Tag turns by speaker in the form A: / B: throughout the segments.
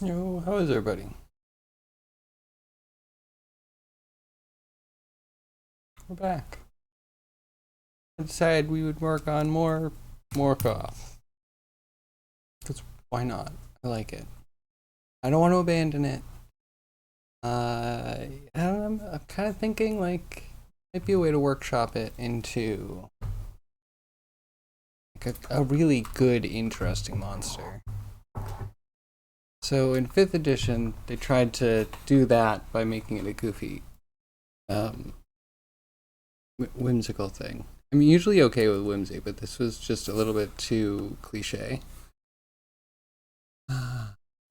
A: Yo, how is everybody? We're back. I decided we would work on more Morkoth. Because why not? I like it. I don't want to abandon it. I don't know, I'm kind of thinking like might be a way to workshop it into like a really good, interesting monster. So in 5th edition, they tried to do that by making it a goofy, um, whimsical thing. I'm usually okay with whimsy, but this was just a little bit too cliche.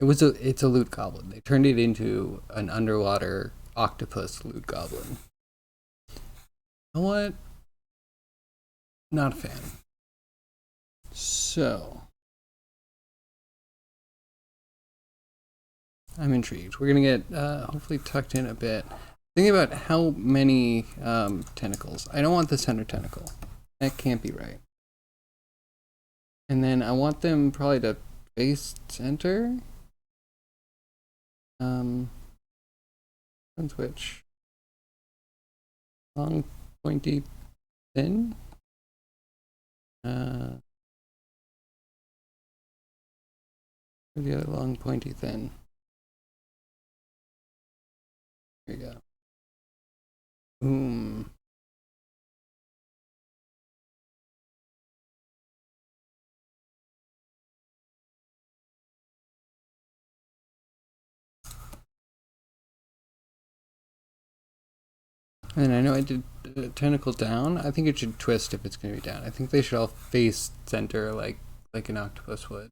A: It's a loot goblin. They turned it into an underwater octopus loot goblin. You know what? Not a fan. So I'm intrigued. We're gonna get hopefully tucked in a bit. Thinking about how many tentacles. I don't want the center tentacle. That can't be right. And then I want them probably to face center. Depends which. Long, pointy, thin. The other long, pointy, thin. Here we go. Boom. And I know I did tentacle down. I think it should twist if it's going to be down. I think they should all face center like an octopus would.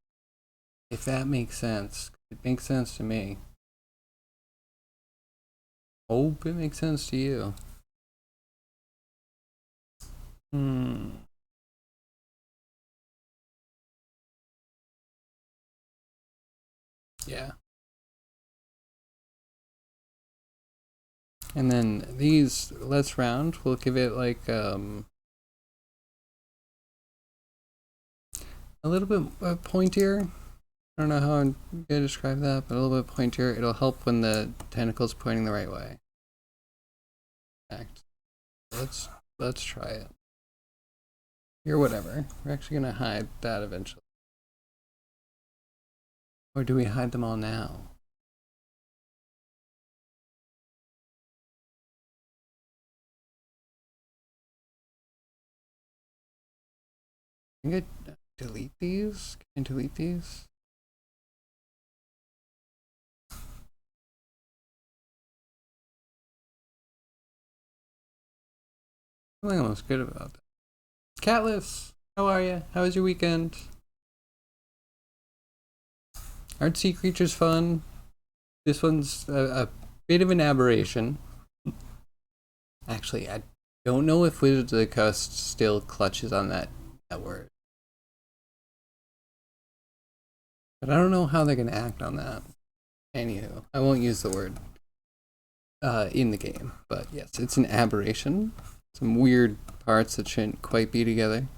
A: If that makes sense. It makes sense to me. Hope it makes sense to you. Yeah. And then these less round, we'll give it like a little bit pointier. I don't know how I'm gonna describe that, but a little bit pointier. It'll help when the tentacle's pointing the right way. Let's try it. Or whatever. We're actually gonna hide that eventually. Or do we hide them all now? I think I delete these? Can I delete these? I'm feeling almost good about that. Catless, how are you? How was your weekend? Aren't sea creatures fun? This one's a bit of an aberration. Actually, I don't know if Wizards of the Coast still clutches on that word. But I don't know how they're going to act on that. Anywho, I won't use the word in the game. But yes, it's an aberration. Some weird parts that shouldn't quite be together.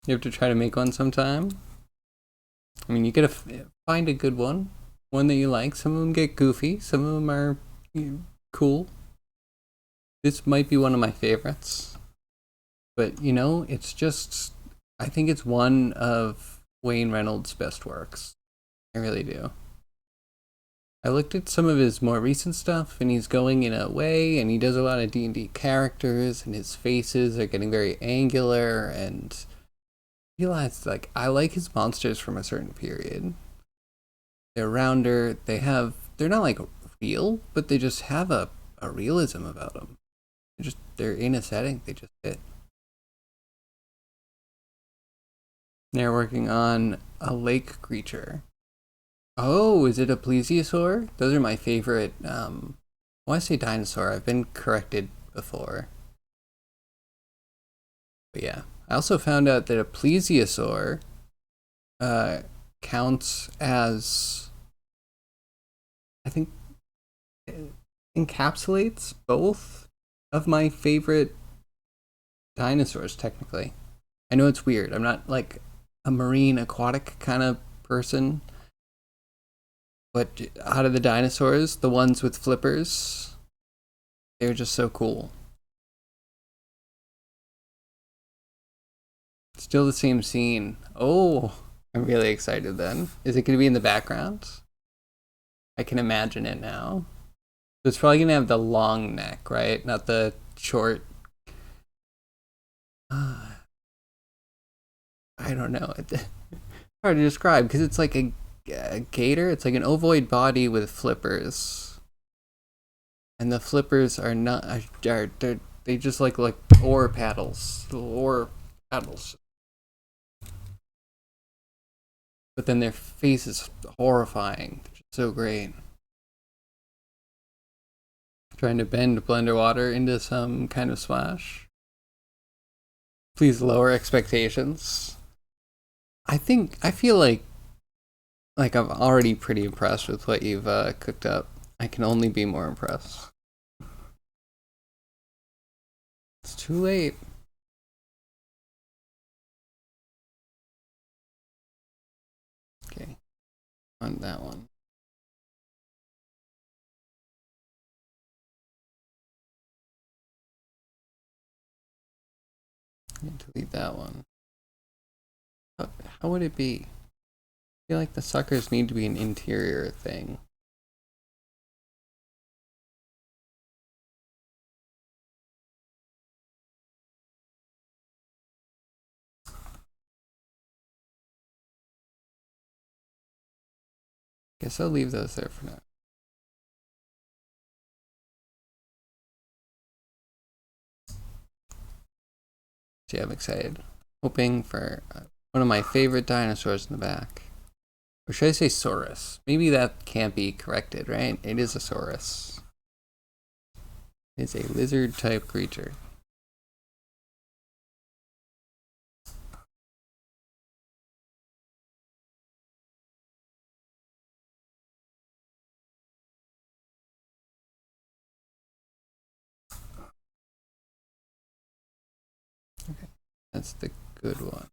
A: You have to try to make one sometime. I mean, you gotta find a good one that you like. Some of them get goofy, some of them are cool. This might be one of my favorites. But, it's just, I think it's one of Wayne Reynolds' best works. I really do. I looked at some of his more recent stuff, and he's going in a way, and he does a lot of D&D characters, and his faces are getting very angular, and I realized, like, I like his monsters from a certain period. They're rounder, they're not, like, real, but they just have a realism about them. They're in a setting, they just fit. They're working on a lake creature. Oh, is it a plesiosaur? Those are my favorite. I want to say dinosaur. I've been corrected before. But yeah. I also found out that a plesiosaur counts as, I think, encapsulates both of my favorite dinosaurs, technically. I know it's weird. I'm not like a marine aquatic kind of person. But out of the dinosaurs, the ones with flippers, they're just so cool. Still the same scene. Oh, I'm really excited then. Is it going to be in the background? I can imagine it now. It's probably going to have the long neck, right? Not the short. I don't know. It's hard to describe because it's like a gator. It's like an ovoid body with flippers. And the flippers are not. They just like oar paddles. Oar paddles. But then their face is horrifying. They're just so great. Trying to bend blender water into some kind of splash. Please lower expectations. I feel like I'm already pretty impressed with what you've cooked up. I can only be more impressed. It's too late. Okay, on that one. Delete that one. How would it be? I feel like the suckers need to be an interior thing. Guess I'll leave those there for now. See, I'm excited. Hoping for one of my favorite dinosaurs in the back. Or should I say Saurus? Maybe that can't be corrected, right? It is a Saurus. It's a lizard type creature. Okay, that's the good one.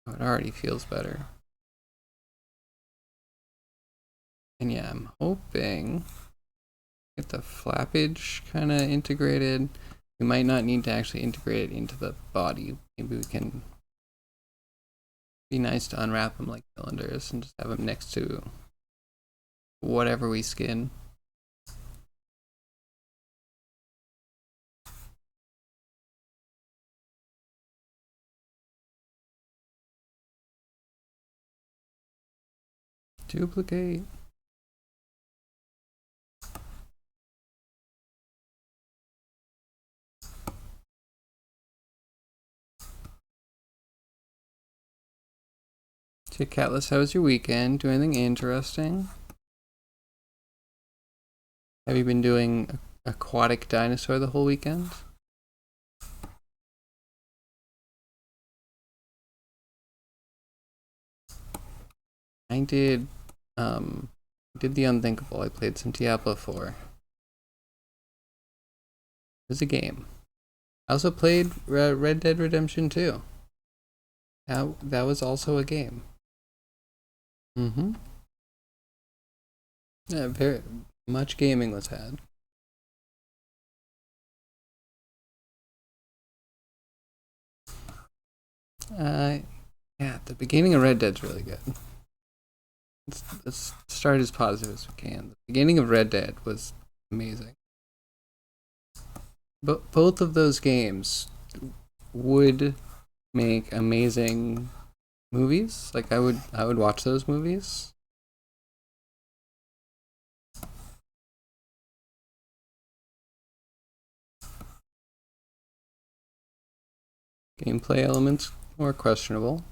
A: Oh, it already feels better. And yeah, I'm hoping get the flappage kind of integrated. We might not need to actually integrate it into the body. Maybe we can be nice to unwrap them like cylinders and just have them next to whatever we skin. Duplicate. So, Catless, how was your weekend? Do anything interesting? Have you been doing aquatic dinosaur the whole weekend? I did the unthinkable. I played some Diablo 4. It was a game. I also played Red Dead Redemption 2. That was also a game. Mm-hmm. Yeah, very much gaming was had. Yeah, the beginning of Red Dead's really good. Let's start as positive as we can. The beginning of Red Dead was amazing. But both of those games would make amazing movies. Like I would watch those movies. Gameplay elements more questionable.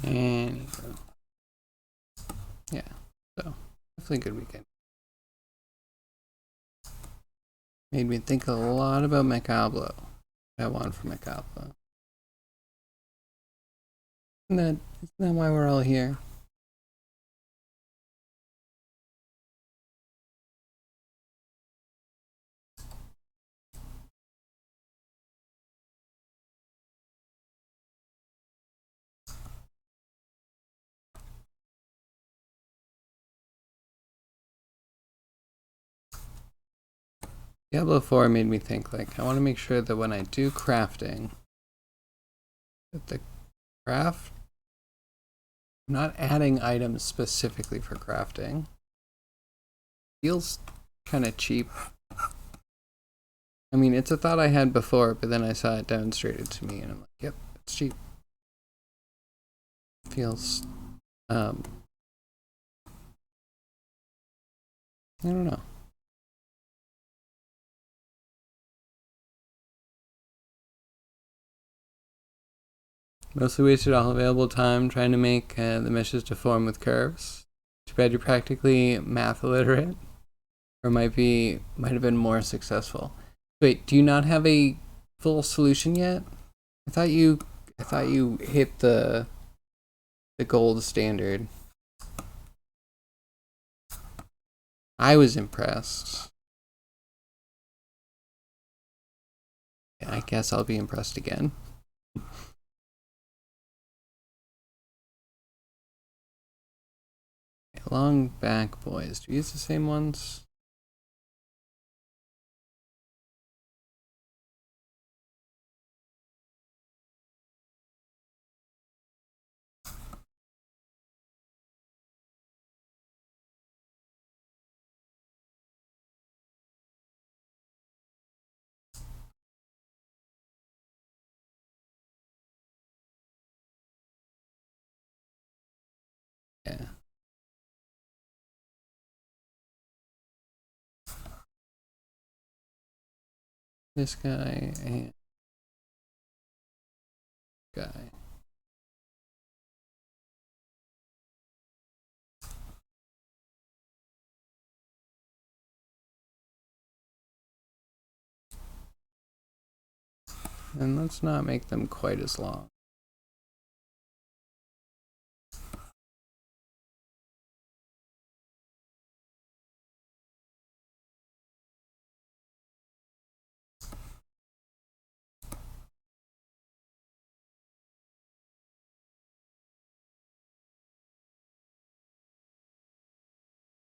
A: And yeah, so definitely a good weekend. Made me think a lot about Macablo. I want for Macablo. Isn't that why we're all here? Diablo 4 made me think, like, I want to make sure that when I do crafting, that the craft, I'm not adding items specifically for crafting. Feels kind of cheap. I mean, it's a thought I had before, but then I saw it demonstrated to me, and I'm like, yep, it's cheap. Feels, I don't know. Mostly wasted all available time trying to make the meshes to form with curves. Too bad you're practically math illiterate, or might have been more successful. Wait, do you not have a full solution yet? I thought you hit the gold standard. I was impressed. I guess I'll be impressed again. Long back boys. Do we use the same ones? Yeah. This guy and guy. And let's not make them quite as long.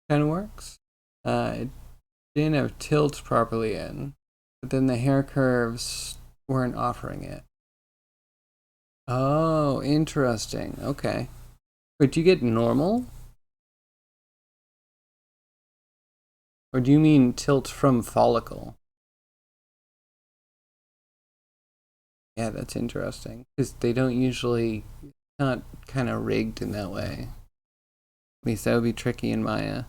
A: Kind of works. It didn't have tilt properly in, but then the hair curves weren't offering it. Oh, interesting. Okay. But do you get normal? Or do you mean tilt from follicle? Yeah, that's interesting. Because they don't usually, not kind of rigged in that way. At least that would be tricky in Maya.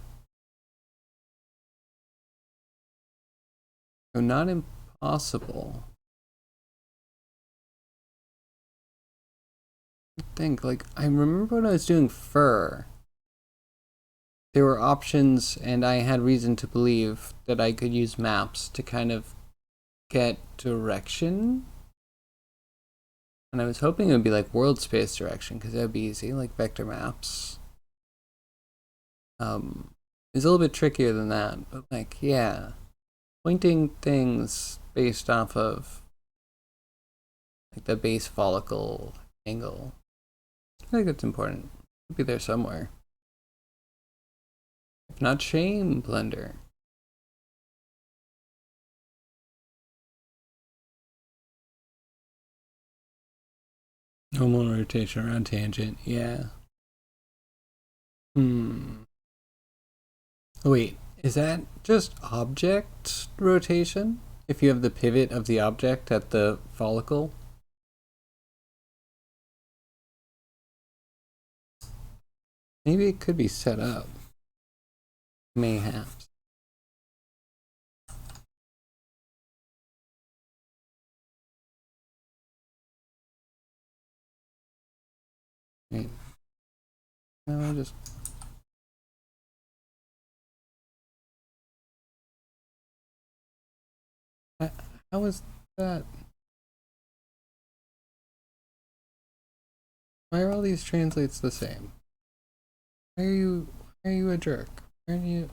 A: Oh, not impossible. I think, like, I remember when I was doing fur, there were options, and I had reason to believe that I could use maps to kind of get direction. And I was hoping it would be like world space direction, because that would be easy, like vector maps. It's a little bit trickier than that, but like, yeah, pointing things based off of like the base follicle angle. I think that's important. It'll be there somewhere. If not, shame, Blender. Normal rotation around tangent, yeah. Oh, wait, is that just object rotation? If you have the pivot of the object at the follicle? Maybe it could be set up. Mayhaps. Right. No, I just... How is that? Why are all these translates the same? Why are you a jerk? Why are you...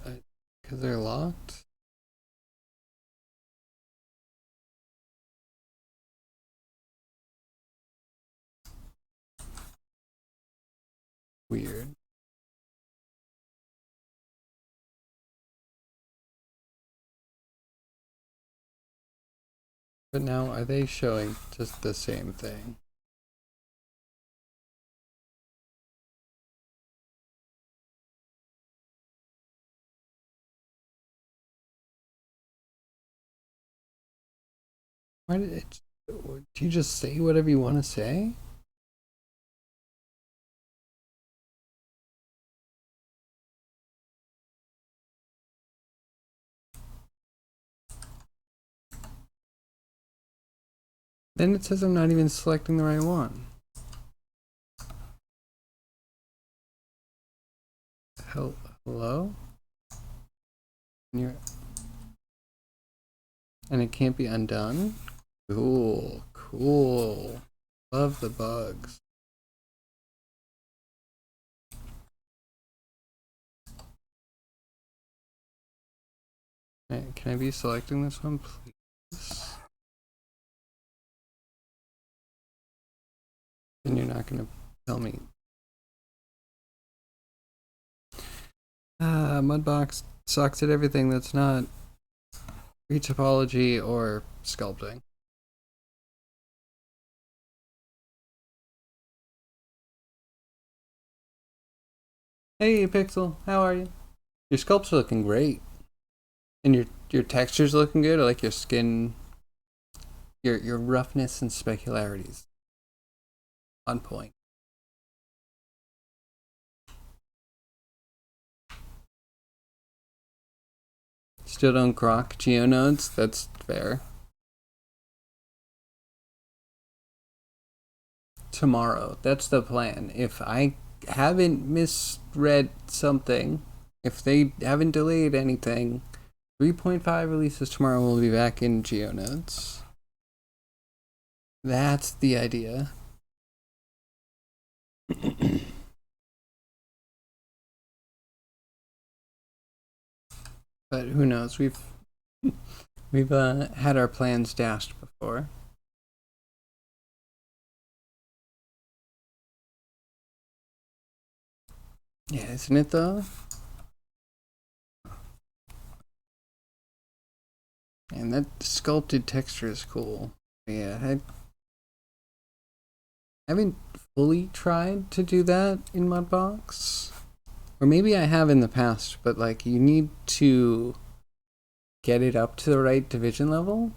A: Because they're locked? Weird. But now, are they showing just the same thing? Why did it... Do you just say whatever you want to say? Then it says I'm not even selecting the right one. Hello? And it can't be undone? Cool, cool. Love the bugs. Right, can I be selecting this one, please? And you're not gonna tell me. Mudbox sucks at everything that's not retopology or sculpting. Hey Pixel, how are you? Your sculpts are looking great. And your texture's looking good. I like your skin, your roughness and specularities. On point. Still don't grok geonodes? That's fair. Tomorrow. That's the plan. If I haven't misread something, if they haven't delayed anything, 3.5 releases tomorrow. We'll be back in geonodes. That's the idea. But who knows? We've had our plans dashed before. Yeah, isn't it though? And that sculpted texture is cool. Yeah, I haven't fully tried to do that in Mudbox. Or maybe I have in the past, but like you need to get it up to the right division level,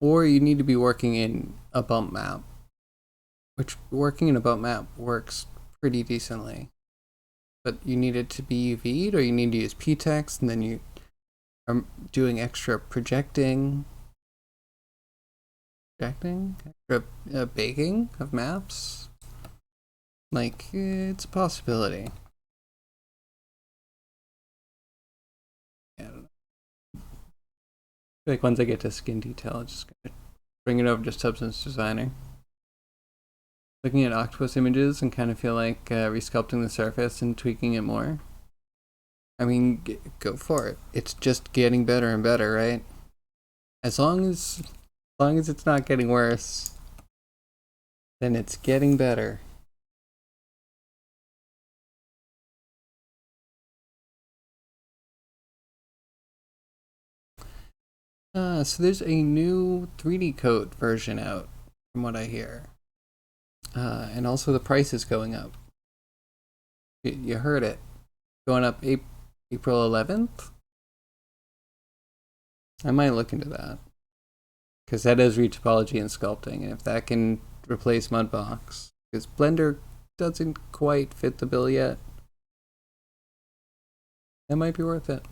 A: or you need to be working in a bump map, which working in a bump map works pretty decently. But you need it to be UV'd, or you need to use Pt2, and then you are doing extra projecting, extra baking of maps. Like, it's a possibility. I don't know. Like once I get to skin detail, I'm just gonna bring it over to Substance Designer. Looking at octopus images and kind of feel like resculpting the surface and tweaking it more. I mean, go for it. It's just getting better and better, right? As long as it's not getting worse, then it's getting better. So there's a new 3D coat version out, from what I hear. And also the price is going up. You heard it. Going up April 11th? I might look into that. Because that is retopology and sculpting, and if that can replace Mudbox. Because Blender doesn't quite fit the bill yet. That might be worth it.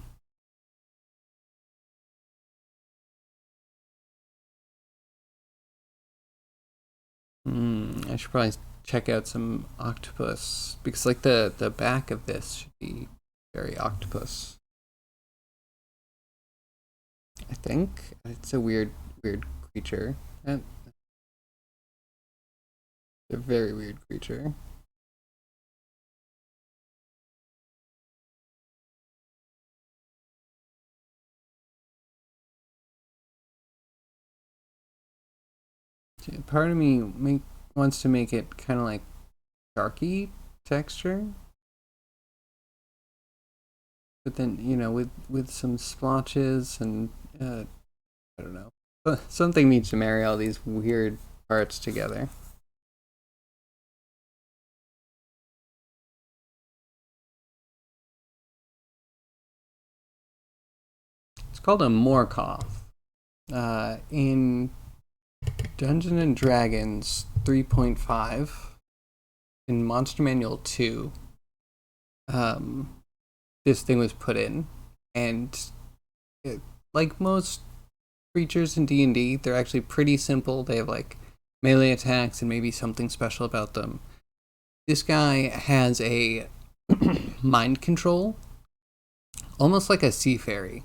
A: I should probably check out some octopus, because like the back of this should be very octopus. I think it's a weird creature. It's a very weird creature. Part of me wants to make it kind of like sharky texture, but then with some splotches and I don't know. Something needs to marry all these weird parts together. It's called a Morkoth. In Dungeons and Dragons 3.5, in Monster Manual 2, this thing was put in, and like most creatures in D&D, they're actually pretty simple. They have like melee attacks and maybe something special about them. This guy has a mind control, almost like a sea fairy.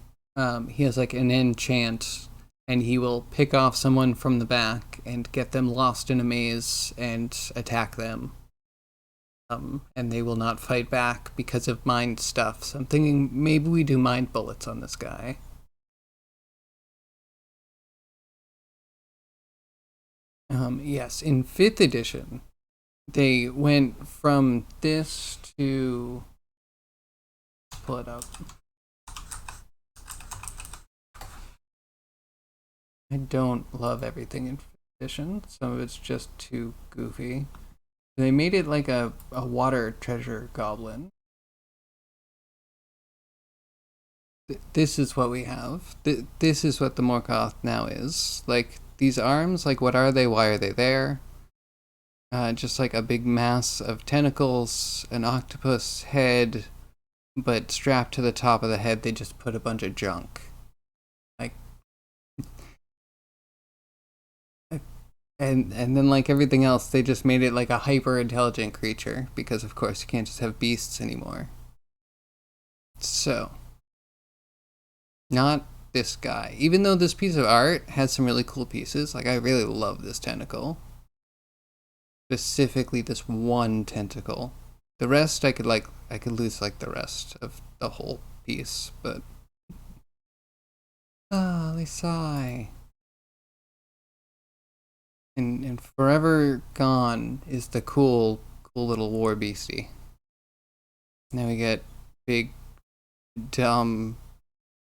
A: He has like an enchant, and he will pick off someone from the back and get them lost in a maze and attack them. And they will not fight back because of mind stuff. So I'm thinking maybe we do mind bullets on this guy. Yes, in 5th edition, they went from this to... pull it up. I don't love everything in 5th edition. Some of it's just too goofy. They made it like a water treasure goblin. This is what we have. This is what the Morkoth now is. Like, these arms, like, what are they? Why are they there? Just like a big mass of tentacles, an octopus head, but strapped to the top of the head, they just put a bunch of junk. Like, and then like everything else, they just made it like a hyper intelligent creature, because of course you can't just have beasts anymore. So, not this guy. Even though this piece of art has some really cool pieces, like I really love this tentacle. Specifically this one tentacle. The rest I could lose like the rest of the whole piece, but they sigh. And forever gone is the cool little war beastie. Now we get big, dumb,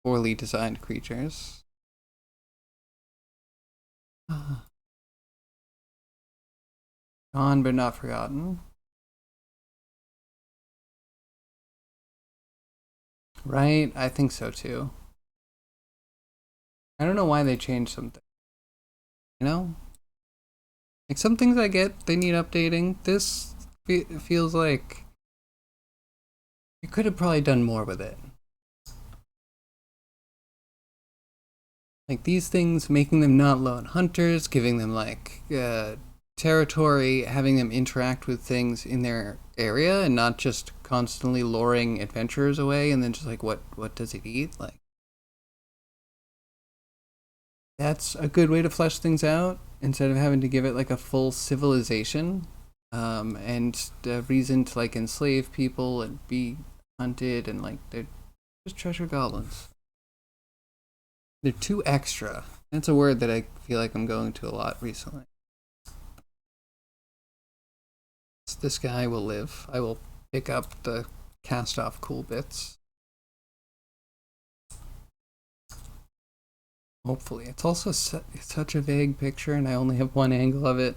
A: poorly designed creatures. Gone but not forgotten. Right? I think so too. I don't know why they changed something. You know? Like some things I get, they need updating. This feels like you could have probably done more with it. Like these things, making them not lone hunters, giving them like territory, having them interact with things in their area, and not just constantly luring adventurers away and then just like what does it eat? Like that's a good way to flesh things out instead of having to give it like a full civilization and a reason to like enslave people and be hunted, and like they're just treasure goblins. They're too extra. That's a word that I feel like I'm going to a lot recently. So this guy will live. I will pick up the cast off cool bits. Hopefully. It's also it's such a vague picture, and I only have one angle of it.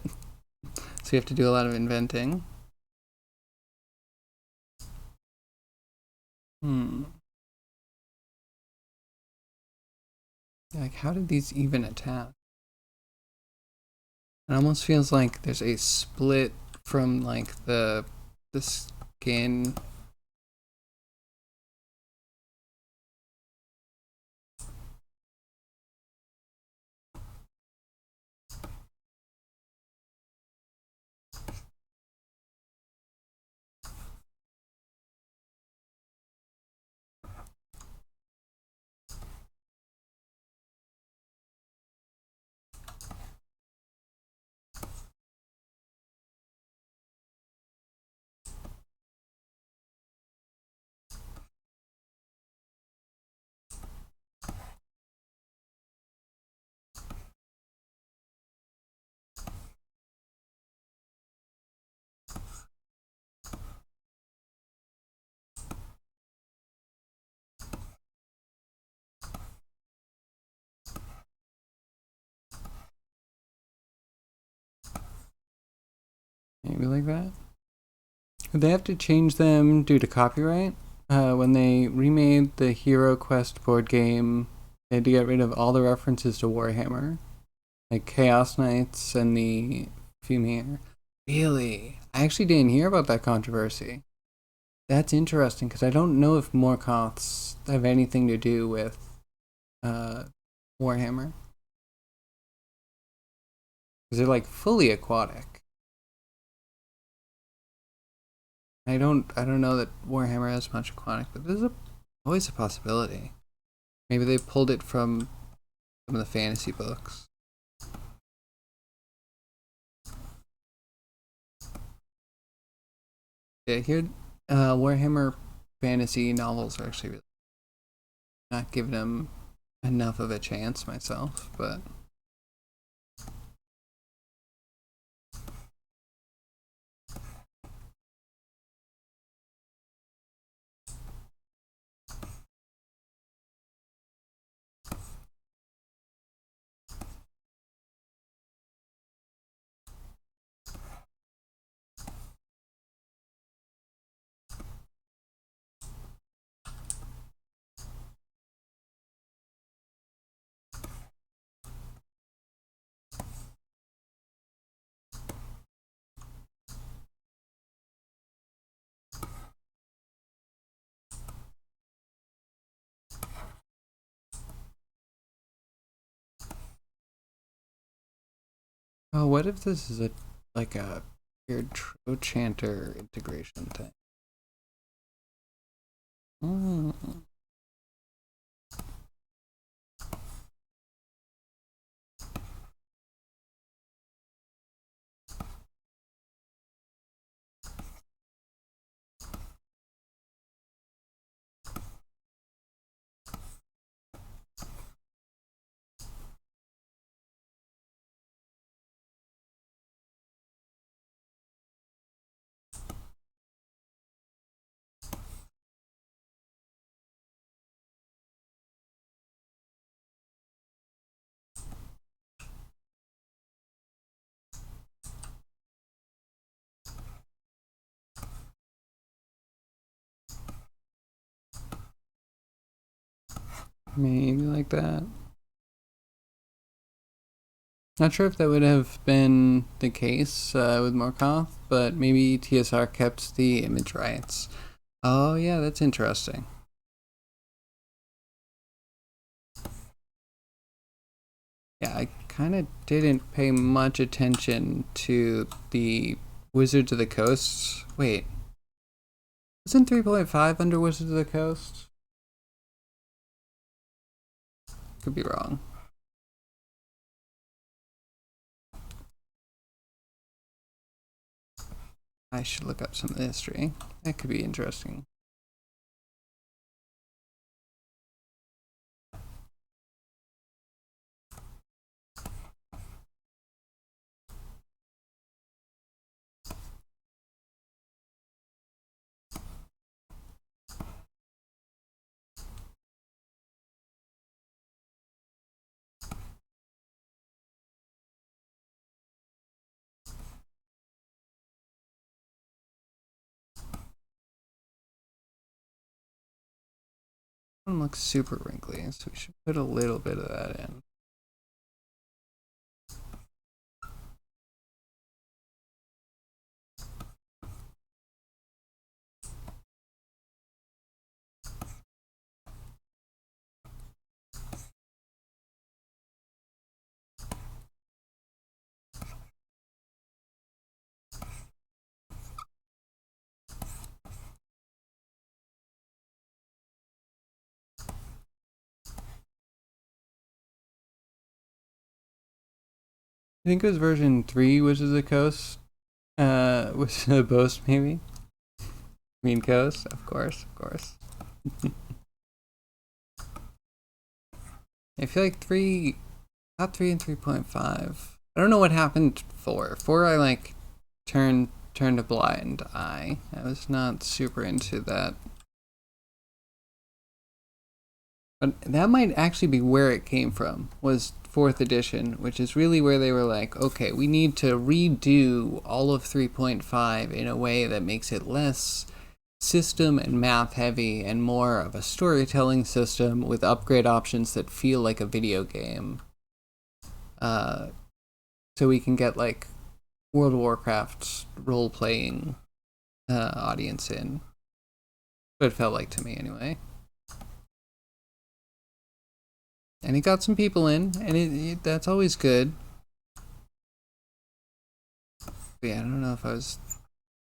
A: So you have to do a lot of inventing. Like, how did these even attach? It almost feels like there's a split from like the skin. Maybe like that. They have to change them due to copyright. When they remade the Hero Quest board game, they had to get rid of all the references to Warhammer, like Chaos Knights and the Fumir. Really? I actually didn't hear about that controversy. That's interesting, because I don't know if Morkoths have anything to do with Warhammer. Because they're like fully aquatic. I don't know that Warhammer has much aquatic, but there's always a possibility. Maybe they pulled it from some of the fantasy books. Yeah, here Warhammer fantasy novels are actually really not giving them enough of a chance myself, but oh, what if this is like a weird Trochanter integration thing? Mm. Maybe like that. Not sure if that would have been the case with Morkoth, but maybe TSR kept the image rights. Oh yeah, that's interesting. Yeah, I kind of didn't pay much attention to the Wizards of the Coast. Wait, isn't 3.5 under Wizards of the Coast? Could be wrong. I should look up some of the history. That could be interesting. One looks super wrinkly, so we should put a little bit of that in. I think it was version 3, Wizards of the Coast. Wizards of the Boast, maybe? Mean Coast? Of course, of course. I feel like 3, not 3 and 3.5. I don't know what happened 4. 4, I like turned a blind eye. I was not super into that. But that might actually be where it came from, was 4th edition, which is really where they were like, okay, we need to redo all of 3.5 in a way that makes it less system and math heavy and more of a storytelling system with upgrade options that feel like a video game. So we can get like World of Warcraft role-playing audience in. What it felt like to me anyway. And it got some people in, and that's always good. But yeah, I don't know if I was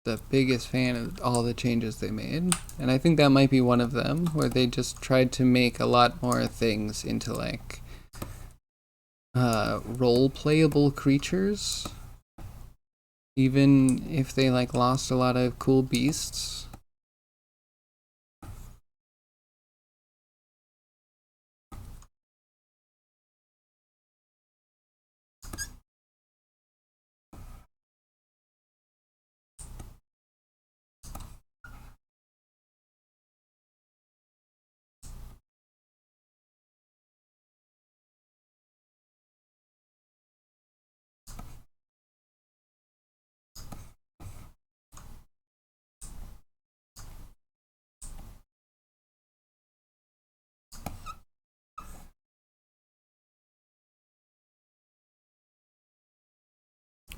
A: the biggest fan of all the changes they made. And I think that might be one of them, where they just tried to make a lot more things into like role-playable creatures. Even if they like lost a lot of cool beasts.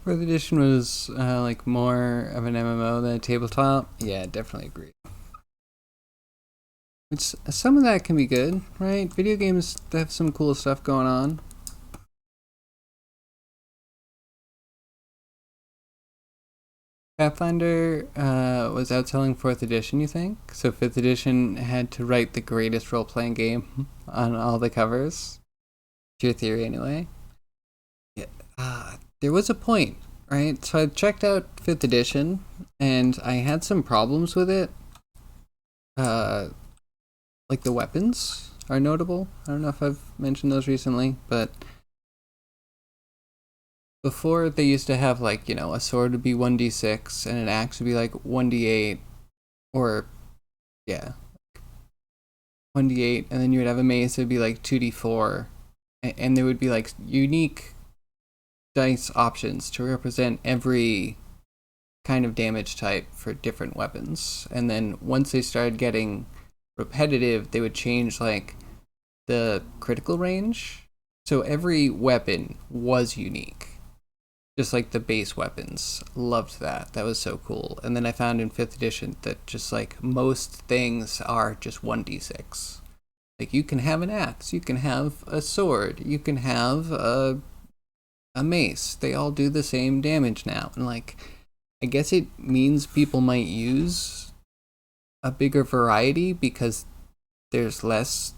A: Fourth edition was like more of an MMO than a tabletop. Yeah, definitely agree. Some of that can be good, right? Video games have some cool stuff going on. Pathfinder was outselling 4th edition, you think? So 5th edition had to write the greatest role-playing game on all the covers? It's your theory, anyway. Yeah. There was a point, right? So I checked out 5th edition, and I had some problems with it. Like the weapons are notable. I don't know if I've mentioned those recently, but before they used to have like, a sword would be 1d6 and an axe would be like 1d8, or yeah, 1d8, and then you would have a mace, it would be like 2d4, and there would be like unique dice options to represent every kind of damage type for different weapons. And then once they started getting repetitive, they would change like the critical range. So every weapon was unique, just like the base weapons. Loved that. That was so cool. And then I found in 5th edition that just like most things are just 1d6. Like you can have an axe, you can have a sword, you can have a mace. They all do the same damage now. And like, I guess it means people might use a bigger variety because there's less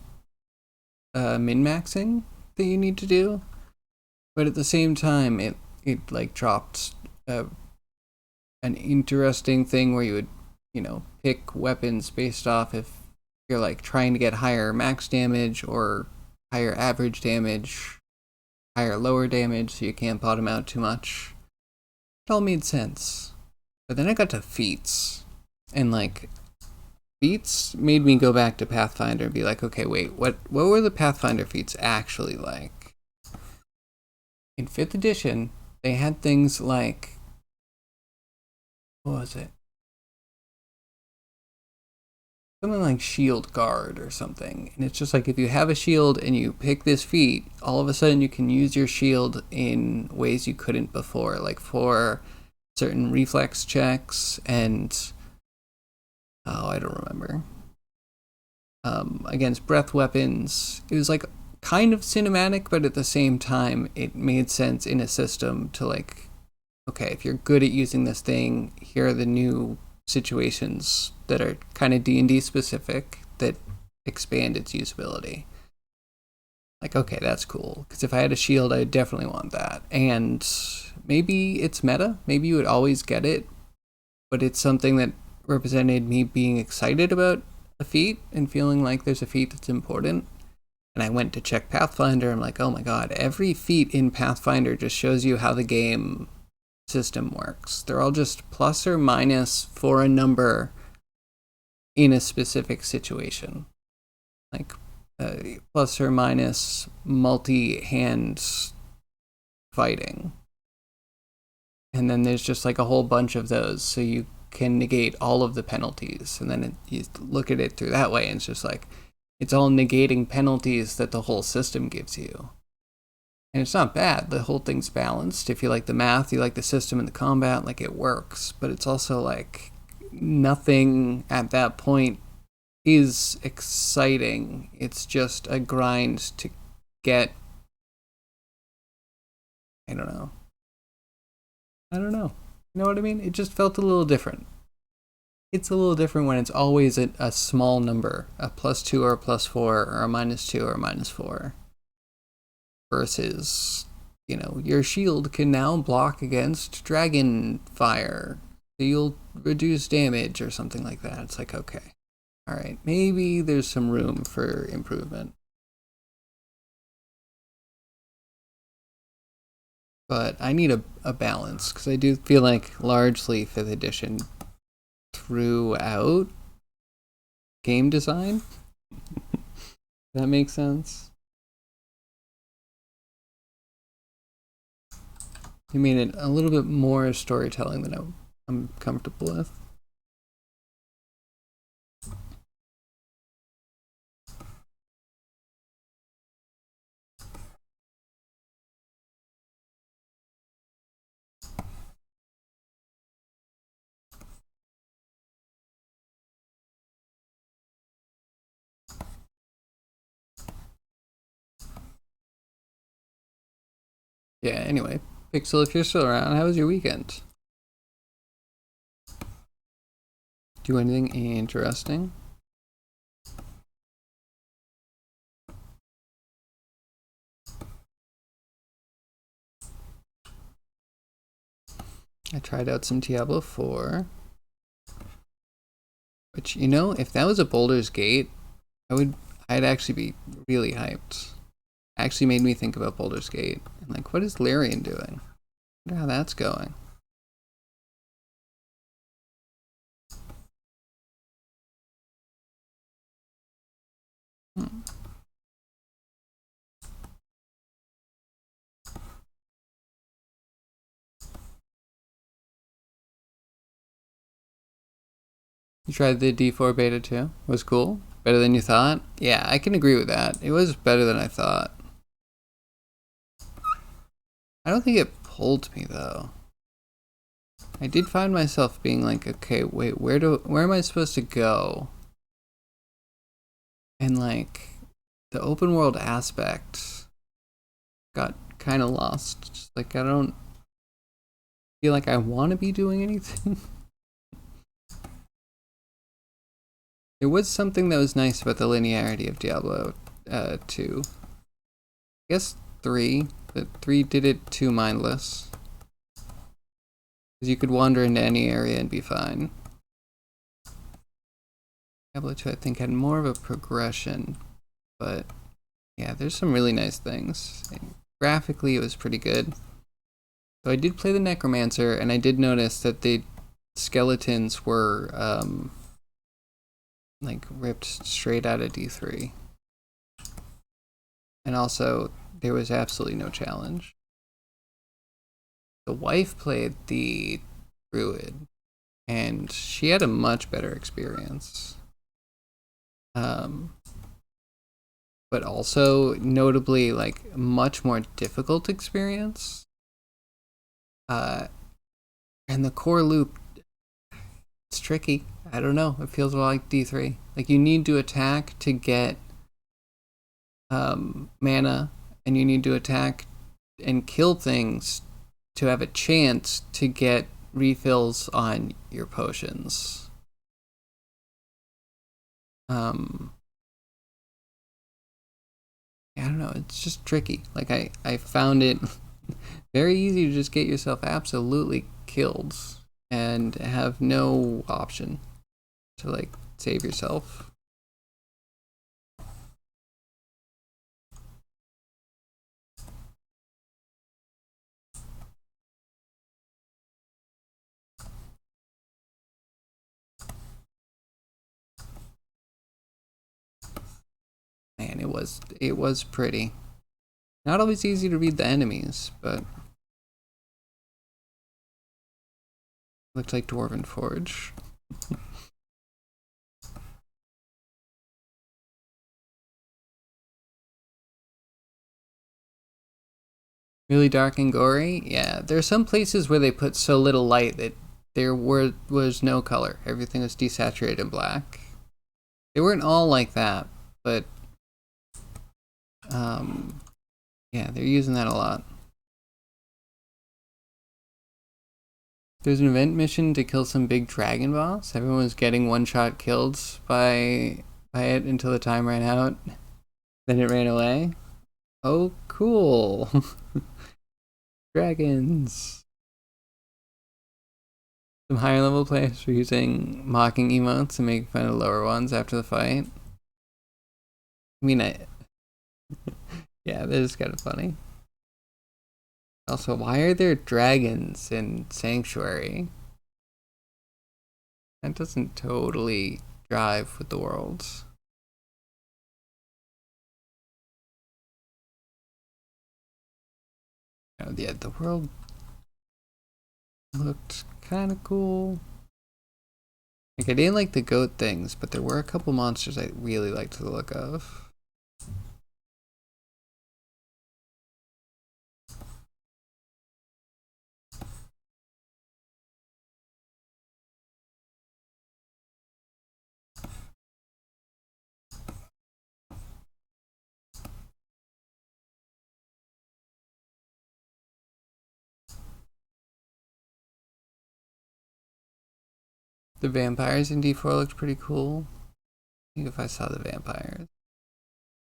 A: min-maxing that you need to do. But at the same time, it like dropped an interesting thing where you would, pick weapons based off if you're like trying to get higher max damage or higher average damage, higher lower damage, so you can't bottom out too much. It all made sense. But then I got to feats, and like feats made me go back to Pathfinder and be like, okay, wait, what were the Pathfinder feats actually like? In 5th edition, they had things like, what was it? Something like shield guard or something. And it's just like if you have a shield and you pick this feat, all of a sudden you can use your shield in ways you couldn't before, like for certain reflex checks and I don't remember. Against breath weapons. It was like kind of cinematic, but at the same time it made sense in a system to like, okay, if you're good at using this thing, here are the new situations that are kind of D&D specific that expand its usability. Like, okay, that's cool. Because if I had a shield, I would definitely want that. And maybe it's meta. Maybe you would always get it. But it's something that represented me being excited about a feat and feeling like there's a feat that's important. And I went to check Pathfinder. I'm like, oh my god, every feat in Pathfinder just shows you how the game system works. They're all just plus or minus for a number in a specific situation. Like, plus or minus multi-hand fighting. And then there's just like a whole bunch of those, so you can negate all of the penalties. And then you look at it through that way, and it's just like, it's all negating penalties that the whole system gives you. And it's not bad. The whole thing's balanced. If you like the math, you like the system and the combat, like it works. But it's also like nothing at that point is exciting. It's just a grind to get, I don't know. You know what I mean? It just felt a little different. It's a little different when it's always a small number, a +2 or a +4 or a -2 or a -4. Versus, you know, your shield can now block against dragon fire, so you'll reduce damage or something like that. It's like, okay, all right, maybe there's some room for improvement. But I need a balance, because I do feel like largely 5th edition threw out game design. That makes sense. You made it a little bit more storytelling than I'm comfortable with. Yeah, anyway, Pixel, if you're still around, how was your weekend? Do anything interesting? I tried out some Diablo 4. Which, you know, if that was a Baldur's Gate, I'd actually be really hyped. Actually made me think about Baldur's Gate. And like, what is Larian doing? I wonder how that's going. You tried the D4 beta too? Was cool? Better than you thought? Yeah, I can agree with that. It was better than I thought. I don't think it pulled me though. I did find myself being like, okay, wait, where am I supposed to go? And like, the open world aspect got kind of lost. Just like, I don't feel like I want to be doing anything. There was something that was nice about the linearity of Diablo 2. I guess 3, but 3 did it too mindless. Because you could wander into any area and be fine. Diablo 2, I think, had more of a progression, but yeah, there's some really nice things. And graphically, it was pretty good. So I did play the Necromancer, and I did notice that the skeletons were like ripped straight out of D3. And also, there was absolutely no challenge. The wife played the druid, and she had a much better experience. But also notably like much more difficult experience. And the core loop, it's tricky. I don't know. It feels like D3. Like you need to attack to get mana, and you need to attack and kill things to have a chance to get refills on your potions. I don't know. It's just tricky. Like I found it very easy to just get yourself absolutely killed and have no option to like save yourself. Man, it was pretty. Not always easy to read the enemies, but looked like Dwarven Forge. Really dark and gory? Yeah, there are some places where they put so little light that there was no color. Everything was desaturated and black. They weren't all like that, but yeah, they're using that a lot. There's an event mission to kill some big dragon boss. Everyone was getting one-shot killed by it until the time ran out. Then it ran away. Oh, cool. Dragons. Some higher level players were using mocking emotes to make fun of lower ones after the fight. I mean, yeah, that is kind of funny. Also, why are there dragons in Sanctuary? That doesn't totally drive with the worlds. Oh, yeah, the world looked kind of cool. Like, I didn't like the goat things, but there were a couple monsters I really liked the look of. The vampires in D4 looked pretty cool. I think if I saw the vampires.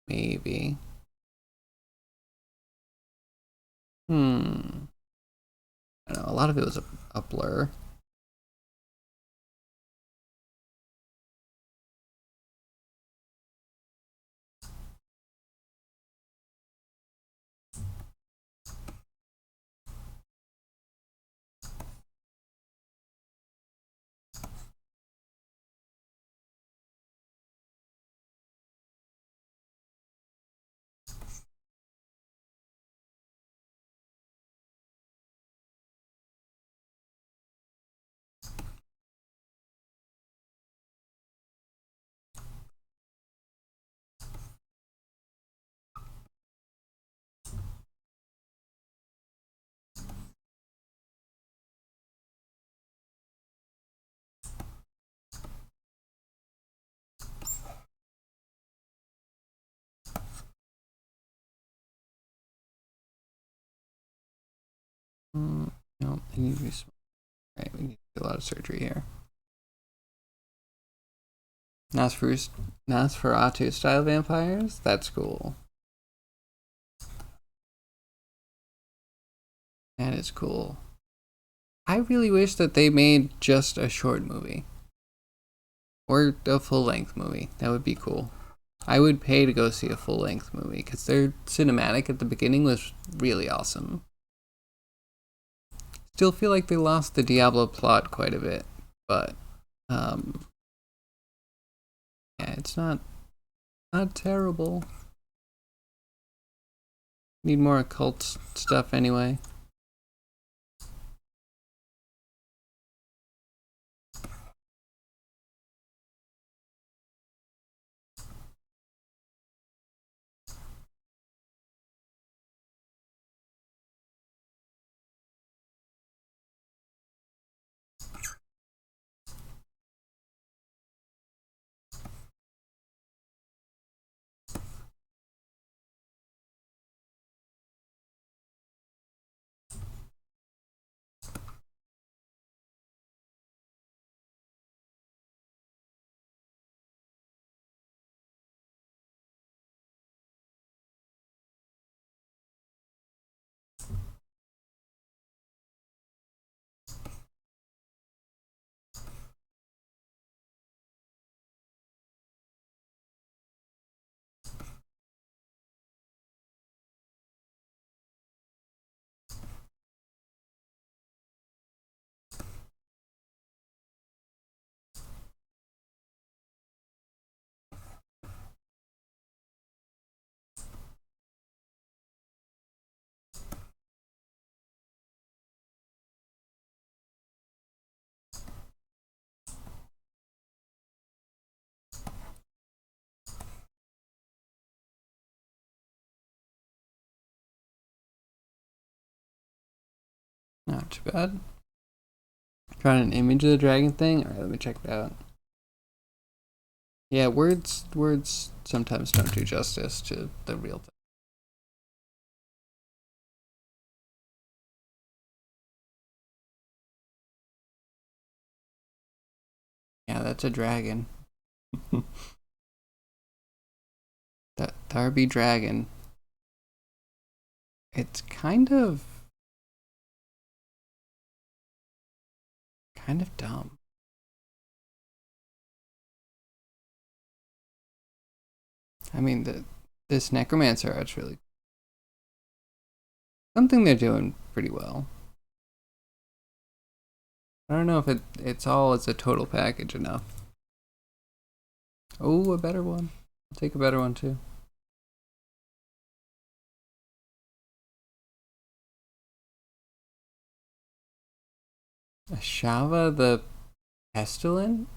A: Maybe. I don't know, a lot of it was a blur. No, they need to be smart. Right, we need to do a lot of surgery here. Nosferatu style vampires? That's cool. That is cool. I really wish that they made just a short movie. Or a full length movie. That would be cool. I would pay to go see a full length movie because their cinematic at the beginning was really awesome. Still feel like they lost the Diablo plot quite a bit, but yeah, it's not terrible. Need more occult stuff anyway. too bad. Trying an image of the dragon thing? Alright, let me check it out. Yeah, words sometimes don't do justice to the real thing. Yeah, that's a dragon. That Darby dragon. It's kind of dumb. I mean, this necromancer art's really something they're doing pretty well. I don't know if it's all as a total package enough. Oh, a better one. I'll take a better one too. Shava the Pestilent?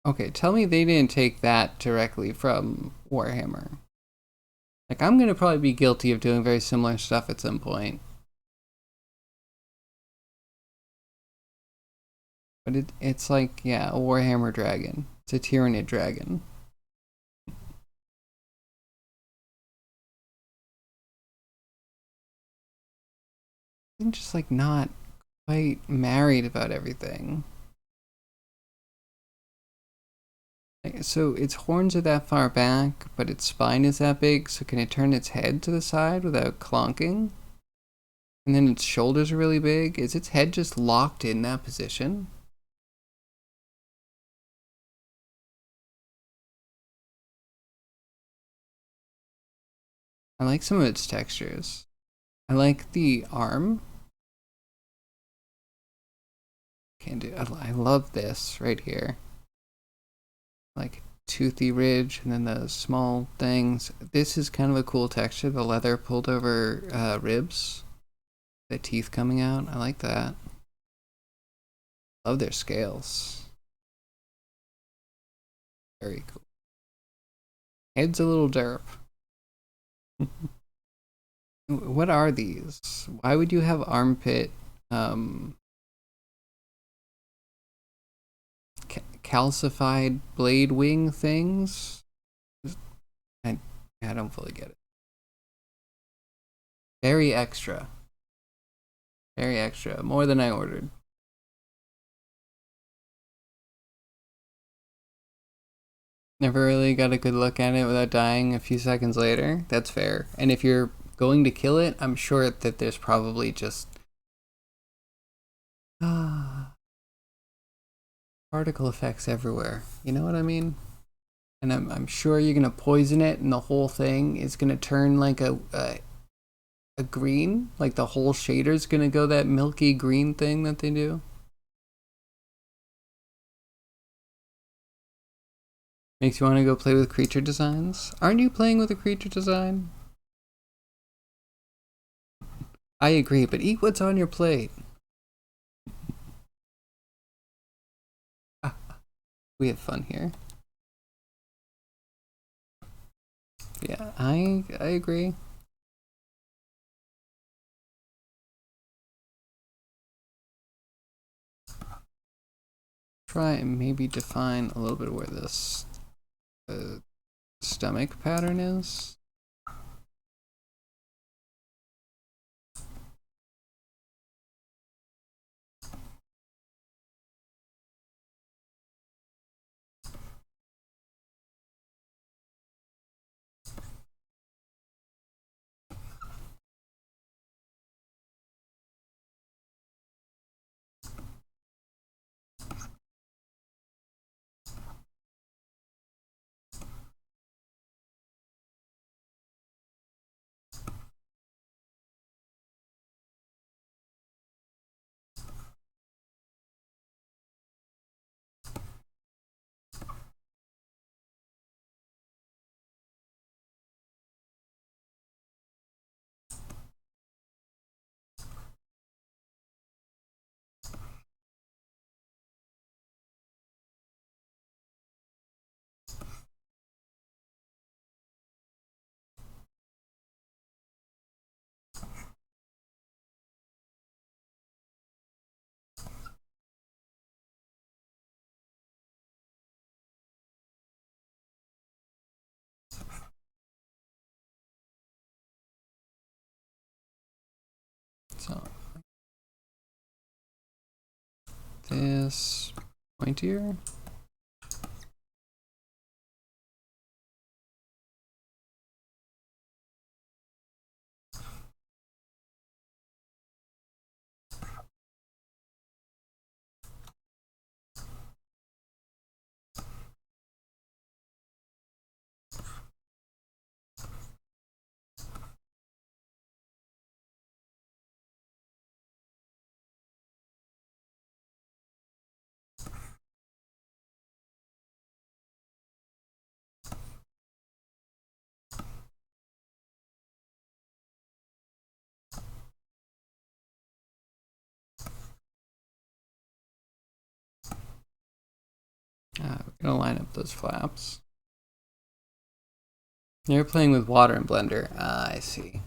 A: Okay, tell me they didn't take that directly from Warhammer. Like, I'm gonna probably be guilty of doing very similar stuff at some point. But it's like, yeah, a Warhammer dragon. It's a Tyrannid dragon. I'm just like not quite married about everything. So its horns are that far back, but its spine is that big, so can it turn its head to the side without clonking? And then its shoulders are really big. Is its head just locked in that position? I like some of its textures. I like the arm. Can't do. I love this right here. Like toothy ridge, and then the small things. This is kind of a cool texture. The leather pulled over ribs, the teeth coming out. I like that. Love their scales. Very cool. Head's a little derp. What are these? Why would you have armpit calcified blade wing things? I don't fully get it. Very extra. Very extra. More than I ordered. Never really got a good look at it without dying a few seconds later. That's fair. And if you're going to kill it, I'm sure that there's probably just particle effects everywhere. You know what I mean? And I'm sure you're gonna poison it, and the whole thing is gonna turn like a green. Like the whole shader's gonna go that milky green thing that they do. Makes you want to go play with creature designs. Aren't you playing with a creature design? I agree, but eat what's on your plate. We have fun here. Yeah, I agree. Try and maybe define a little bit where this stomach pattern is. So this point here. We're gonna line up those flaps. You're playing with water in Blender. Ah, I see.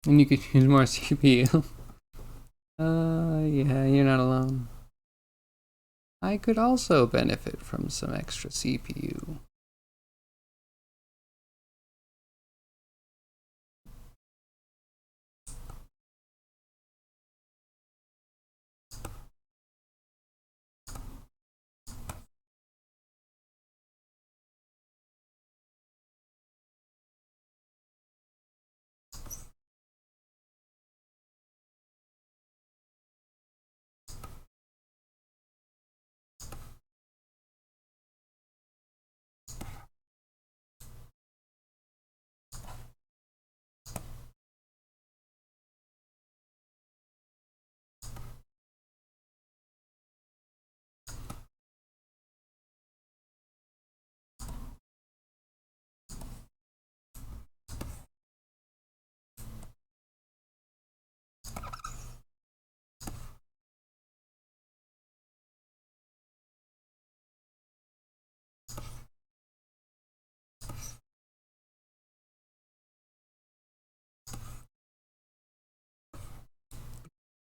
A: And you could use more CPU. Yeah, you're not alone. I could also benefit from some extra CPU.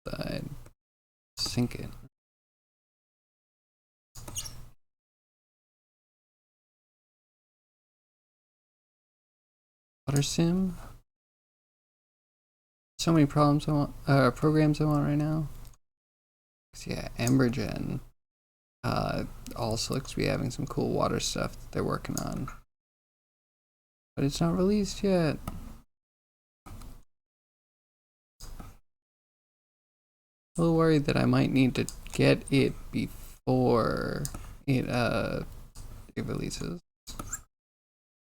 A: I'd sink it. Water sim. So many problems I want, programs I want right now. So yeah, Embergen also looks to be having some cool water stuff that they're working on, but it's not released yet. A little worried that I might need to get it before it releases.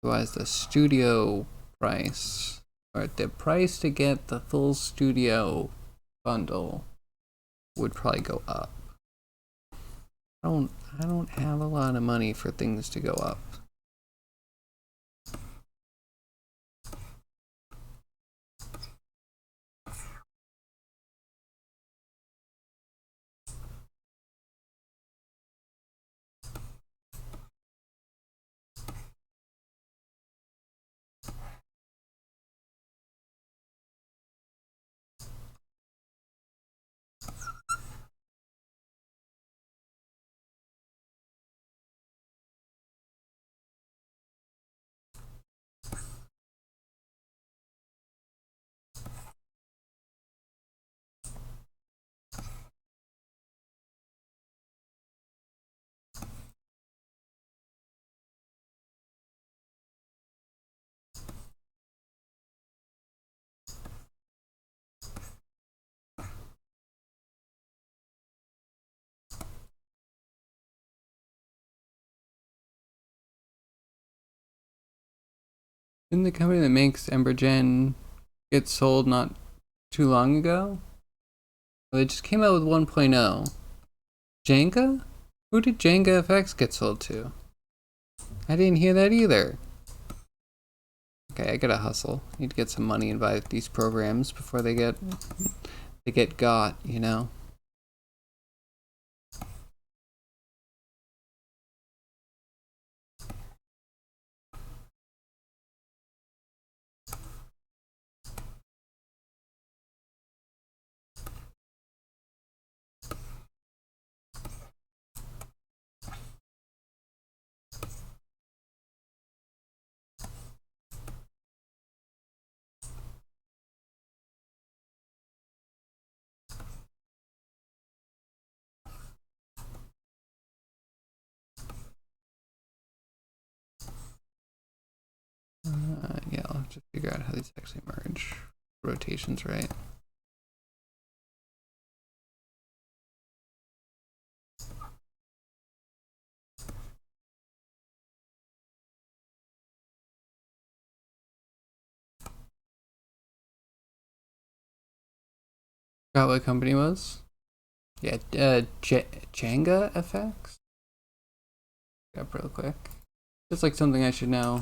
A: Otherwise, the studio price, or the price to get the full studio bundle, would probably go up. I don't have a lot of money for things to go up. Didn't the company that makes Embergen get sold not too long ago? Well, they just came out with 1.0. Jenga? Who did Jenga FX get sold to? I didn't hear that either. Okay, I gotta hustle. Need to get some money and buy these programs before they get got, you know? have to figure out how these actually merge. Rotation's right. Forgot what company it was. Yeah, Jenga FX? Up real quick. Just like something I should know.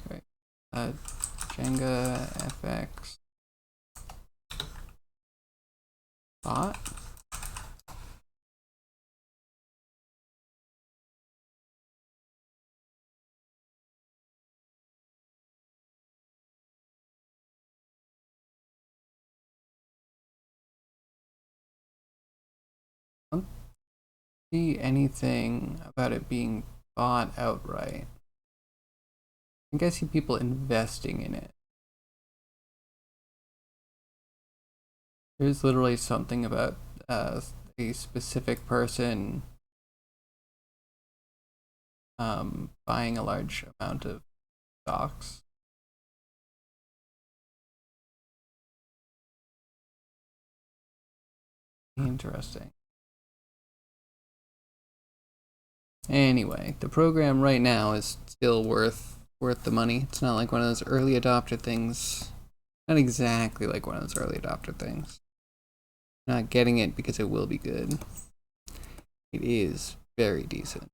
A: Right. Jenga FX bot. I don't see anything about it being bought outright. I think I see people investing in it. There's literally something about a specific person buying a large amount of stocks. Interesting. Anyway, the program right now is still worth the money. It's not like one of those early adopter things. Not exactly like one of those early adopter things. Not getting it because it will be good. It is very decent.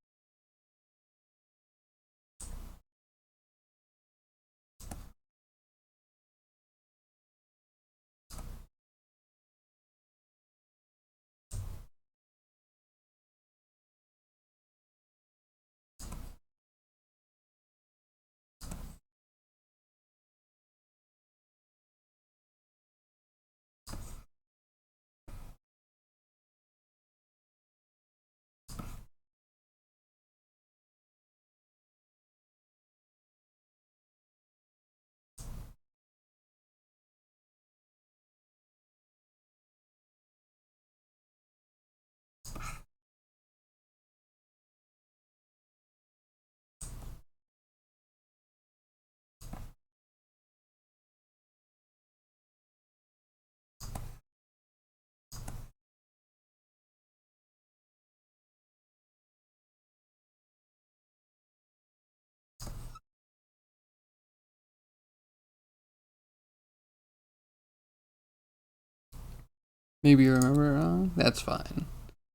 A: Maybe you remember it wrong? That's fine.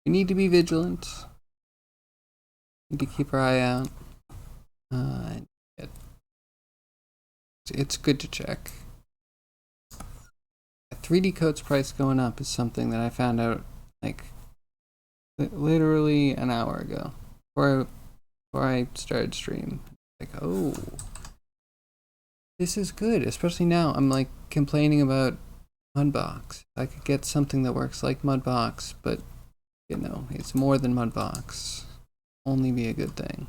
A: We need to be vigilant. Need to keep our eye out. It's good to check. 3D Code's price going up is something that I found out like literally an hour ago before I started stream. Like, oh, this is good, especially now. I'm like complaining about Mudbox. I could get something that works like Mudbox, but you know, it's more than Mudbox. Only be a good thing.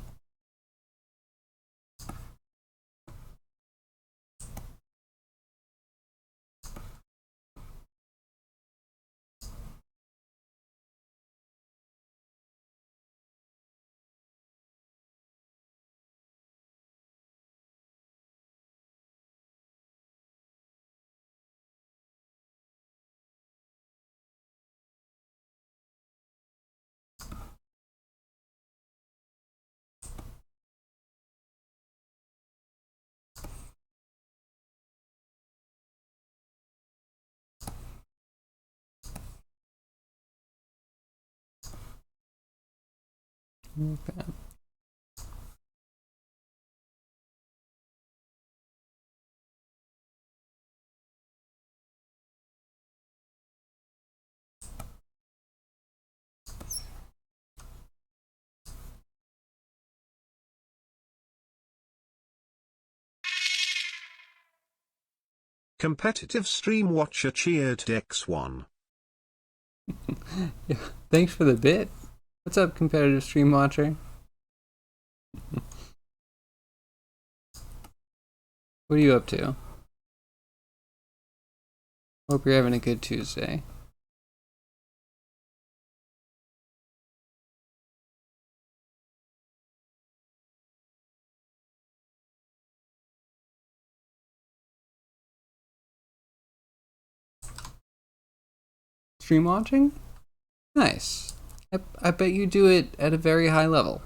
A: Okay.
B: Competitive stream watcher cheered X1.
A: Yeah, thanks for the bit. What's up, competitive stream watcher? What are you up to? Hope you're having a good Tuesday. Stream watching? Nice. I bet you do it at a very high level.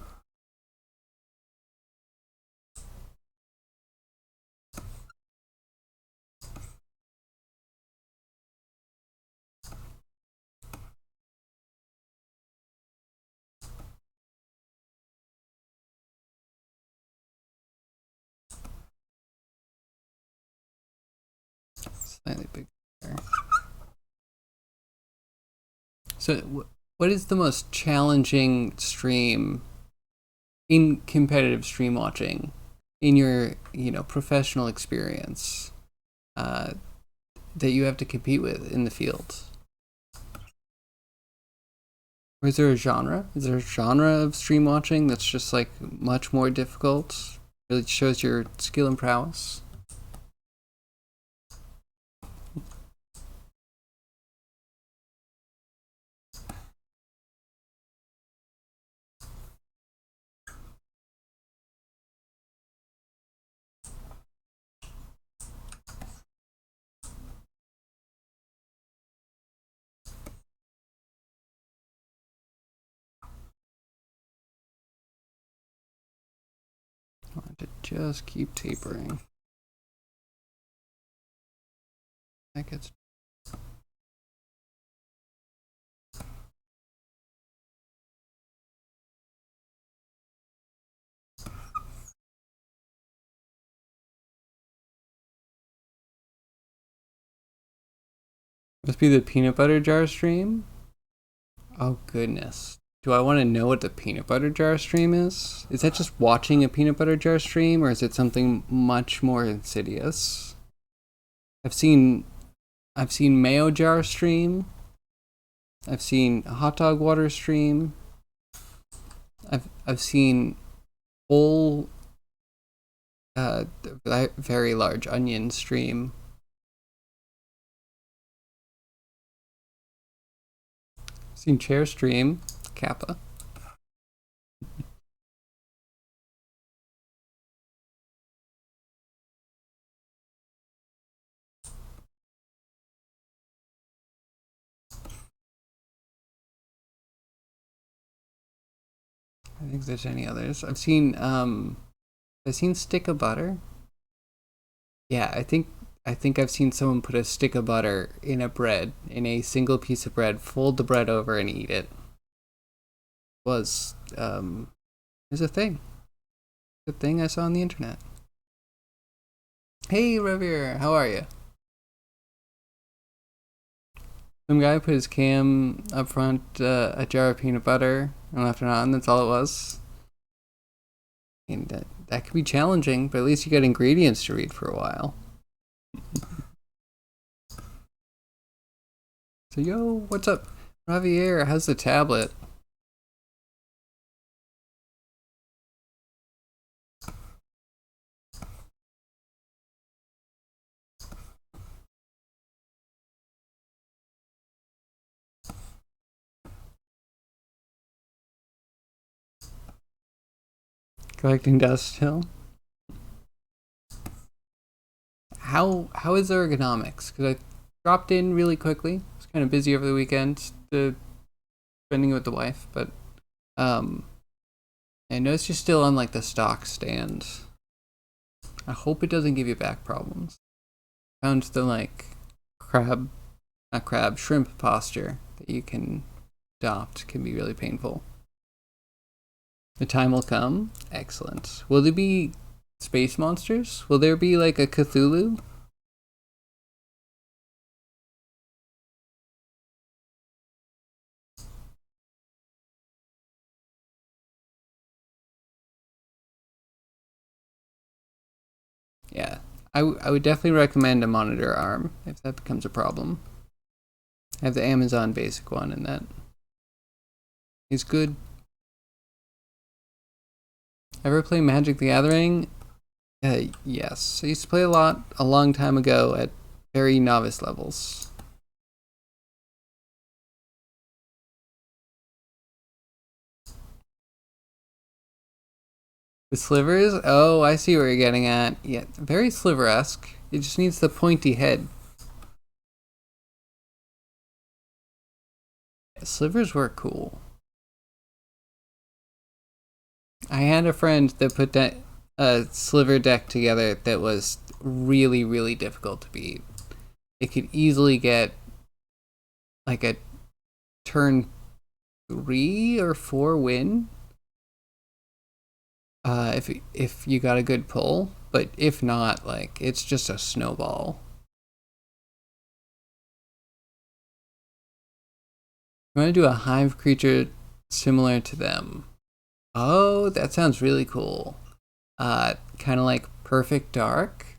A: Slightly bigger. So, what is the most challenging stream in competitive stream watching in your professional experience that you have to compete with in the field? Or is there a genre? Is there a genre of stream watching that's just like much more difficult? Really shows your skill and prowess? I want to just keep tapering. That gets. Must be the peanut butter jar stream? Oh goodness. Do I want to know what the peanut butter jar stream is? Is that just watching a peanut butter jar stream, or is it something much more insidious? I've seen mayo jar stream. I've seen a hot dog water stream. I've seen whole very large onion stream. Seen chair stream, Kappa. I think there's any others. I've seen stick of butter. Yeah, I think I've seen someone put a stick of butter in a single piece of bread, fold the bread over and eat it. Was is a thing. A thing I saw on the internet. Hey Revier, how are you? Some guy put his cam up front, a jar of peanut butter, and left it on. That's all it was. And that could be challenging, but at least you got ingredients to read for a while. So yo, what's up, Javier? How's the tablet? Collecting dust still. How is the ergonomics? Because I dropped in really quickly. I was kind of busy over the weekend, spending it with the wife, but I noticed you're still on like the stock stand. I hope it doesn't give you back problems. Found the like shrimp posture that you can adopt can be really painful. The time will come. Excellent. Will there be space monsters? Will there be like a Cthulhu? Yeah, I would definitely recommend a monitor arm if that becomes a problem. I have the Amazon basic one, and that is good. Ever play Magic the Gathering? Yes. I used to play a lot a long time ago at very novice levels. The slivers? Oh, I see what you're getting at. Yeah, very sliver-esque. It just needs the pointy head. slivers were cool. I had a friend that put that sliver deck together that was really, really difficult to beat. It could easily get like a turn 3 or 4 win if you got a good pull, but if not, like it's just a snowball. You want to do a hive creature similar to them? Oh, that sounds really cool. Kind of like Perfect Dark.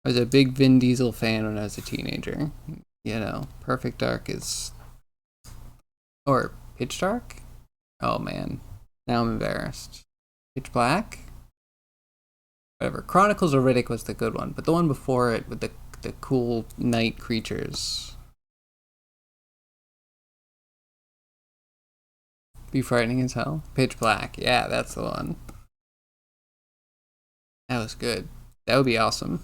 A: I was a big Vin Diesel fan when I was a teenager. You know, Perfect Dark is... Or Pitch Dark? Oh man, now I'm embarrassed. Pitch Black? Whatever. Chronicles of Riddick was the good one, but the one before it with the cool night creatures. Be frightening as hell. Pitch Black. Yeah, that's the one. That was good. That would be awesome.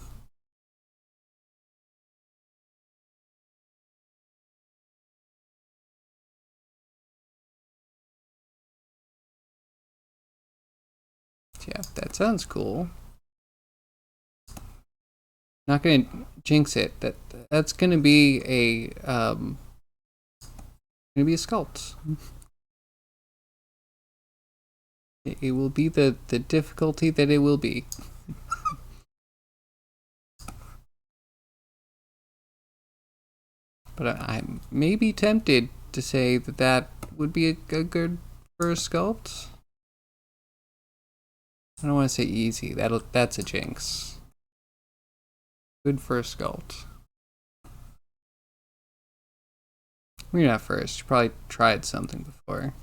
A: Yeah, that sounds cool. Not gonna jinx it. That's gonna be a sculpt. It will be the difficulty that it will be. But I may be tempted to say that would be a good first sculpt. I don't want to say easy. That's a jinx. Good first sculpt. You're not first. You probably tried something before.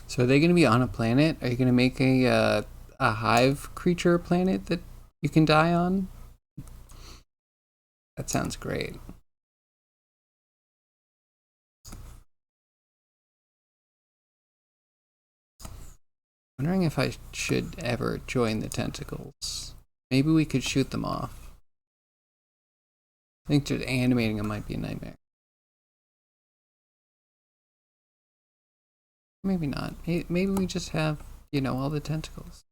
A: So are they going to be on a planet? Are you going to make a hive creature planet that you can die on? That sounds great. Wondering if I should ever join the tentacles. Maybe we could shoot them off. I think just animating them might be a nightmare. Maybe not. Maybe we just have, you know, all the tentacles.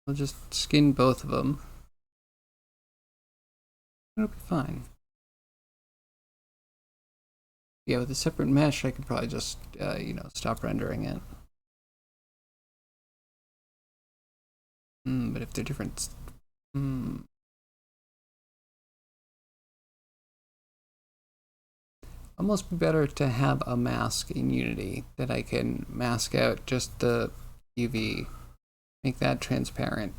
A: We'll just skin both of them. It'll be fine. Yeah, with a separate mesh, I could probably just, you know, stop rendering it. But if they're different... Almost be better to have a mask in Unity that I can mask out just the UV, make that transparent.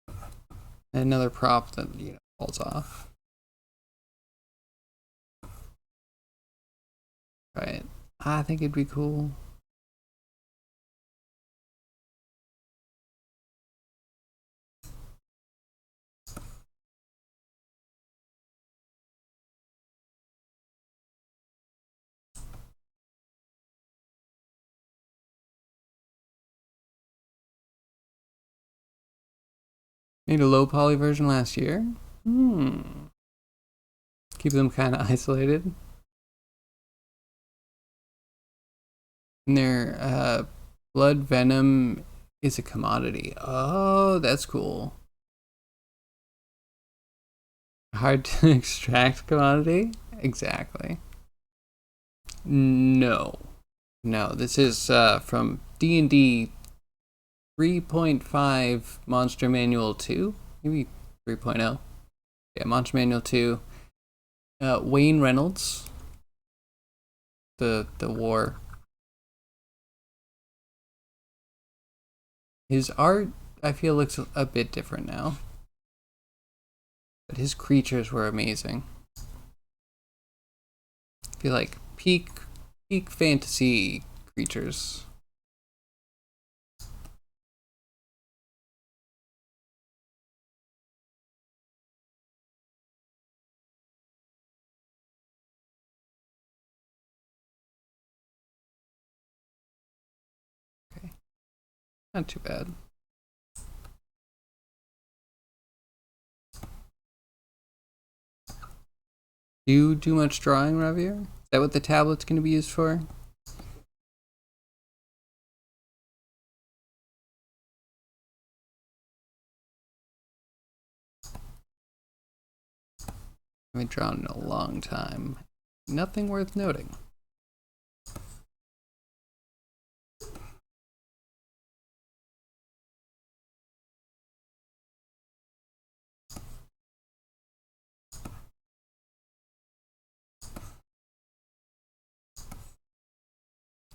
A: And another prop that, you know, falls off. Right. I think it'd be cool. Made a low poly version last year. Keep them kind of isolated. And their blood venom is a commodity. Oh, that's cool. Hard to extract commodity? Exactly. No. No, this is from D&D 3.5 Monster Manual 2. Maybe 3.0. Yeah, Monster Manual 2. Wayne Reynolds. The war. His art, I feel, looks a bit different now. But his creatures were amazing. I feel like peak fantasy creatures. Not too bad. Do you do much drawing, Ravier? Is that what the tablet's going to be used for? I haven't drawn in a long time. Nothing worth noting.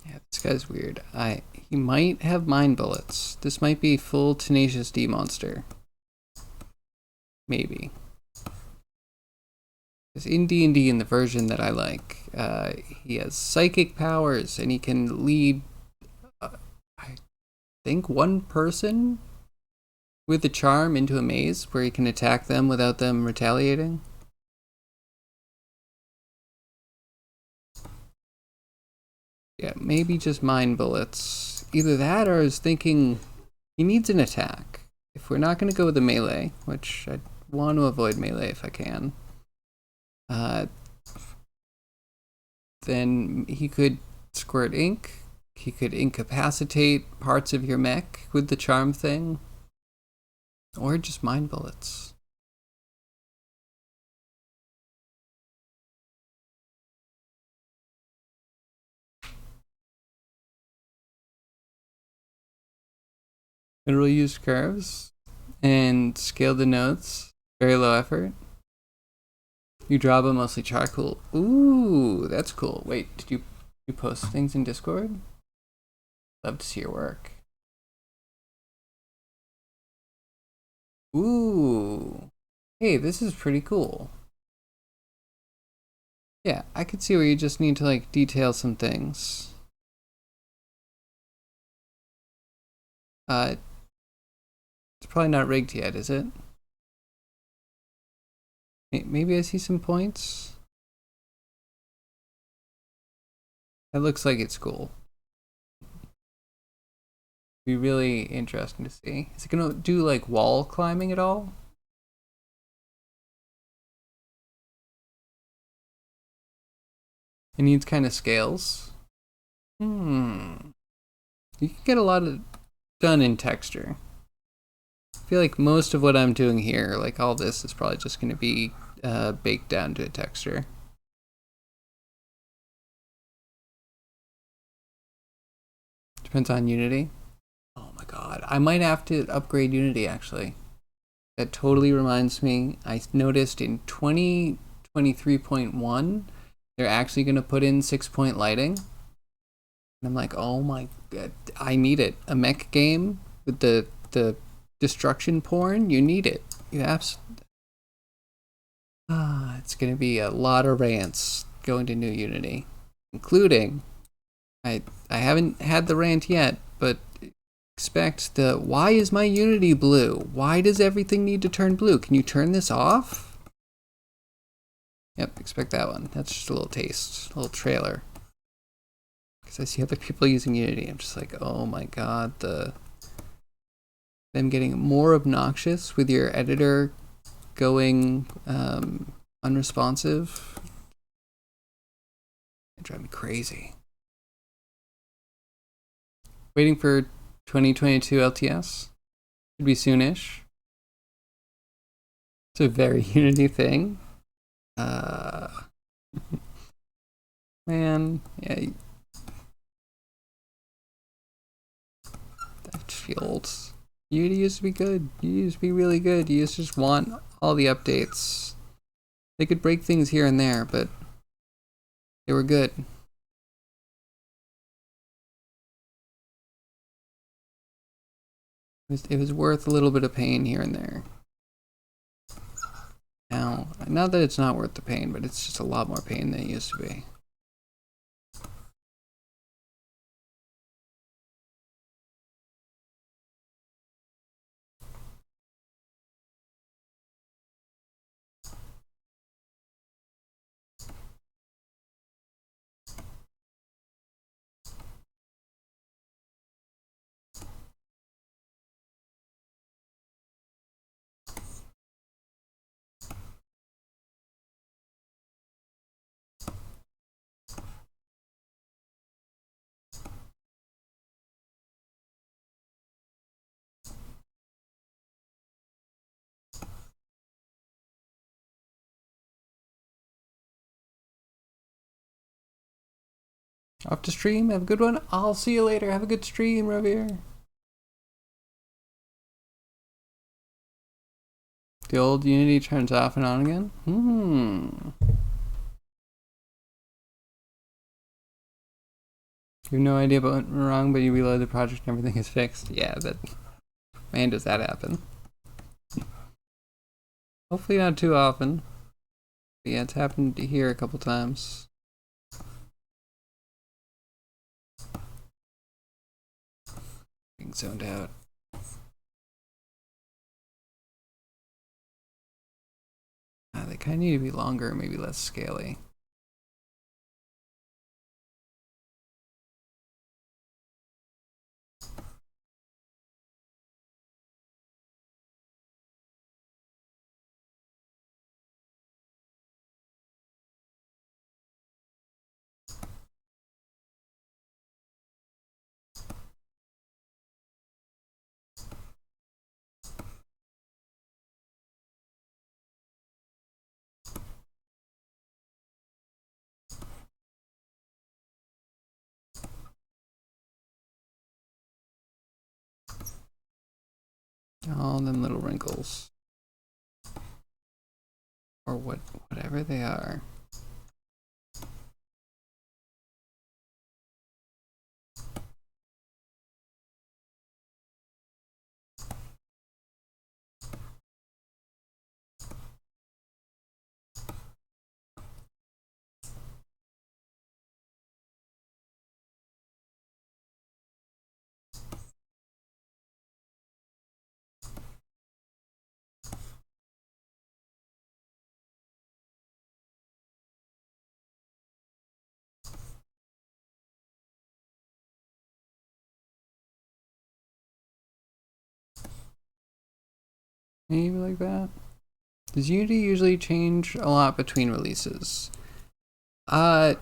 A: Yeah, this guy's weird. He might have mind bullets. This might be full Tenacious D monster. Maybe. Because in D&D, in the version that I like, he has psychic powers and he can lead, I think, one person with a charm into a maze where he can attack them without them retaliating. Yeah, maybe just mind bullets. Either that or I was thinking he needs an attack. If we're not going to go with the melee, which I want to avoid melee if I can, then he could squirt ink. He could incapacitate parts of your mech with the charm thing. Or just mind bullets. It'll use curves and scale the nodes. Very low effort. You draw but mostly charcoal. Ooh, that's cool. Wait, did you post things in Discord? Love to see your work. Ooh. Hey, this is pretty cool. Yeah, I could see where you just need to like detail some things. It's probably not rigged yet, is it? Maybe I see some points. It looks like it's cool. Be really interesting to see. Is it gonna do like wall climbing at all? It needs kind of scales. You can get a lot of done in texture. I feel like most of what I'm doing here, like all this, is probably just going to be baked down to a texture. Depends on Unity. Oh my god, I might have to upgrade Unity actually. That totally reminds me, I noticed in 2023.1, they're actually going to put in 6-point lighting. And I'm like, oh my god, I need it. A mech game with the destruction porn, you need it. You absolutely. It's going to be a lot of rants going to new Unity, including, I haven't had the rant yet, but expect the, why is my Unity blue? Why does everything need to turn blue? Can you turn this off? Yep, expect that one. That's just a little taste, a little trailer. Because I see other people using Unity, I'm just like, oh my god, them getting more obnoxious with your editor going unresponsive. It drives me crazy. Waiting for 2022 LTS. Should be soonish. It's a very Unity thing. Man, yeah. That just feels. Unity used to be good. You used to be really good. You used to just want all the updates. They could break things here and there, but they were good. It was worth a little bit of pain here and there. Now, not that it's not worth the pain, but it's just a lot more pain than it used to be. Off to stream. Have a good one. I'll see you later. Have a good stream, Ravir. The old Unity turns off and on again? You have no idea what went wrong, but you reload the project and everything is fixed. Yeah, that... Man, does that happen. Hopefully not too often. But yeah, it's happened here a couple times. Being zoned out. They kind of need to be longer, maybe less scaly. All them little wrinkles. Or whatever they are. Maybe like that. Does Unity usually change a lot between releases? It's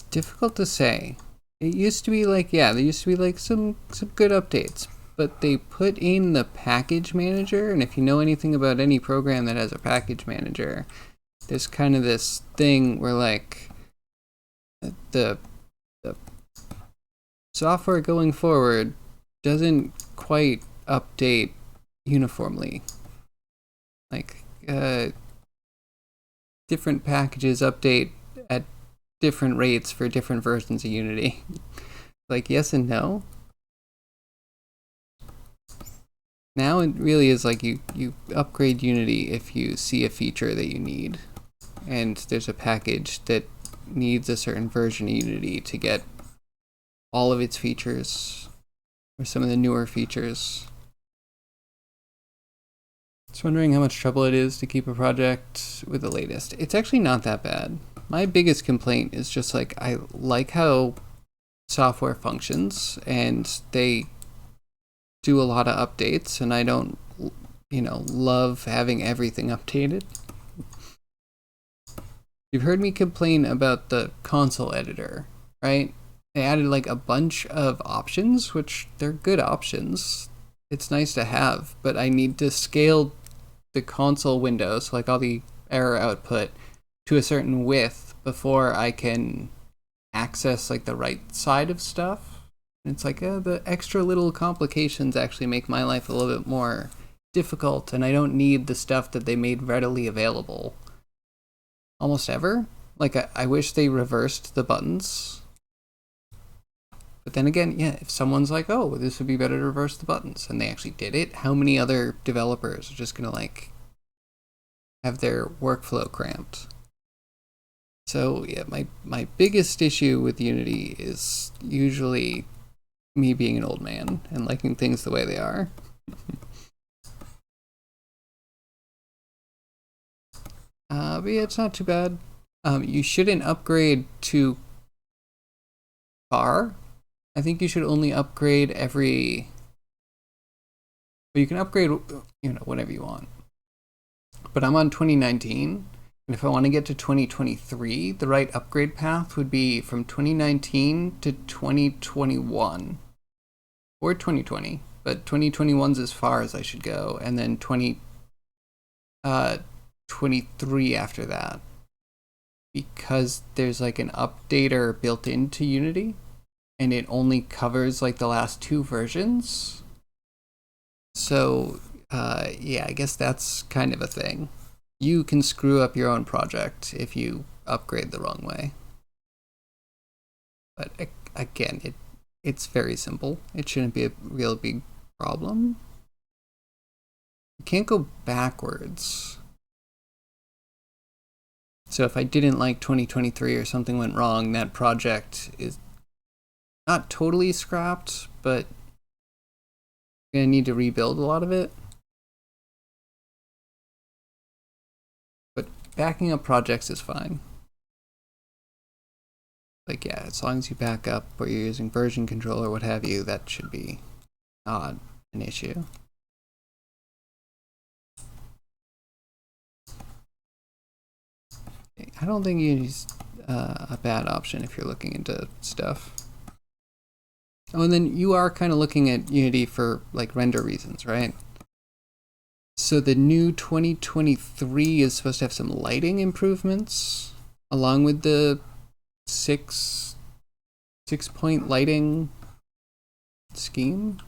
A: difficult to say. It used to be like, yeah, there used to be like some good updates, but they put in the package manager, and if you know anything about any program that has a package manager, there's kind of this thing where like the software going forward doesn't quite update uniformly. Like different packages update at different rates for different versions of Unity. Like yes and no. Now it really is like you upgrade Unity if you see a feature that you need, and there's a package that needs a certain version of Unity to get all of its features, or some of the newer features. Just wondering how much trouble it is to keep a project with the latest. It's actually not that bad. My biggest complaint is just like, I like how software functions and they do a lot of updates, and I don't, love having everything updated. You've heard me complain about the console editor, right? They added like a bunch of options, which they're good options. It's nice to have, but I need to scale the console window, so like all the error output, to a certain width before I can access like the right side of stuff. And it's like the extra little complications actually make my life a little bit more difficult, and I don't need the stuff that they made readily available almost ever. Like I wish they reversed the buttons. But then again, yeah, if someone's like, oh, this would be better to reverse the buttons, and they actually did it, how many other developers are just gonna like have their workflow cramped? So yeah, my biggest issue with Unity is usually me being an old man and liking things the way they are. But yeah, it's not too bad. You shouldn't upgrade too far. I think you should only upgrade every... Well, you can upgrade, whatever you want. But I'm on 2019, and if I want to get to 2023, the right upgrade path would be from 2019 to 2021. Or 2020, but 2021's as far as I should go, and then 2023 after that. because there's like an updater built into Unity and it only covers like the last 2 versions. So yeah, I guess that's kind of a thing. You can screw up your own project if you upgrade the wrong way. But again, it's very simple. It shouldn't be a real big problem. You can't go backwards. So if I didn't like 2023 or something went wrong, that project is not totally scrapped, but you're gonna need to rebuild a lot of it. But backing up projects is fine. Like, yeah, as long as you back up or you're using version control or what have you, that should be not an issue. I don't think Unity's a bad option if you're looking into stuff. Oh, and then you are kind of looking at Unity for like render reasons, right? So the new 2023 is supposed to have some lighting improvements along with the 6-point lighting scheme.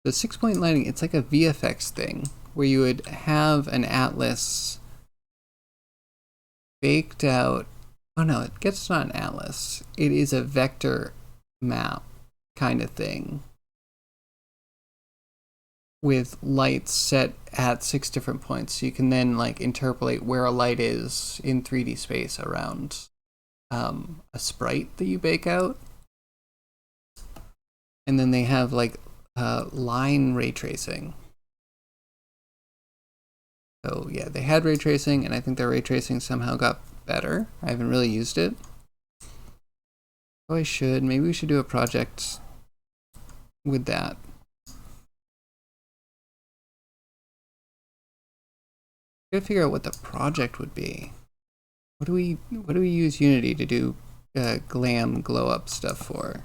A: The 6-point lighting, it's like a VFX thing where you would have an atlas baked out. Oh no, it's not an atlas. It is a vector map kind of thing with lights set at 6 different points. So you can then like interpolate where a light is in 3D space around a sprite that you bake out. And then they have like line ray tracing. So yeah, they had ray tracing, and I think their ray tracing somehow got better. I haven't really used it. Oh, I should. Maybe we should do a project with that. Gotta figure out what the project would be. What do we use Unity to do glam glow up stuff for?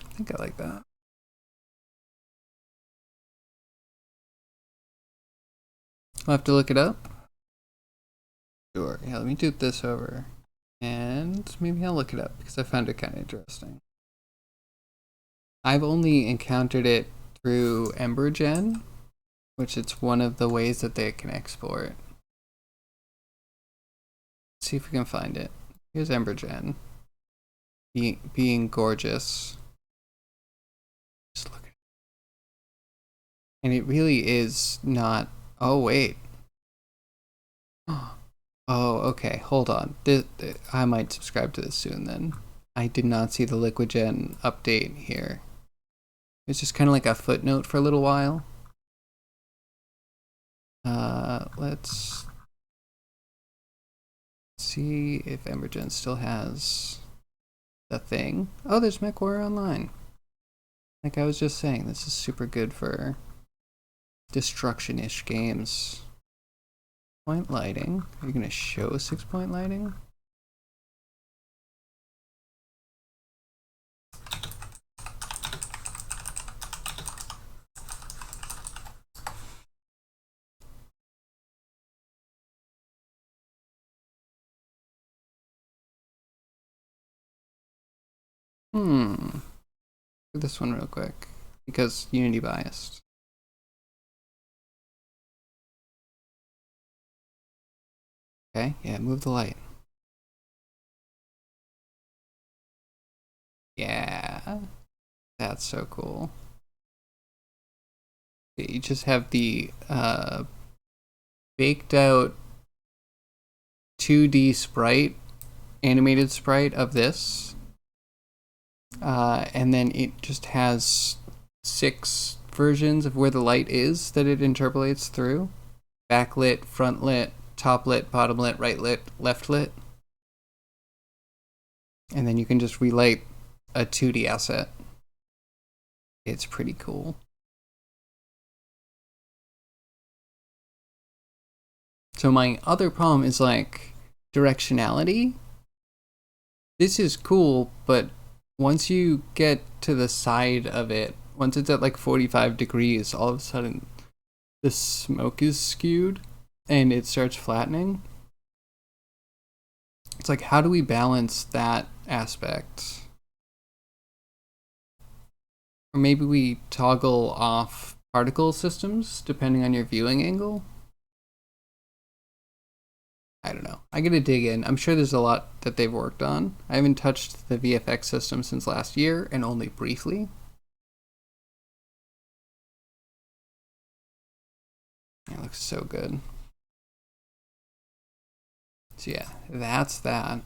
A: I think I like that. I'll have to look it up. Sure. Yeah, let me do this over. And maybe I'll look it up because I found it kind of interesting. I've only encountered it through EmberGen, which it's one of the ways that they can export. Let's see if we can find it. Here's EmberGen. Being gorgeous. Just look at it. And it really is not. Oh, wait. Oh, okay. Hold on. I might subscribe to this soon then. I did not see the LiquidGen update here. It's just kind of like a footnote for a little while. Let's see if EmberGen still has the thing. Oh, there's MechWarrior Online. Like I was just saying, this is super good for destruction-ish games. Point lighting. Are you going to show 6-point lighting? Do this one real quick because Unity biased. Okay, yeah, move the light. Yeah, that's so cool. You just have the baked out 2D sprite, animated sprite of this. And then it just has 6 versions of where the light is that it interpolates through. Backlit, front lit, top lit, bottom lit, right lit, left lit. And then you can just relight a 2D asset. It's pretty cool. So my other problem is like directionality. This is cool, but once you get to the side of it, once it's at like 45 degrees, all of a sudden the smoke is skewed and it starts flattening. It's like, how do we balance that aspect? Or maybe we toggle off particle systems depending on your viewing angle. I don't know. I gotta dig in. I'm sure there's a lot that they've worked on. I haven't touched the VFX system since last year, and only briefly. It looks so good. So yeah, that's that.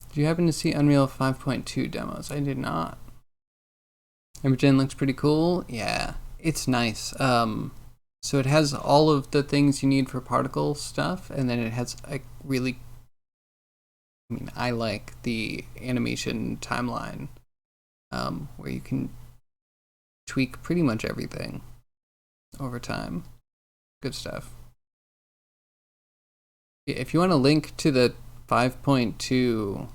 A: Did you happen to see Unreal 5.2 demos? I did not. Imogen looks pretty cool. Yeah, it's nice. So it has all of the things you need for particle stuff, and then it has a really, I mean, I like the animation timeline, where you can tweak pretty much everything over time. Good stuff. If you want to link to the 5.2,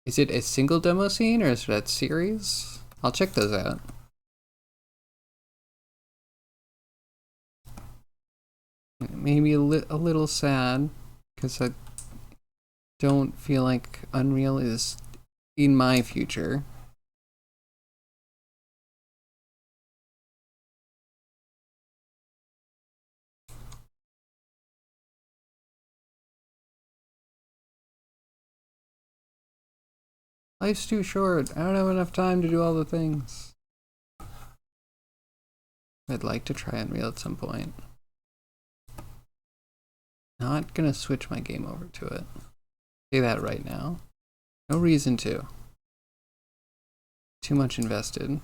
A: is it a single demo scene or is it a series? I'll check those out. Maybe a little sad because I don't feel like Unreal is in my future. Life's too short. I don't have enough time to do all the things. I'd like to try Unreal at some point. Not gonna switch my game over to it. Say that right now. No reason to. Too much invested.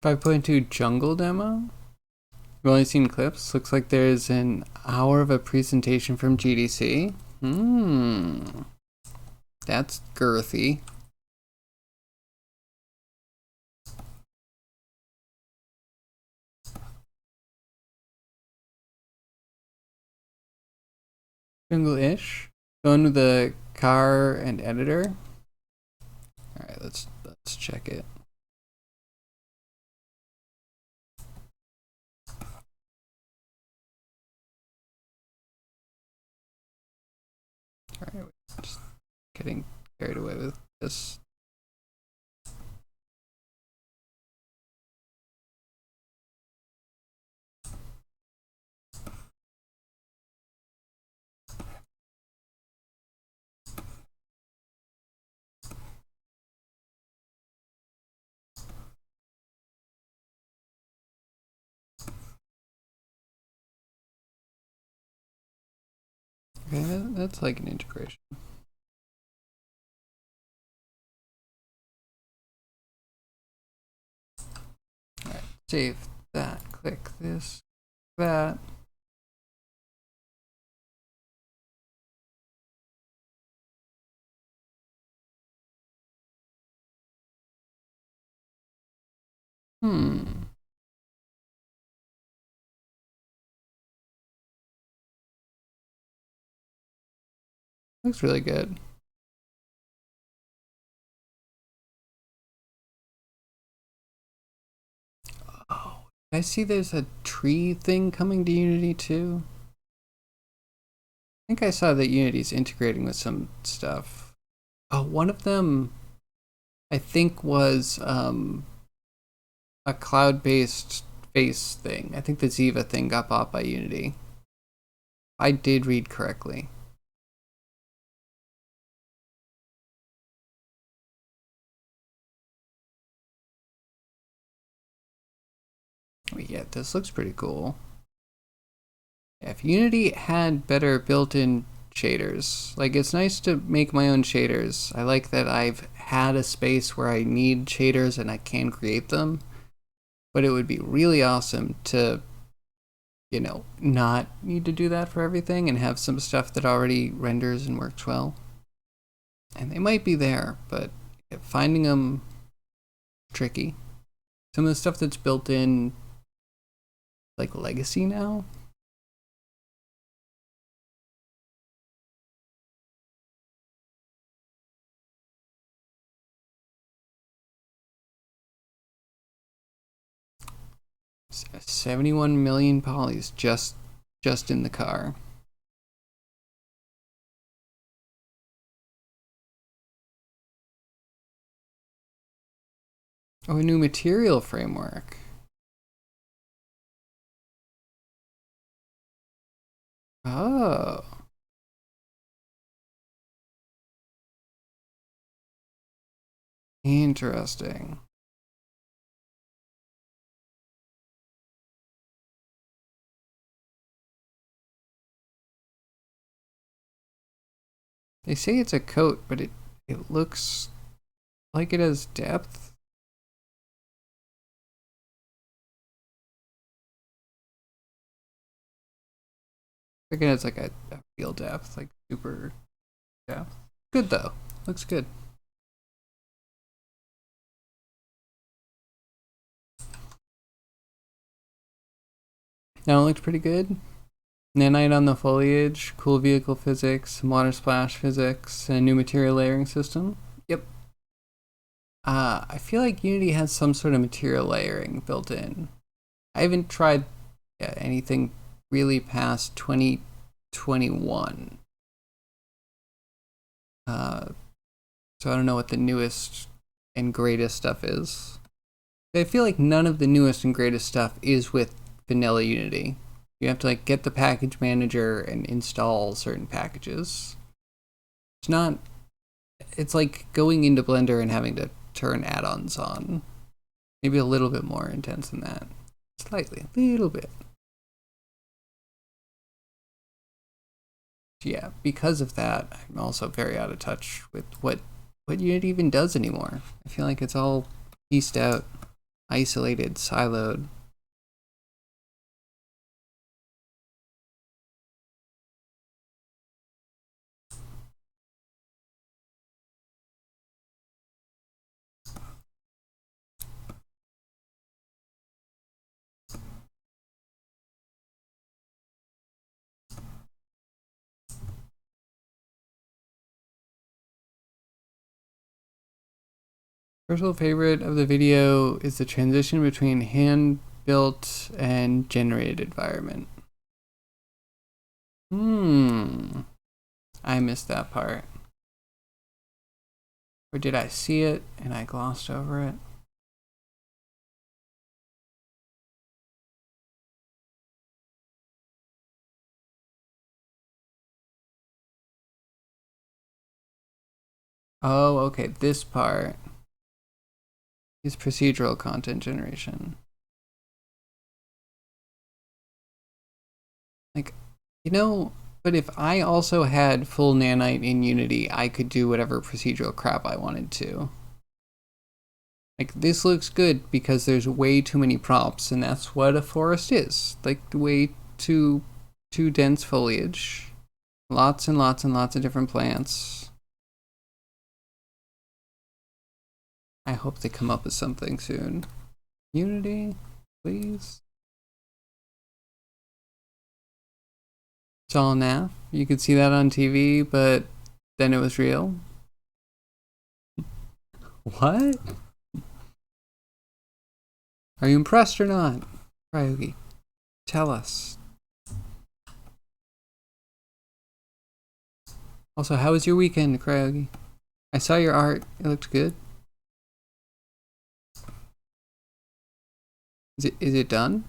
A: $5.2 jungle demo? I've only seen clips. Looks like there's an hour of a presentation from GDC. That's girthy. Jungle-ish. Going with the car and editor. Alright, let's check it. Alright, just getting carried away with this. Okay, that's like an integration. Alright, save that, click this, that. Looks really good. Oh, I see there's a tree thing coming to Unity too. I think I saw that Unity's integrating with some stuff. Oh, one of them I think was a cloud-based face thing. I think the Ziva thing got bought by Unity. I did read correctly. But yeah, this looks pretty cool. If Unity had better built-in shaders, like it's nice to make my own shaders. I like that I've had a space where I need shaders and I can create them, but it would be really awesome to, you know, not need to do that for everything and have some stuff that already renders and works well. And they might be there, but finding them tricky. Some of the stuff that's built in, like Legacy now, 71 million polys just in the car. Oh, a new material framework. Oh. Interesting. They say it's a coat, but it looks like it has depth. Like it has like a field depth, like super depth. Good though. Looks good. Now it looks pretty good. Nanite on the foliage, cool vehicle physics, water splash physics, and a new material layering system. Yep. I feel like Unity has some sort of material layering built in. I haven't tried anything really past 2021. So I don't know what the newest and greatest stuff is. I feel like none of the newest and greatest stuff is with vanilla Unity. You have to like get the package manager and install certain packages. It's not. It's like going into Blender and having to turn add-ons on. Maybe a little bit more intense than that. Slightly, a little bit. Yeah, because of that, I'm also very out of touch with what Unity even does anymore. I feel like it's all pieced out, isolated, siloed. Personal favorite of the video is the transition between hand-built and generated environment. I missed that part. Or did I see it and I glossed over it? Oh, okay, this part is procedural content generation. Like, you know, but if I also had full nanite in Unity, I could do whatever procedural crap I wanted to. Like, this looks good because there's way too many props, and that's what a forest is. Like, way too dense foliage. Lots and lots and lots of different plants. I hope they come up with something soon. Unity, please. It's all naff. You could see that on TV, but then it was real. What? Are you impressed or not? Ryogi, tell us. Also, how was your weekend, Ryogi? I saw your art. It looked good. Is it done?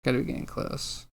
A: Gotta be getting close.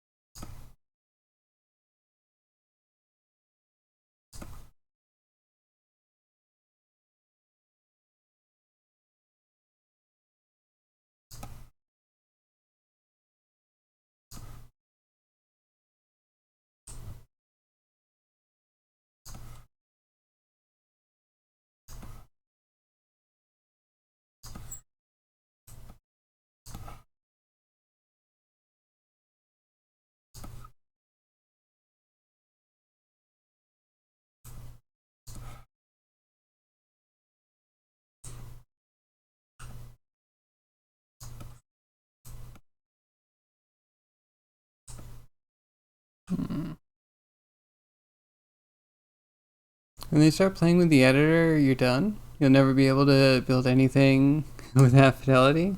A: When they start playing with the editor, you're done. You'll never be able to build anything with that fidelity.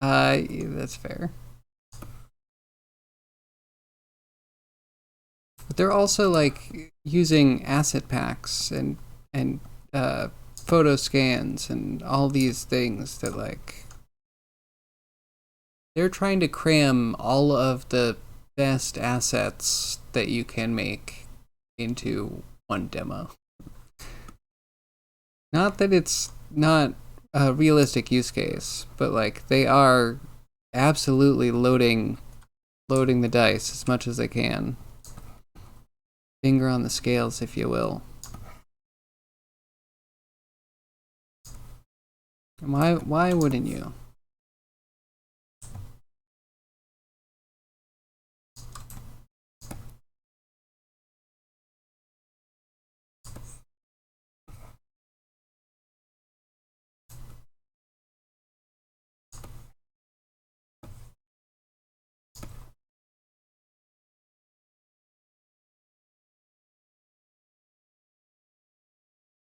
A: That's fair. But they're also like using asset packs and photo scans and all these things that like they're trying to cram all of the best assets that you can make into one demo. Not that it's not a realistic use case, but like they are absolutely loading the dice as much as they can. Finger on the scales, if you will. Why wouldn't you?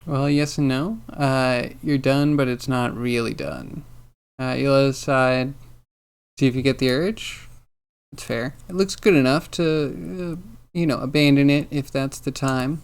A: Well, yes and no. You're done, but it's not really done. You'll decide, see if you get the urge. It's fair. It looks good enough to, abandon it if that's the time.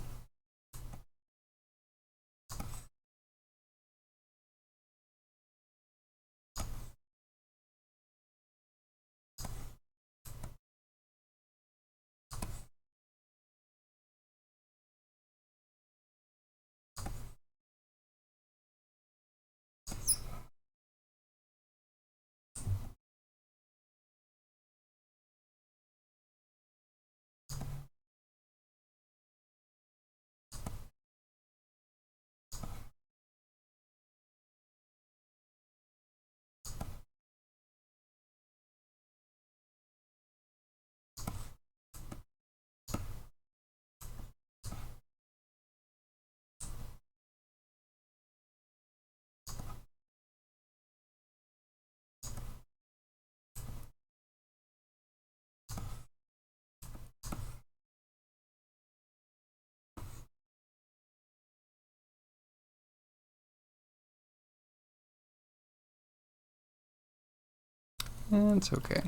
A: It's okay.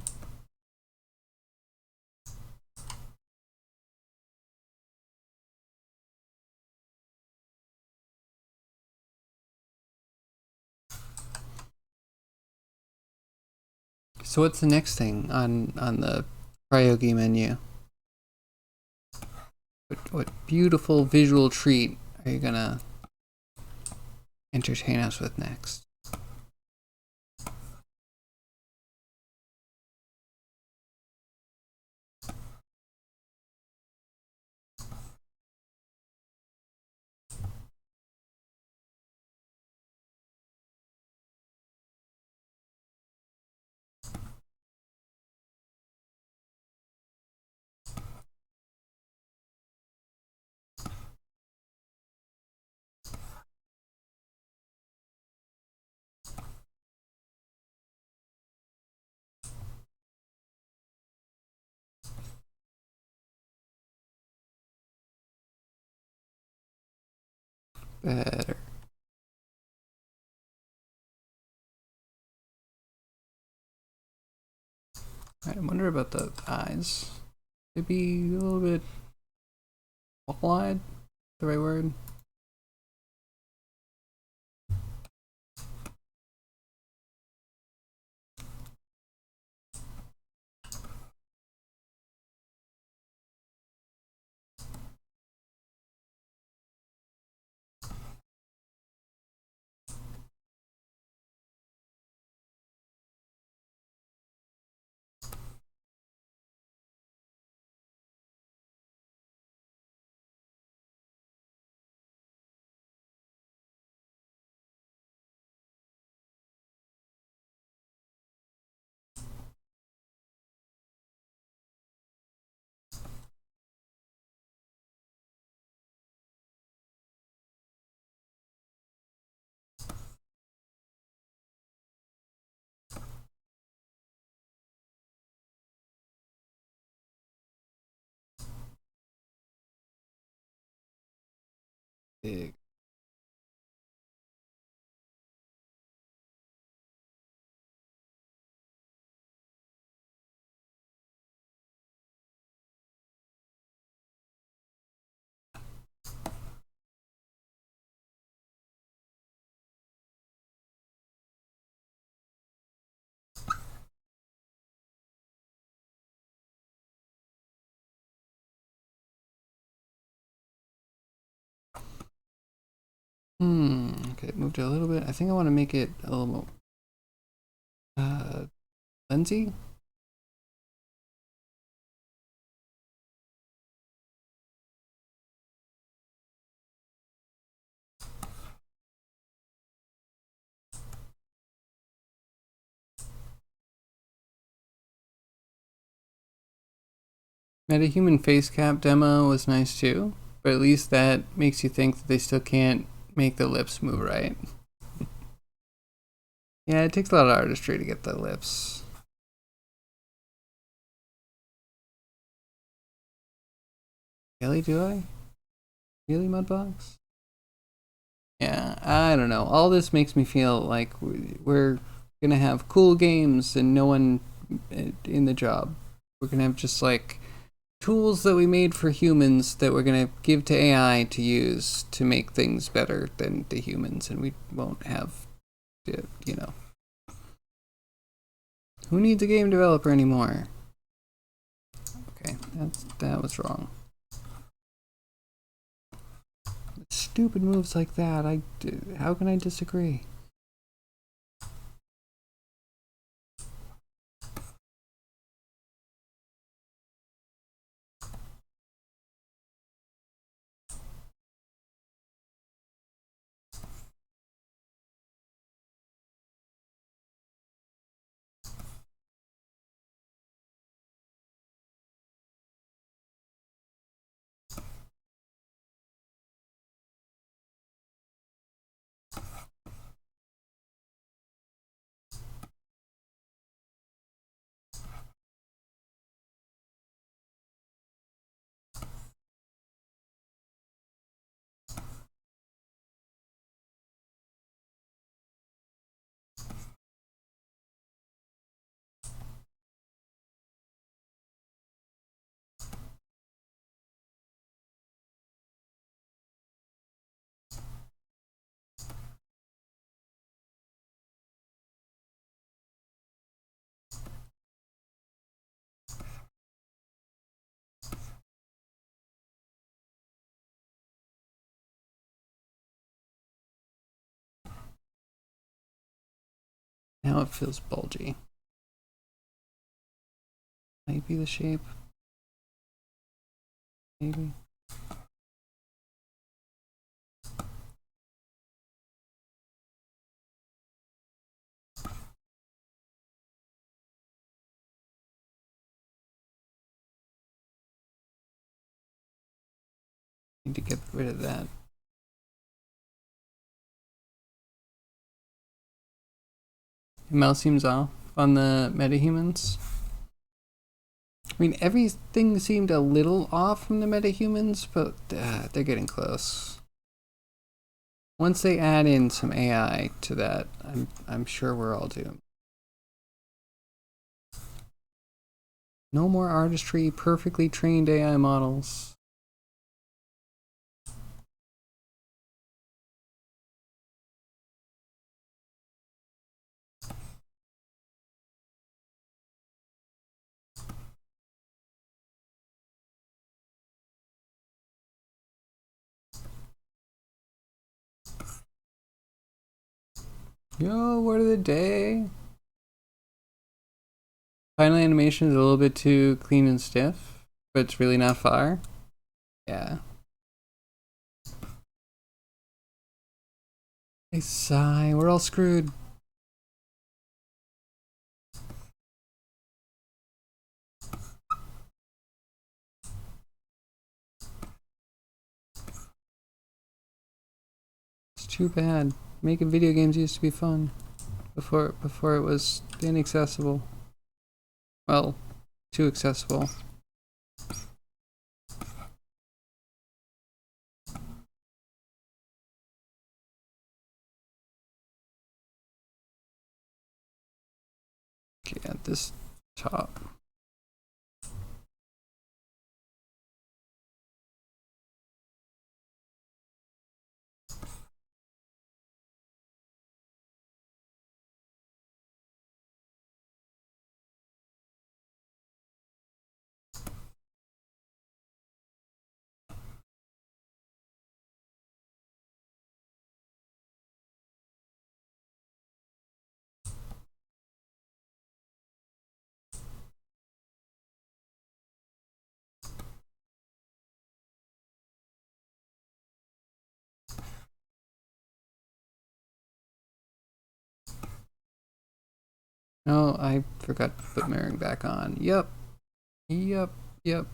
A: So what's the next thing on the Ryogi menu? What beautiful visual treat are you gonna entertain us with next? Better. I wonder about the eyes. Maybe a little bit wide, the right word? Big. Okay, moved it a little bit. I think I want to make it a little more lensy. MetaHuman face cap demo was nice too, but at least that makes you think that they still can't make the lips move right. Yeah, it takes a lot of artistry to get the lips. Really, do I? Really, Mudbox? Yeah, I don't know. All this makes me feel like we're gonna have cool games and no one in the job. We're gonna have just like tools that we made for humans that we're gonna give to AI to use to make things better than the humans, and we won't have, you know. Who needs a game developer anymore? Okay, that was wrong. Stupid moves like that. How can I disagree? Now it feels bulgy. Might be the shape. Maybe. Need to get rid of that. Mouse seems off on the metahumans. I mean, everything seemed a little off from the metahumans, but they're getting close. Once they add in some AI to that, I'm sure we're all doomed. No more artistry, perfectly trained AI models. Yo, word of the day. Final animation is a little bit too clean and stiff, but it's really not far. Yeah. I sigh, we're all screwed. It's too bad. Making video games used to be fun. Before it was inaccessible. Well, too accessible. Okay, at this top. No, I forgot to put mirroring back on. Yep. Yep. Yep.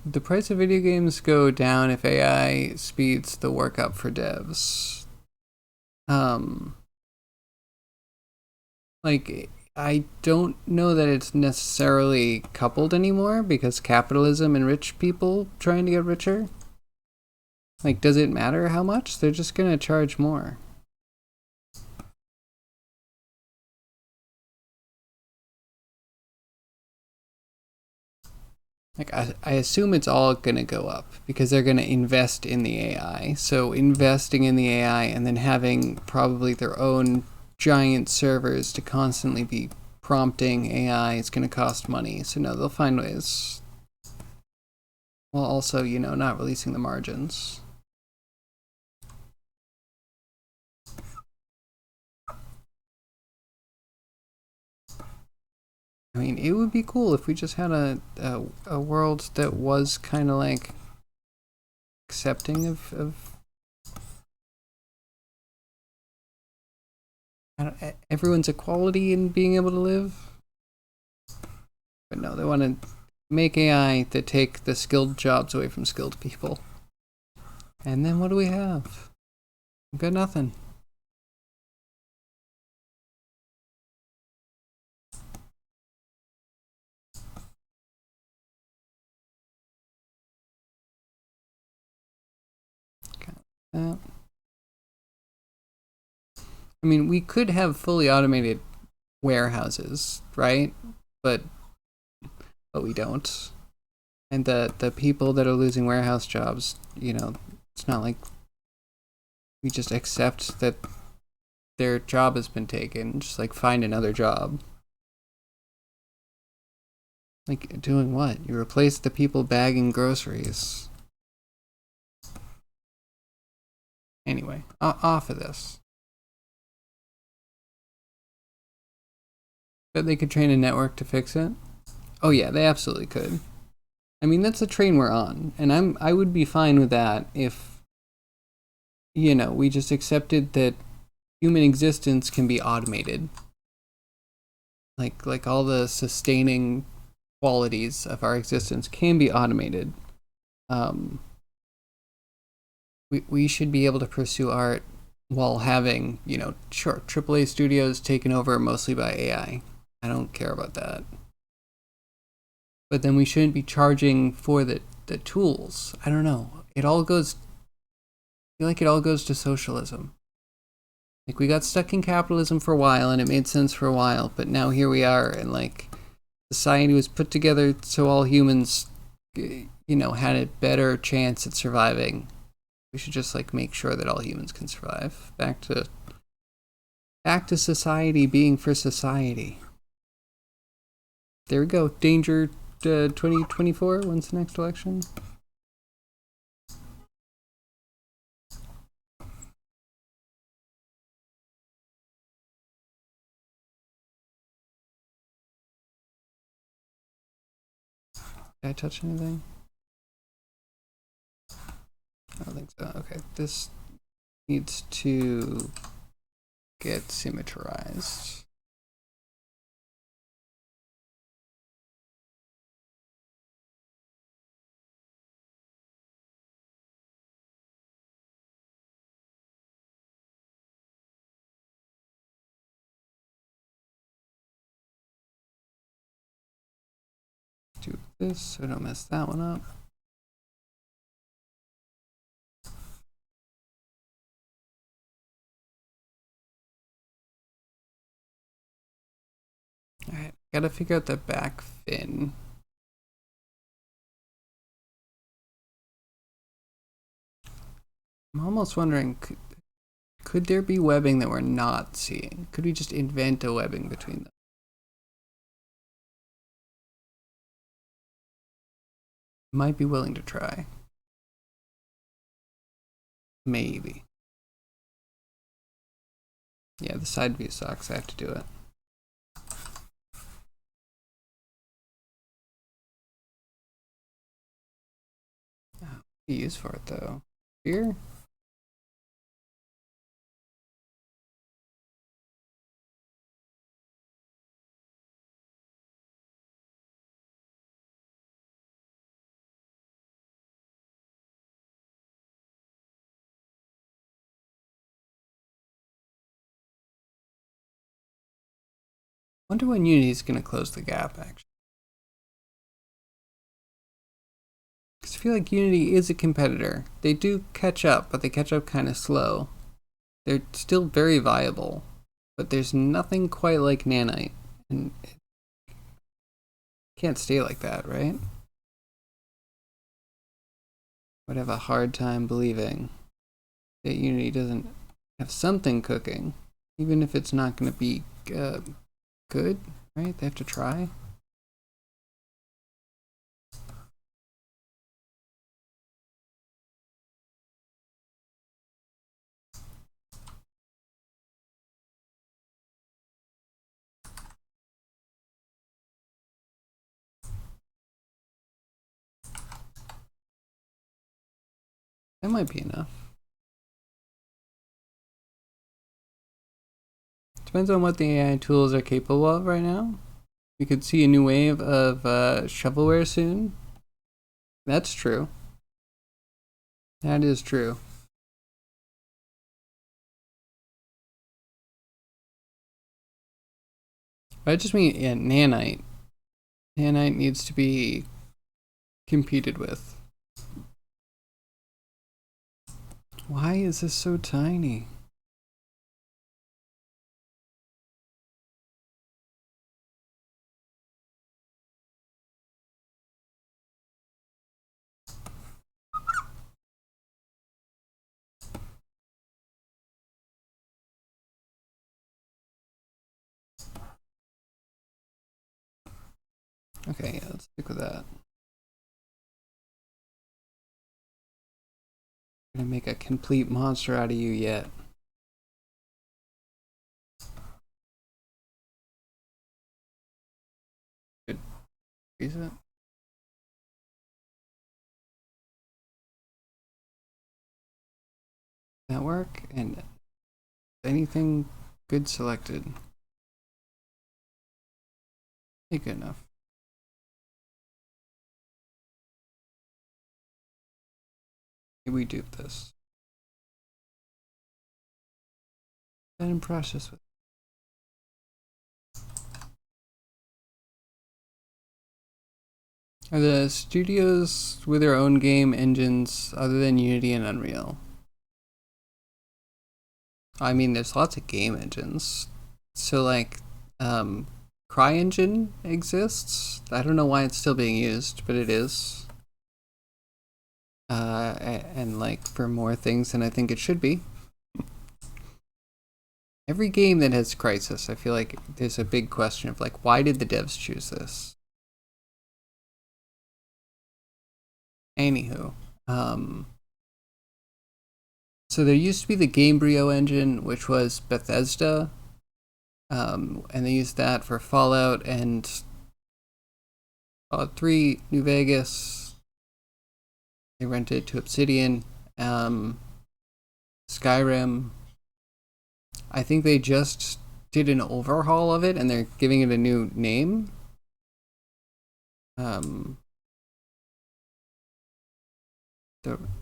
A: The price of video games go down if AI speeds the work up for devs. Like, I don't know that it's necessarily coupled anymore because capitalism and rich people trying to get richer. Like, does it matter how much? They're just gonna charge more. Like, I assume it's all gonna go up because they're gonna invest in the AI. So investing in the AI and then having probably their own giant servers to constantly be prompting AI is gonna cost money. So no, they'll find ways. While also, you know, not releasing the margins. I mean, it would be cool if we just had a world that was kind of like accepting of everyone's equality in being able to live. But no, they want to make AI that take the skilled jobs away from skilled people. And then what do we have? We've got nothing. I mean, we could have fully automated warehouses, right? But we don't. And the people that are losing warehouse jobs, you know, it's not like we just accept that their job has been taken. Just like find another job. Like doing what? You replace the people bagging groceries. Anyway, off of this. Bet they could train a network to fix it. Oh yeah, they absolutely could. I mean, that's the train we're on, and I would be fine with that if, you know, we just accepted that human existence can be automated. Like all the sustaining qualities of our existence can be automated. We should be able to pursue art while having, you know, sure, AAA studios taken over mostly by AI. I don't care about that. But then we shouldn't be charging for the tools. I don't know. It all goes, I feel like it all goes to socialism. Like, we got stuck in capitalism for a while and it made sense for a while, but now here we are, and like, society was put together so all humans, you know, had a better chance at surviving. We should just like make sure that all humans can survive. Back to society being for society. There we go. Danger 2024. When's the next election? Did I touch anything? I don't think so. Okay, this needs to get symmetrized. Do this so I don't mess that one up. Alright, gotta figure out the back fin. I'm almost wondering, could there be webbing that we're not seeing? Could we just invent a webbing between them? Might be willing to try. Maybe. Yeah, the side view sucks. I have to do it. What do you use for it though? Here? Wonder when Unity's gonna close the gap actually. Because I feel like Unity is a competitor. They do catch up, but they catch up kind of slow. They're still very viable, but there's nothing quite like Nanite. And it can't stay like that, right? Would have a hard time believing that Unity doesn't have something cooking, even if it's not going to be good, right? They have to try. That might be enough. Depends on what the AI tools are capable of right now. We could see a new wave of shovelware soon. That's true. That is true. But I just mean, yeah, Nanite. Nanite needs to be competed with. Why is this so tiny? Okay, yeah, let's stick with that. I'm gonna make a complete monster out of you yet. Good. Freeze it. That work? And anything good selected? Okay, good enough. Maybe we dupe this. been precious with. Are the studios with their own game engines other than Unity and Unreal? I mean, there's lots of game engines. So, like, CryEngine exists. I don't know why it's still being used, but it is. And like, for more things than I think it should be. Every game that has Crisis, I feel like there's a big question of, like, why did the devs choose this? Anywho, so there used to be the Gamebryo engine, which was Bethesda, and they used that for Fallout and Fallout 3, New Vegas. They rented it to Obsidian, Skyrim. I think they just did an overhaul of it, and they're giving it a new name.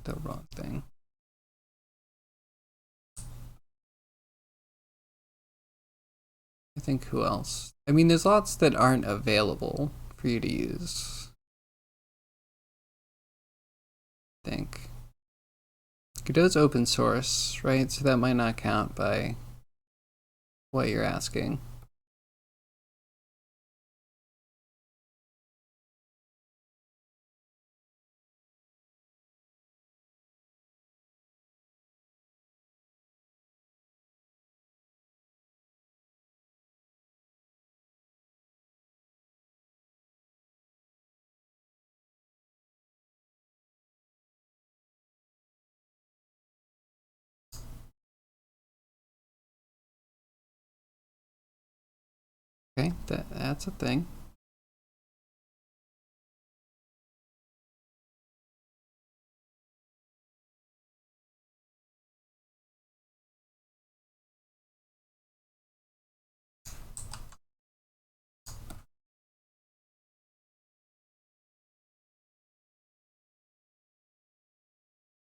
A: The wrong thing. I think who else? I mean, there's lots that aren't available for you to use. I think. Godot's open source, right? So that might not count by what you're asking. Okay, that's a thing.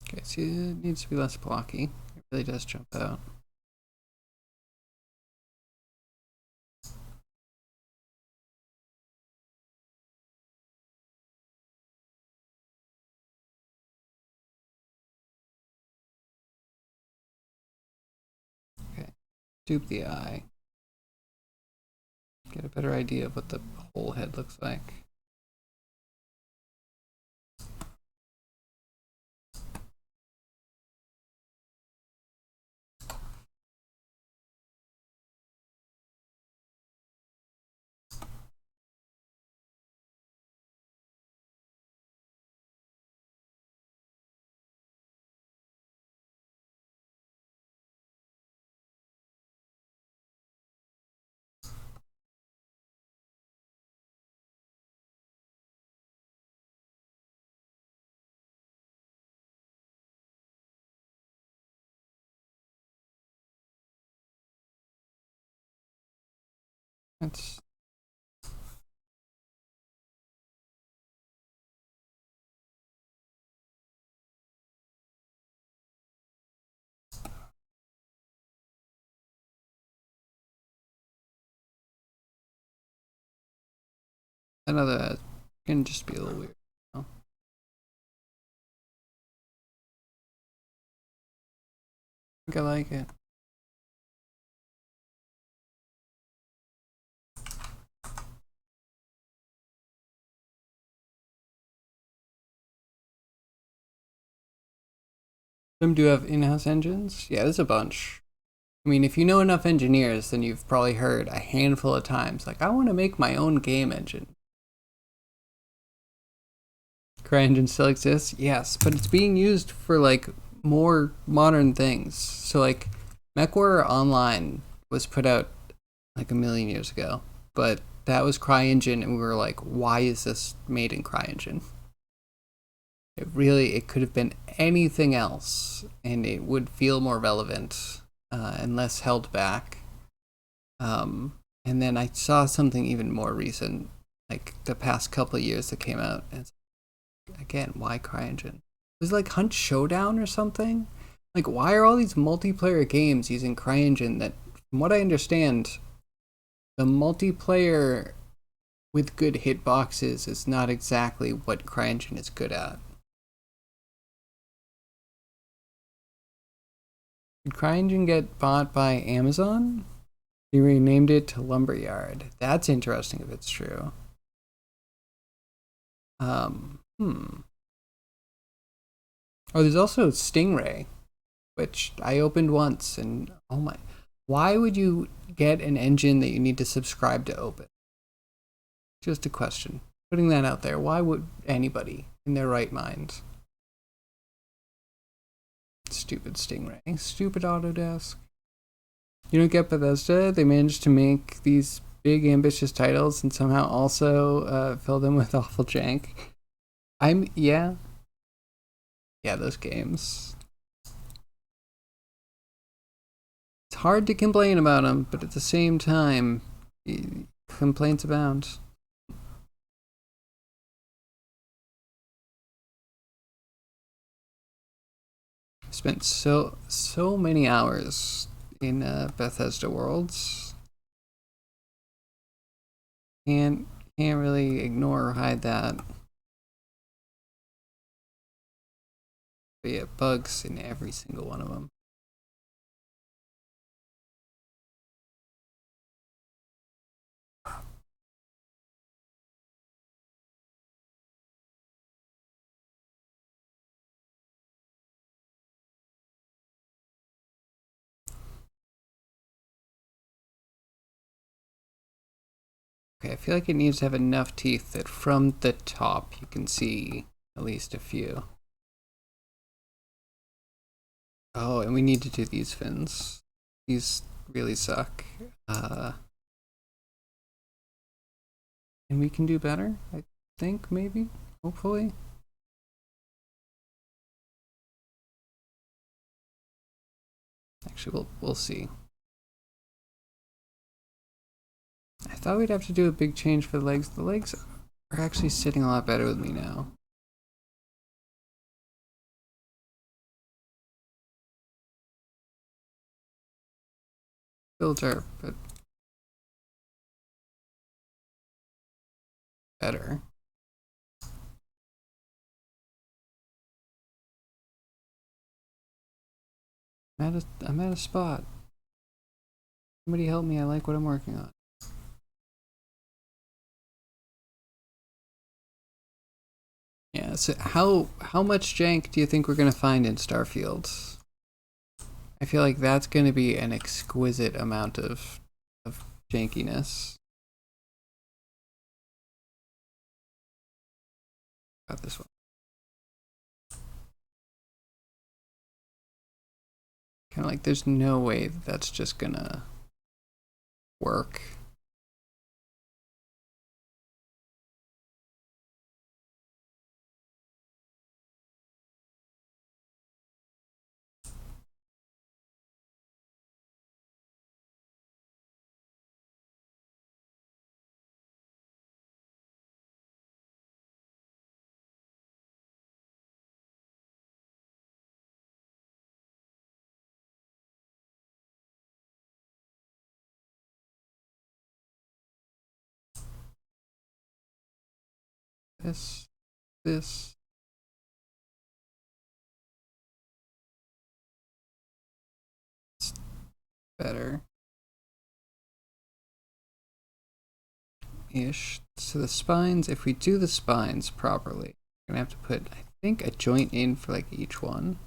A: Okay, see, it needs to be less blocky. It really does jump out. Okay, dupe the eye. Get a better idea of what the whole head looks like. That's another can just be a little weird. I think I like it. Some do have in-house engines. Yeah, there's a bunch. I mean, if you know enough engineers, then you've probably heard a handful of times, like, I want to make my own game engine. CryEngine still exists? Yes, but it's being used for, like, more modern things. So, like, MechWarrior Online was put out like a million years ago, but that was CryEngine, and we were like, why is this made in CryEngine? It could have been anything else, and it would feel more relevant and less held back. And then I saw something even more recent, like the past couple of years that came out. And again, why CryEngine? It was like Hunt Showdown or something. Like, why are all these multiplayer games using CryEngine that, from what I understand, the multiplayer with good hitboxes is not exactly what CryEngine is good at? Did CryEngine get bought by Amazon? They renamed it to Lumberyard. That's interesting if it's true. Oh, there's also Stingray, which I opened once, and oh my, why would you get an engine that you need to subscribe to open? Just a question. Putting that out there. Why would anybody in their right mind? Stupid Stingray. Stupid Autodesk. You don't get Bethesda? They managed to make these big, ambitious titles and somehow also fill them with awful jank. Yeah, those games. It's hard to complain about them, but at the same time, complaints abound. I spent so many hours in Bethesda worlds. Can't really ignore or hide that. But yeah, bugs in every single one of them. Okay, I feel like it needs to have enough teeth that from the top you can see at least a few. Oh, and we need to do these fins. These really suck. And we can do better, I think, maybe, hopefully. Actually, we'll see. I thought we'd have to do a big change for the legs. The legs are actually sitting a lot better with me now. Still derp, but better. I'm at a spot. Somebody help me, I like what I'm working on. Yeah, so how much jank do you think we're gonna find in Starfield? I feel like that's gonna be an exquisite amount of jankiness. Got this one. Kind of like there's no way that that's just gonna work. This it's better ish. So the spines, if we do the spines properly, we're gonna have to put, I think, a joint in for like each one.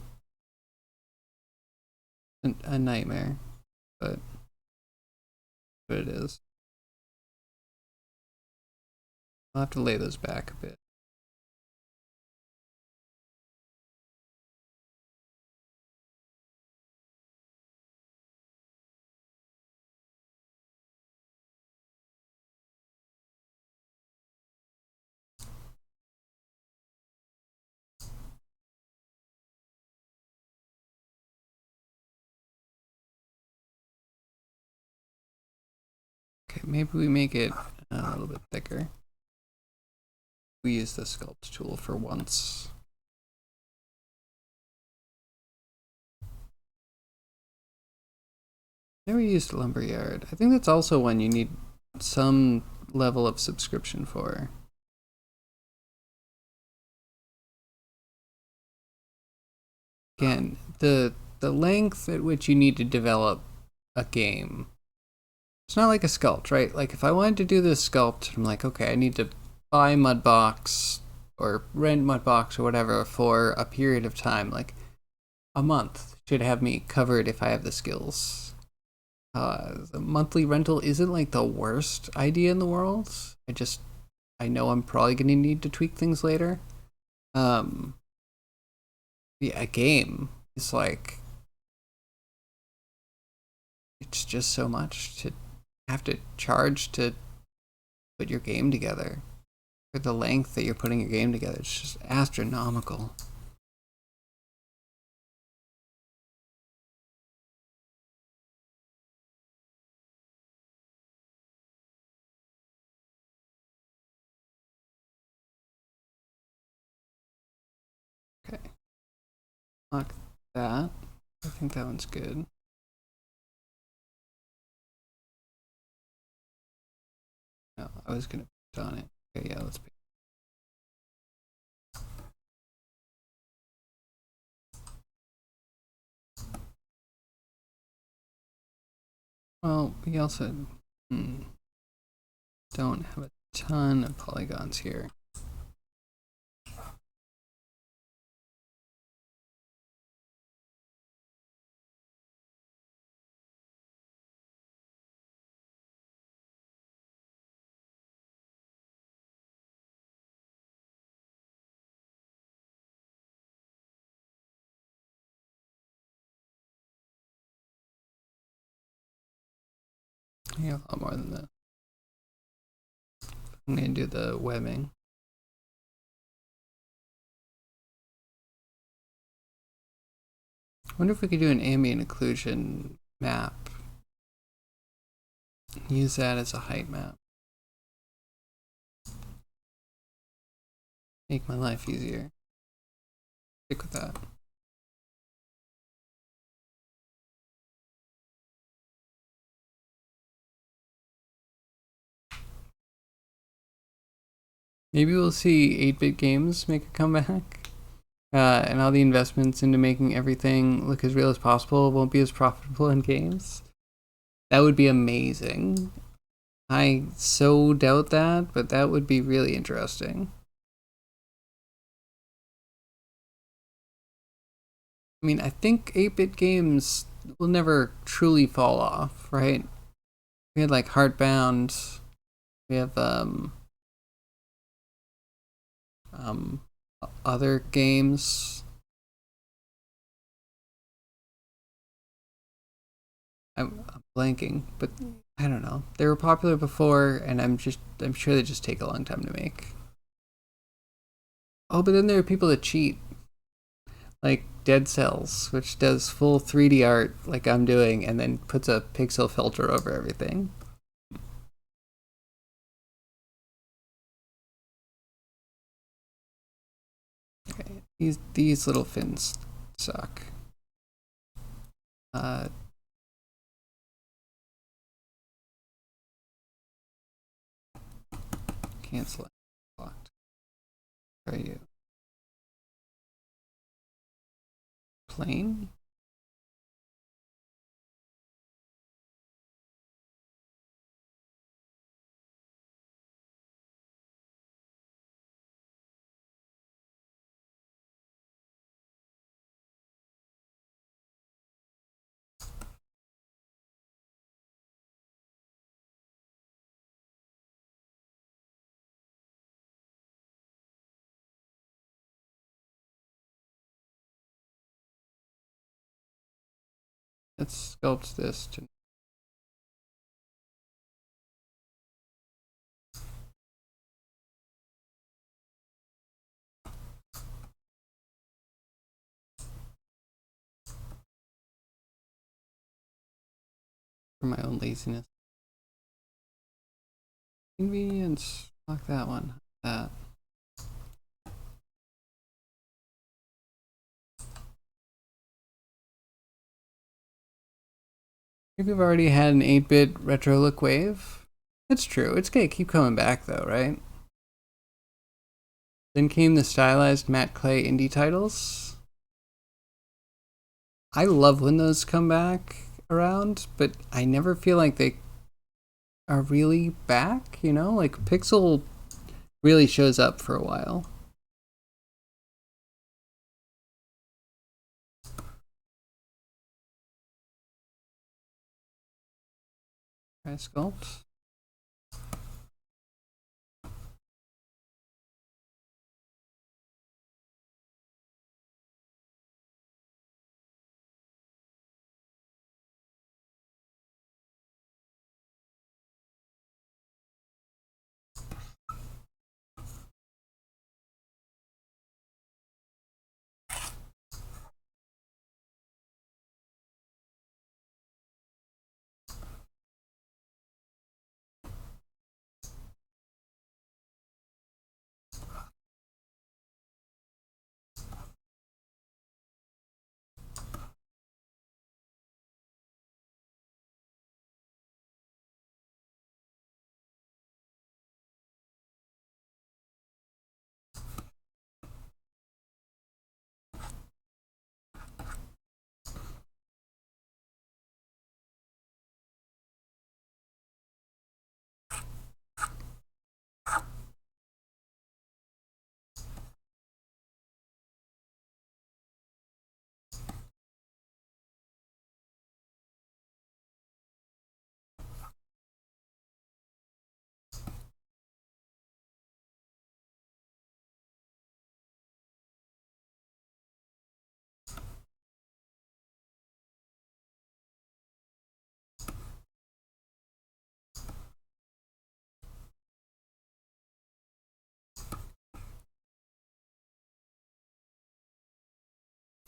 A: A nightmare, but it is. I'll have to lay those back a bit. Okay, maybe we make it a little bit thicker. We use the sculpt tool for once. Never used Lumberyard. I think that's also one you need some level of subscription for. Again, the length at which you need to develop a game. It's not like a sculpt, right? Like if I wanted to do this sculpt, I'm like, okay, I need to buy Mudbox or rent Mudbox or whatever for a period of time. Like a month should have me covered if I have the skills. The monthly rental isn't like the worst idea in the world. I know I'm probably gonna need to tweak things later. Um, yeah, a game is like it's just so much to have to charge to put your game together. For the length that you're putting your game together, it's just astronomical. Okay, lock that. I think that one's good. No, I was gonna put on it. Okay, yeah, let's pick. Well, we also don't have a ton of polygons here. Yeah, a lot more than that. I'm gonna do the webbing. I wonder if we could do an ambient occlusion map. Use that as a height map. Make my life easier. Stick with that. Maybe we'll see 8-bit games make a comeback. And all the investments into making everything look as real as possible won't be as profitable in games. That would be amazing. I so doubt that, but that would be really interesting. I mean, I think 8-bit games will never truly fall off, right? We had like Heartbound, we have other games. I'm blanking, but I don't know. They were popular before, and I'm sure they just take a long time to make. Oh, but then there are people that cheat, like Dead Cells, which does full 3D art like I'm doing, and then puts a pixel filter over everything. Okay, these little fins suck. Uh, cancel it. Blocked. Where are you? Plane? Let's sculpt this to for my own laziness. Convenience. Lock that one. That. Maybe we've already had an 8-bit retro look wave. That's true. It's gonna keep coming back though, right? Then came the stylized matte clay indie titles. I love when those come back around, but I never feel like they are really back, you know? Like Pixel really shows up for a while. Try sculpt.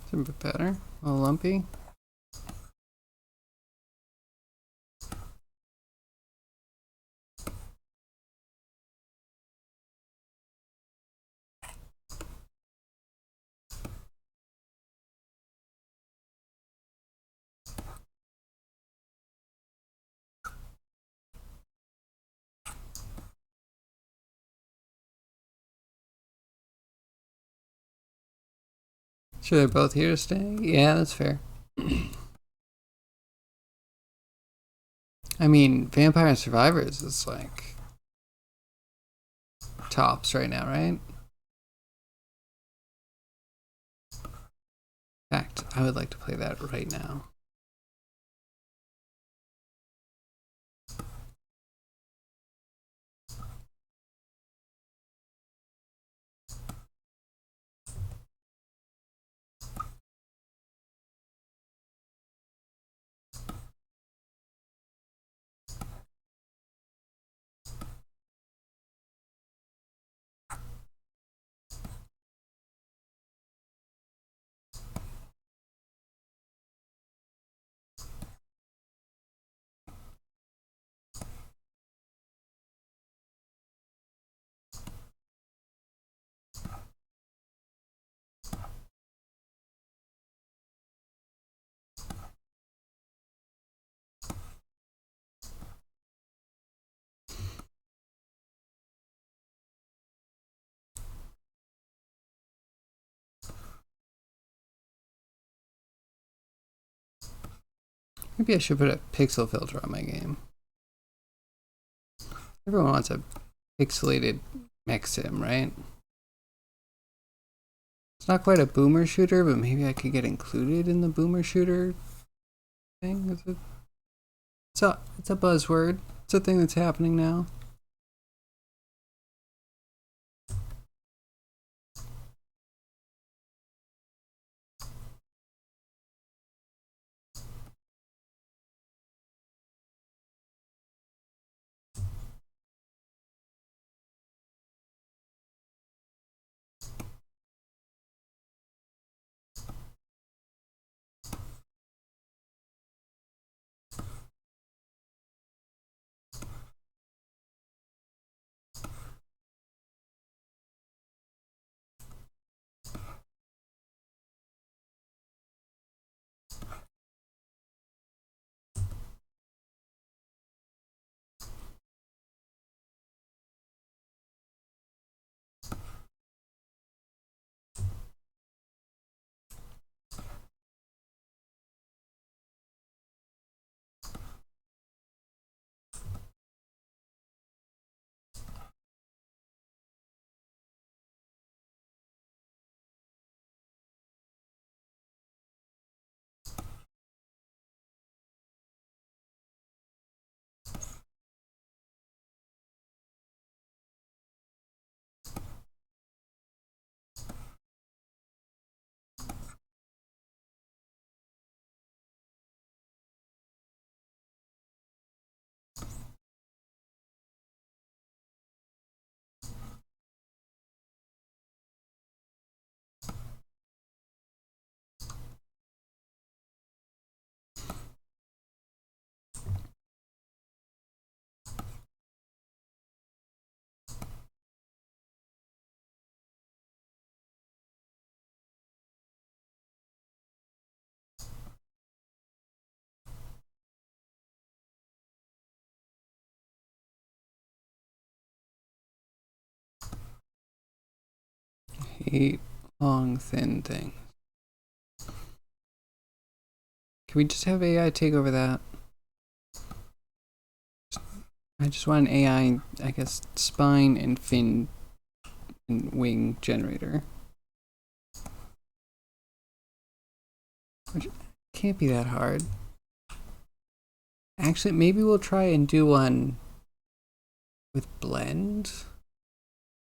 A: It's a bit better. A little lumpy. Sure, they're both here to stay? Yeah, that's fair. I mean, Vampire Survivors is like tops right now, right? In fact, I would like to play that right now. Maybe I should put a pixel filter on my game. Everyone wants a pixelated mech sim, right? It's not quite a boomer shooter, but maybe I could get included in the boomer shooter thing. It's a buzzword. It's a thing that's happening now. hate long, thin things. Can we just have AI take over that? I just want an AI, I guess, spine and fin and wing generator. Which can't be that hard. Actually, maybe we'll try and do one with blend.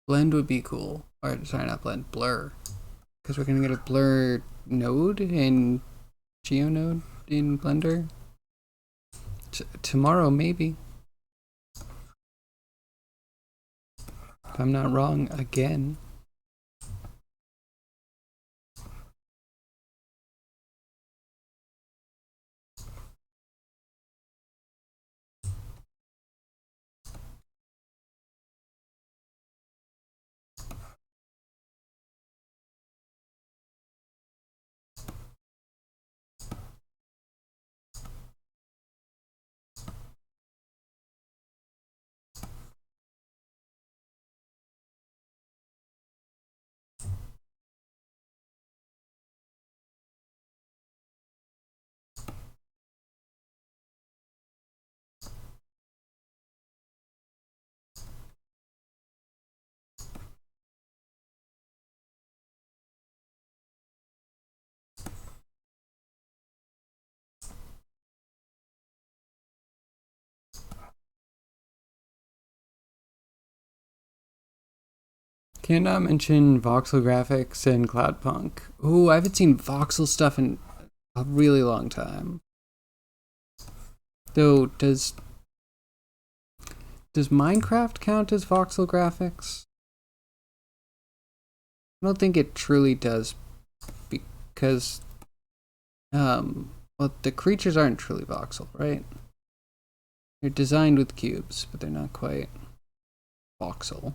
A: Blend would be cool. Or, sorry, not blend, blur. Because we're going to get a blur node in GeoNode in Blender. Tomorrow, maybe. If I'm not wrong again. Cannot mention voxel graphics and Cloudpunk. Ooh, I haven't seen voxel stuff in a really long time. Though, does Minecraft count as voxel graphics? I don't think it truly does, because well, the creatures aren't truly voxel, right? They're designed with cubes, but they're not quite voxel.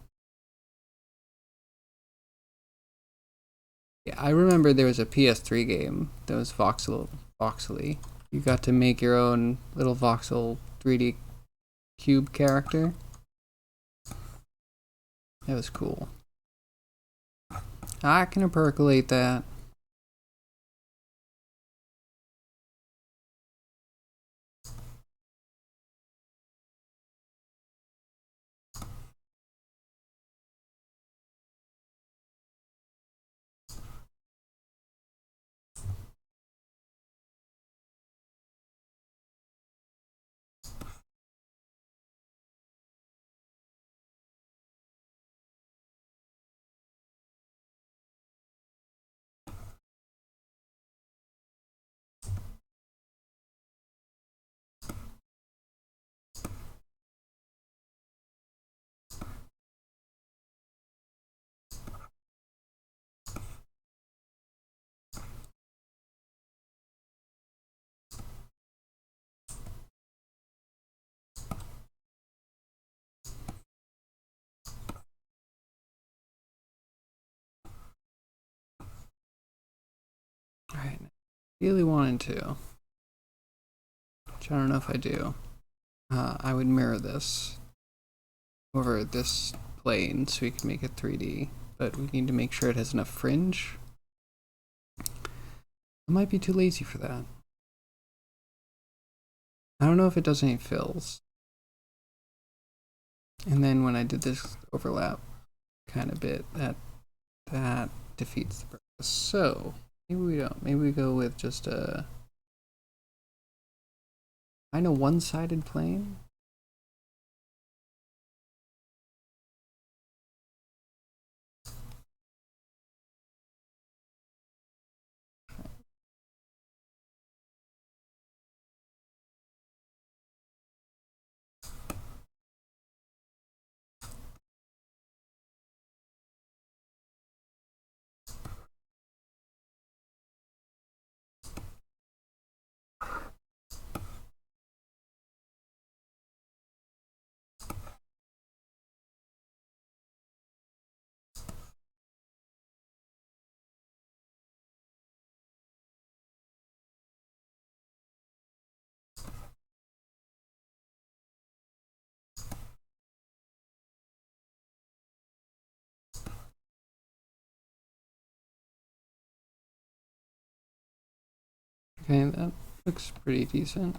A: Yeah, I remember there was a PS3 game that was voxely. You got to make your own little voxel 3D cube character. That was cool. I can percolate that. Alright, really wanted to, which I don't know if I do. I would mirror this over this plane so we can make it 3D, but we need to make sure it has enough fringe. I might be too lazy for that. I don't know if it does any fills. And then when I did this overlap kind of bit, that defeats the purpose. So maybe we don't. Maybe we go with just a kind of one-sided plane. Okay, that looks pretty decent.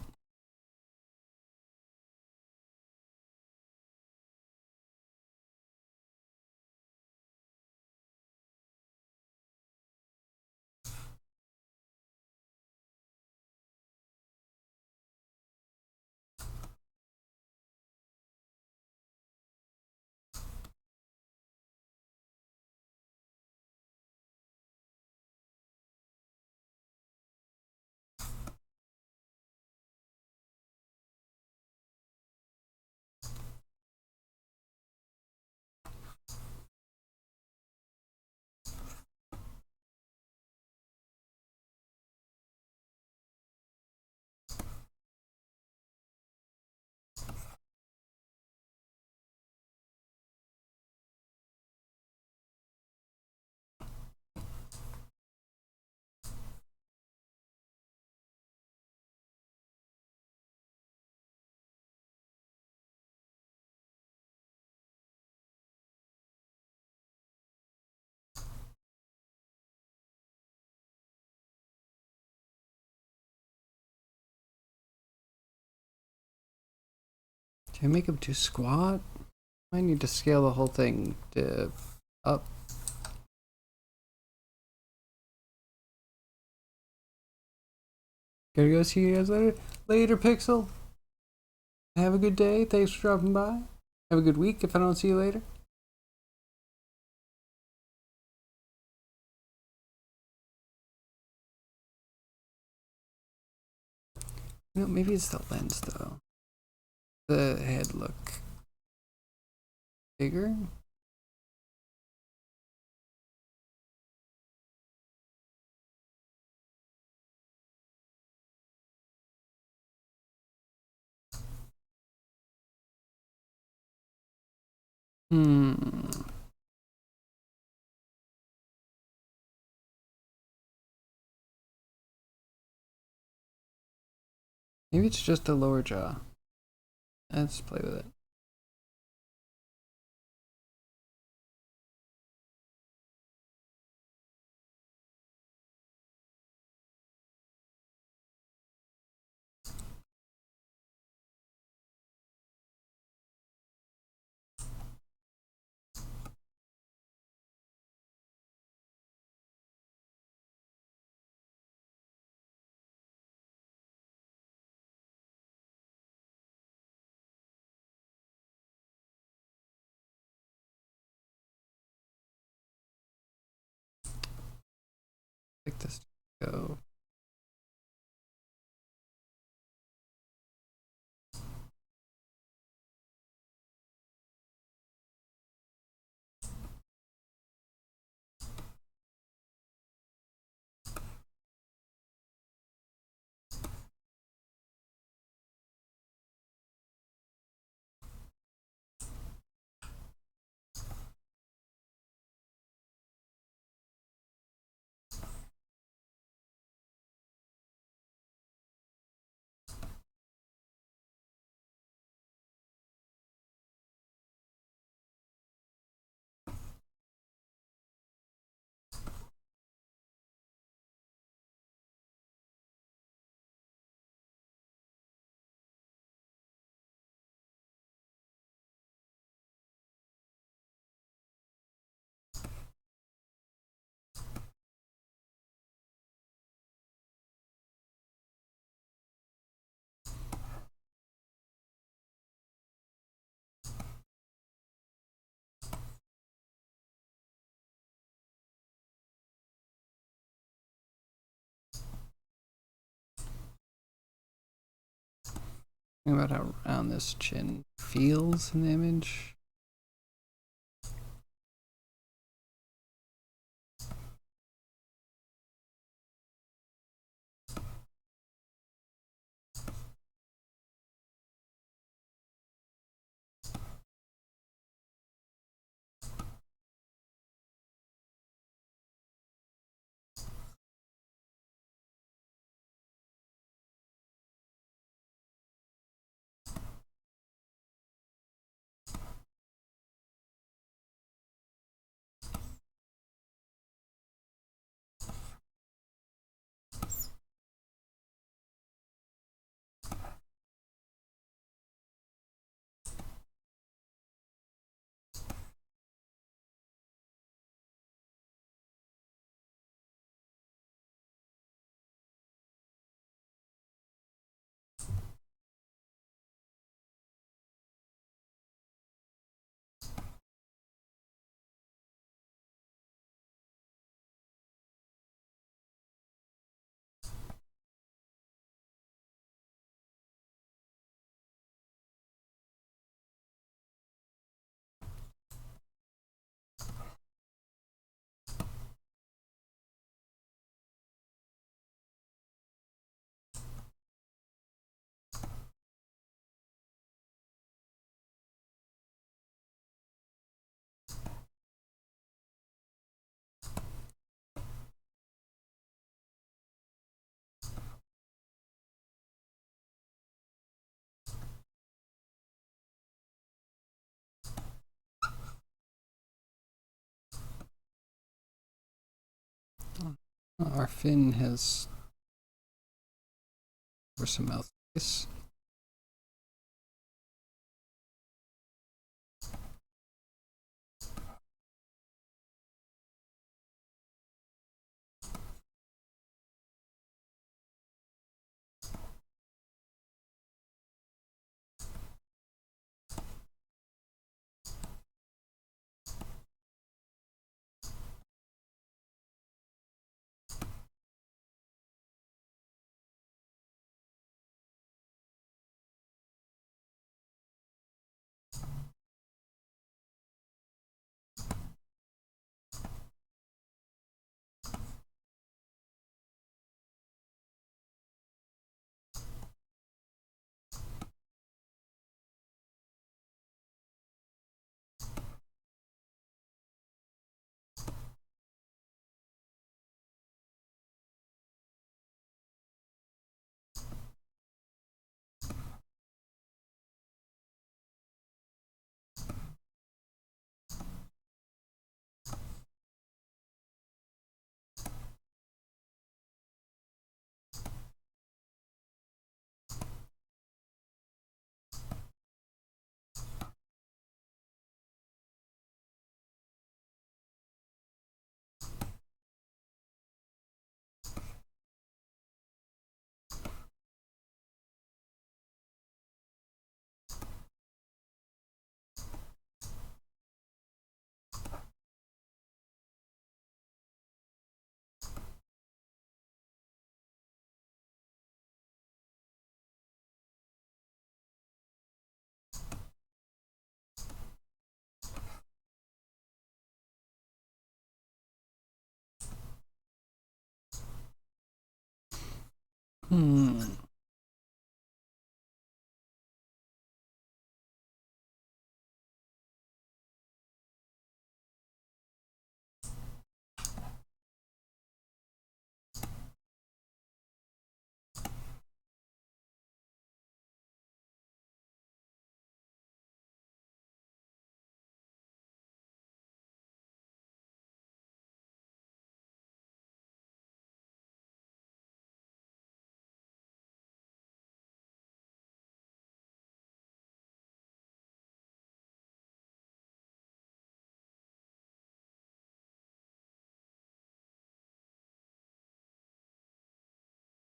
A: Can I make him too squat? I need to scale the whole thing to up. Gotta go see you guys later. Later, Pixel. Have a good day. Thanks for dropping by. Have a good week if I don't see you later. You know, maybe it's the lens though. The head look bigger. Hmm. Maybe it's just the lower jaw. Let's play with it. Like this to go. Think about how round this chin feels in the image. Our fin has over some mouth space.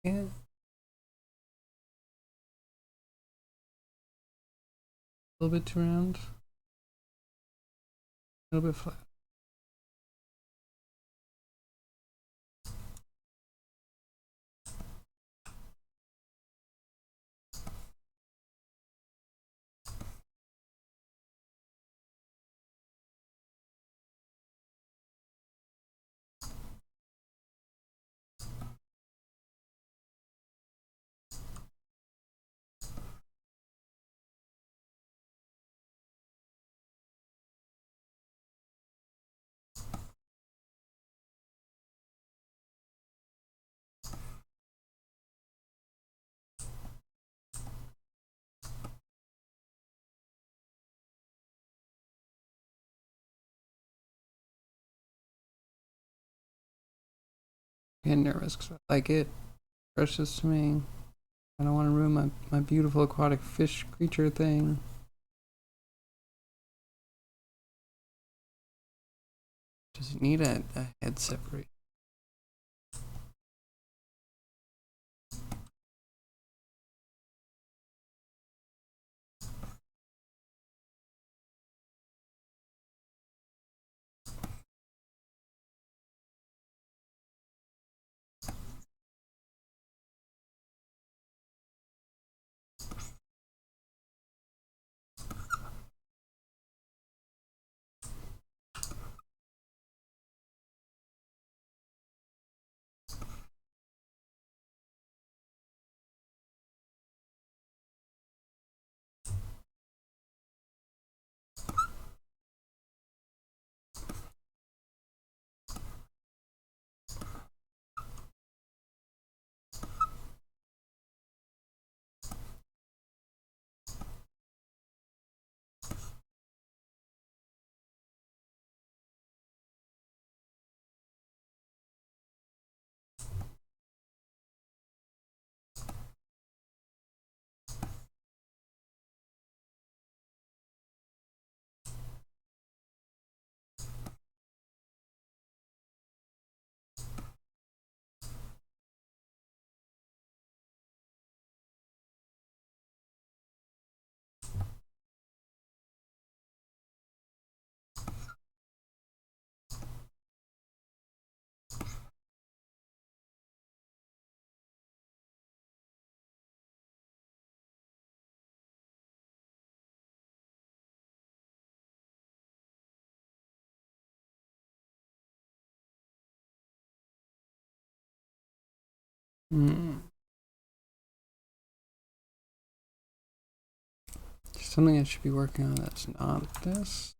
A: Yeah. A little bit too round. A little bit flat. Getting nervous because I like it. Precious to me. I don't want to ruin my beautiful aquatic fish creature thing. Does it need a head separate? Hmm. Something I should be working on that's not this.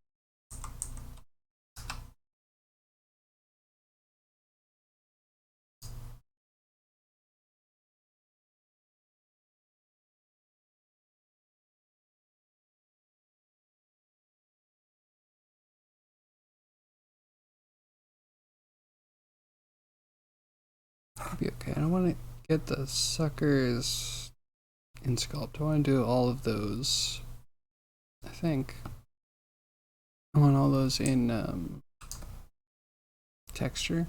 A: Could be okay. I don't want to get the suckers in sculpt. I want to do all of those. I think I want all those in texture.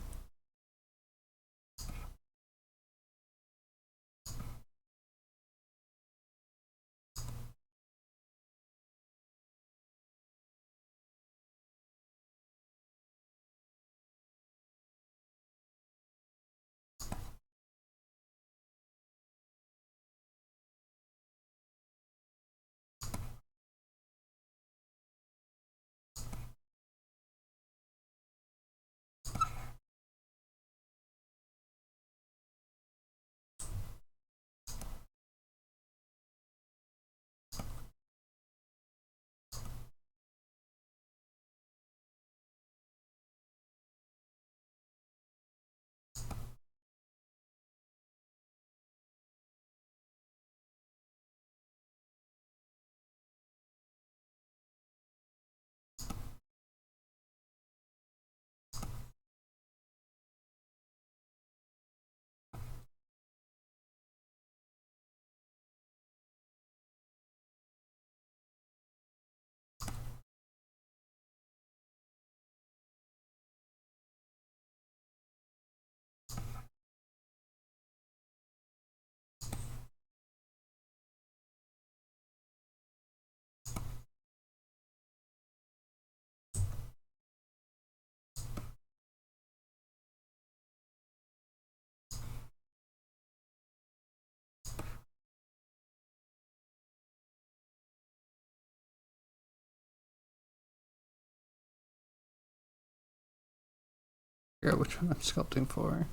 A: Figure out which one I'm sculpting for.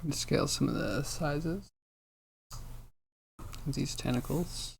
A: I'm gonna scale some of the sizes of these tentacles.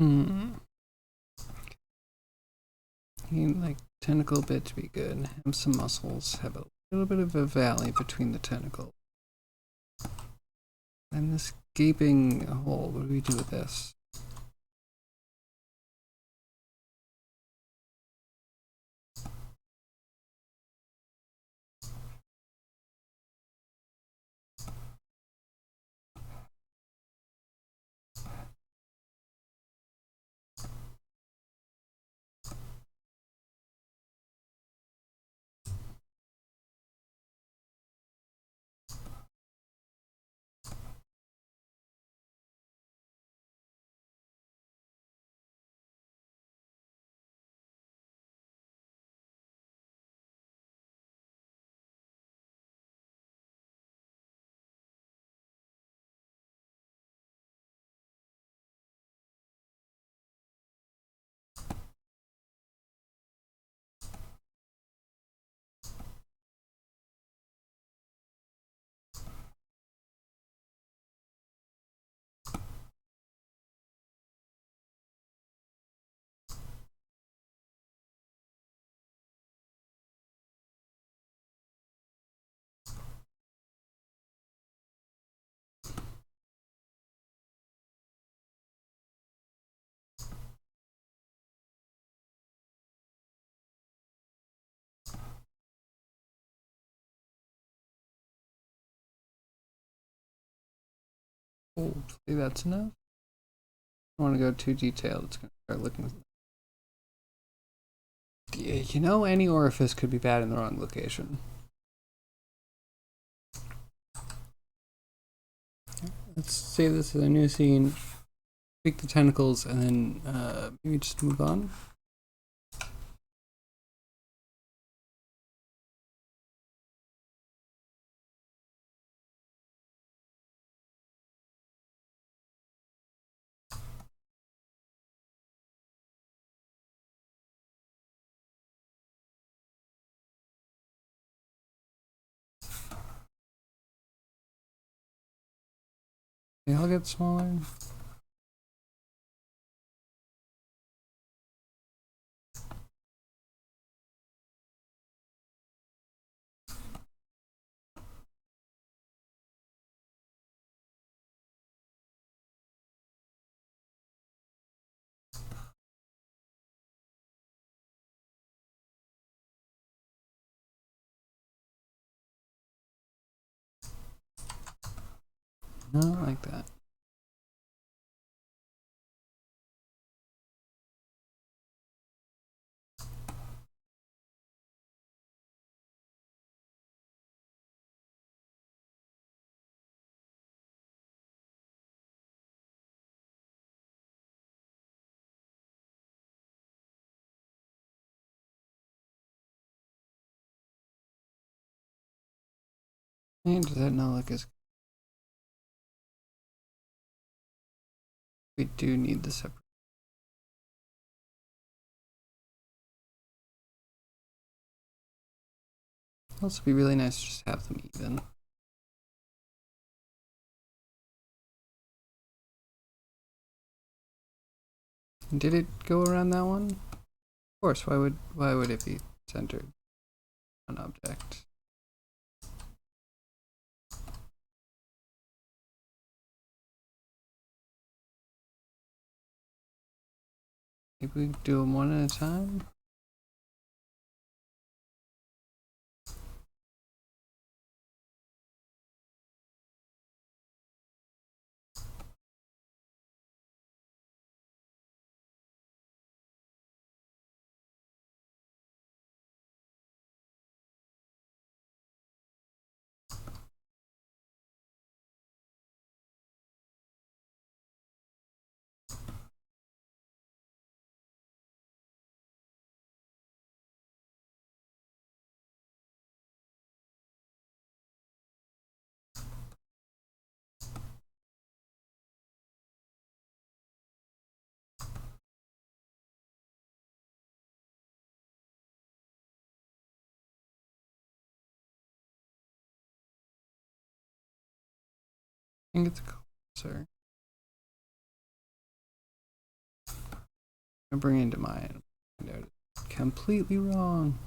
A: Hmm. Need like tentacle bit to be good. Have some muscles. Have a little bit of a valley between the tentacles. And this gaping hole. What do we do with this? Hopefully that's enough. I don't want to go too detailed. It's going to start looking. Yeah, you know, any orifice could be bad in the wrong location. Let's save this as a new scene. Tweak the tentacles and then maybe just move on. They all get smaller. No, like that. And does that not look as... We do need the separate. It'd also be really nice to just have them even. Did it go around that one? Of course. Why would it be centered on object? Maybe we do them one at a time. I think it's closer. I bring it into mine. Find out it's completely wrong.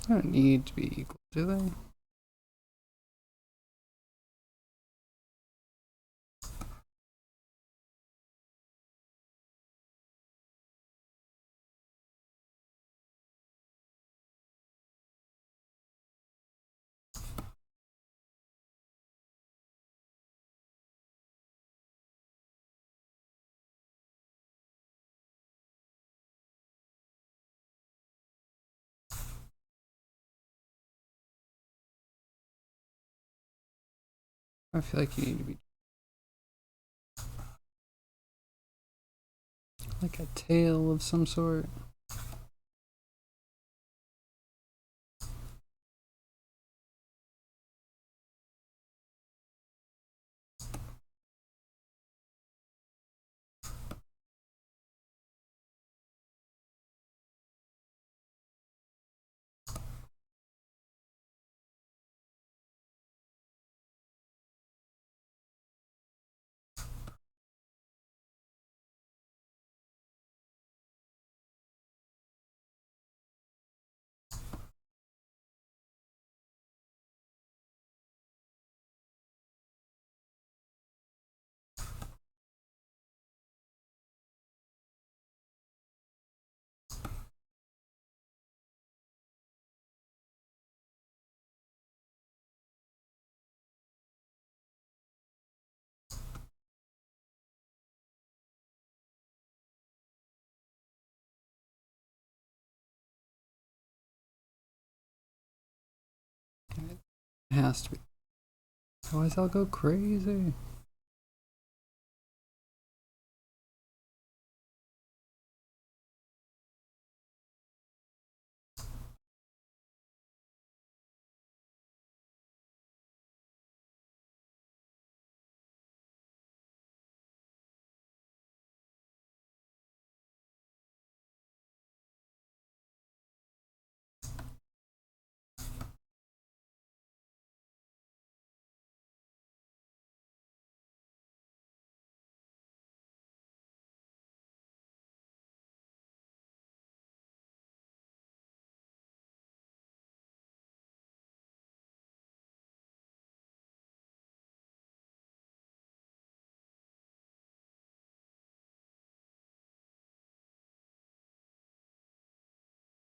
A: They don't need to be equal, do they? I feel like you need to be like a tail of some sort. It has to be. Otherwise I'll go crazy.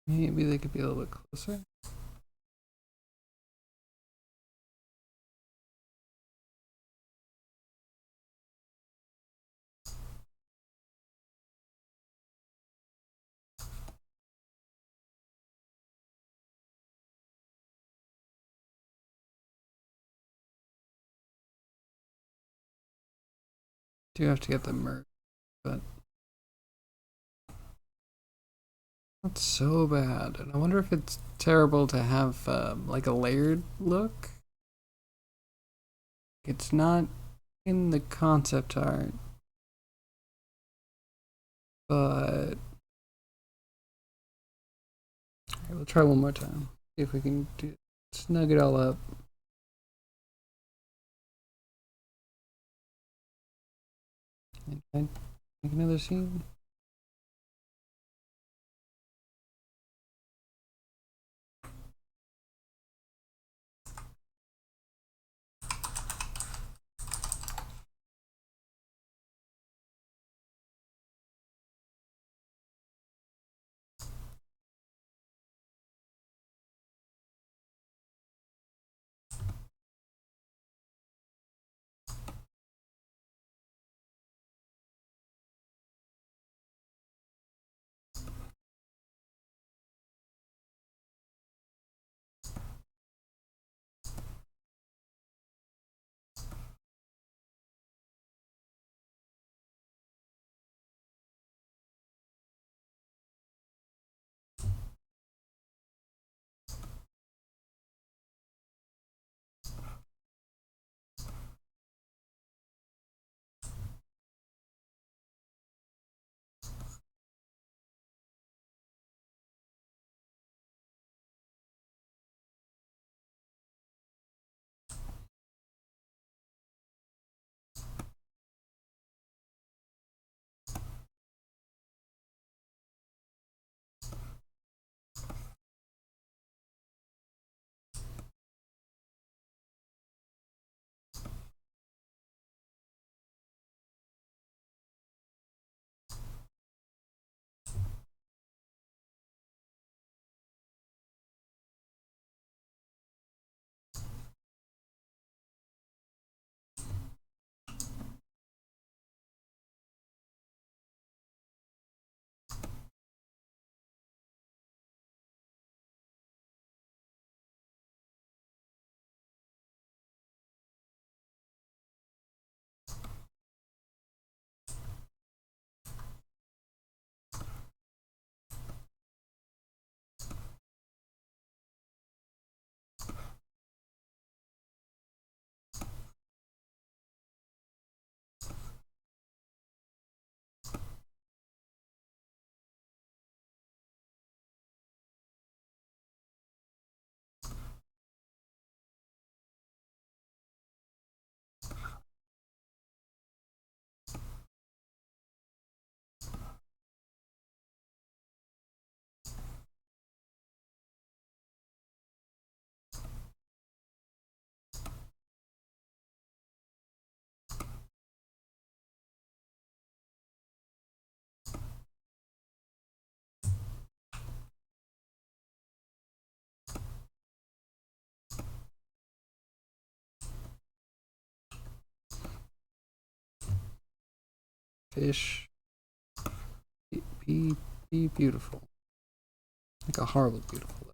A: Maybe they could be a little bit closer. Do have to get them merged, but not so bad. And I wonder if it's terrible to have like a layered look. It's not in the concept art, but alright, we'll try one more time. See if we can snug it all up. And try and make another scene. fish. Be beautiful. Like a horrible beautiful.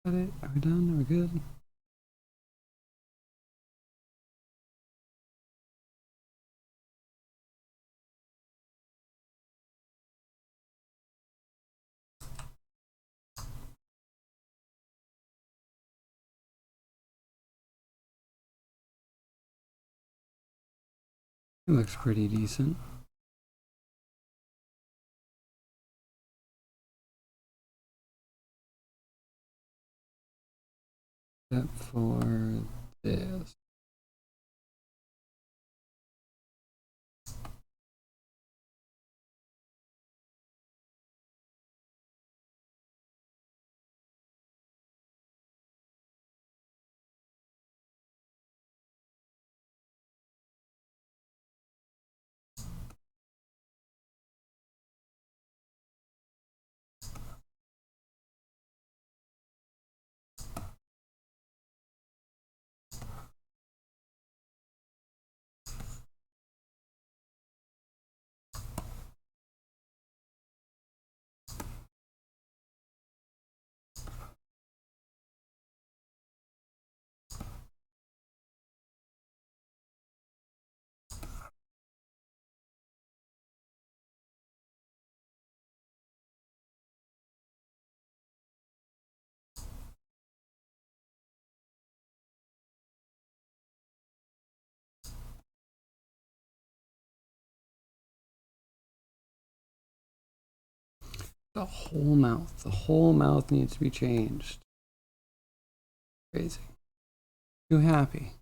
A: Got it? Are we done? Are we good? It looks pretty decent. Except for this. The whole mouth. The whole mouth needs to be changed. Crazy. Too happy.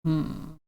A: Hmm.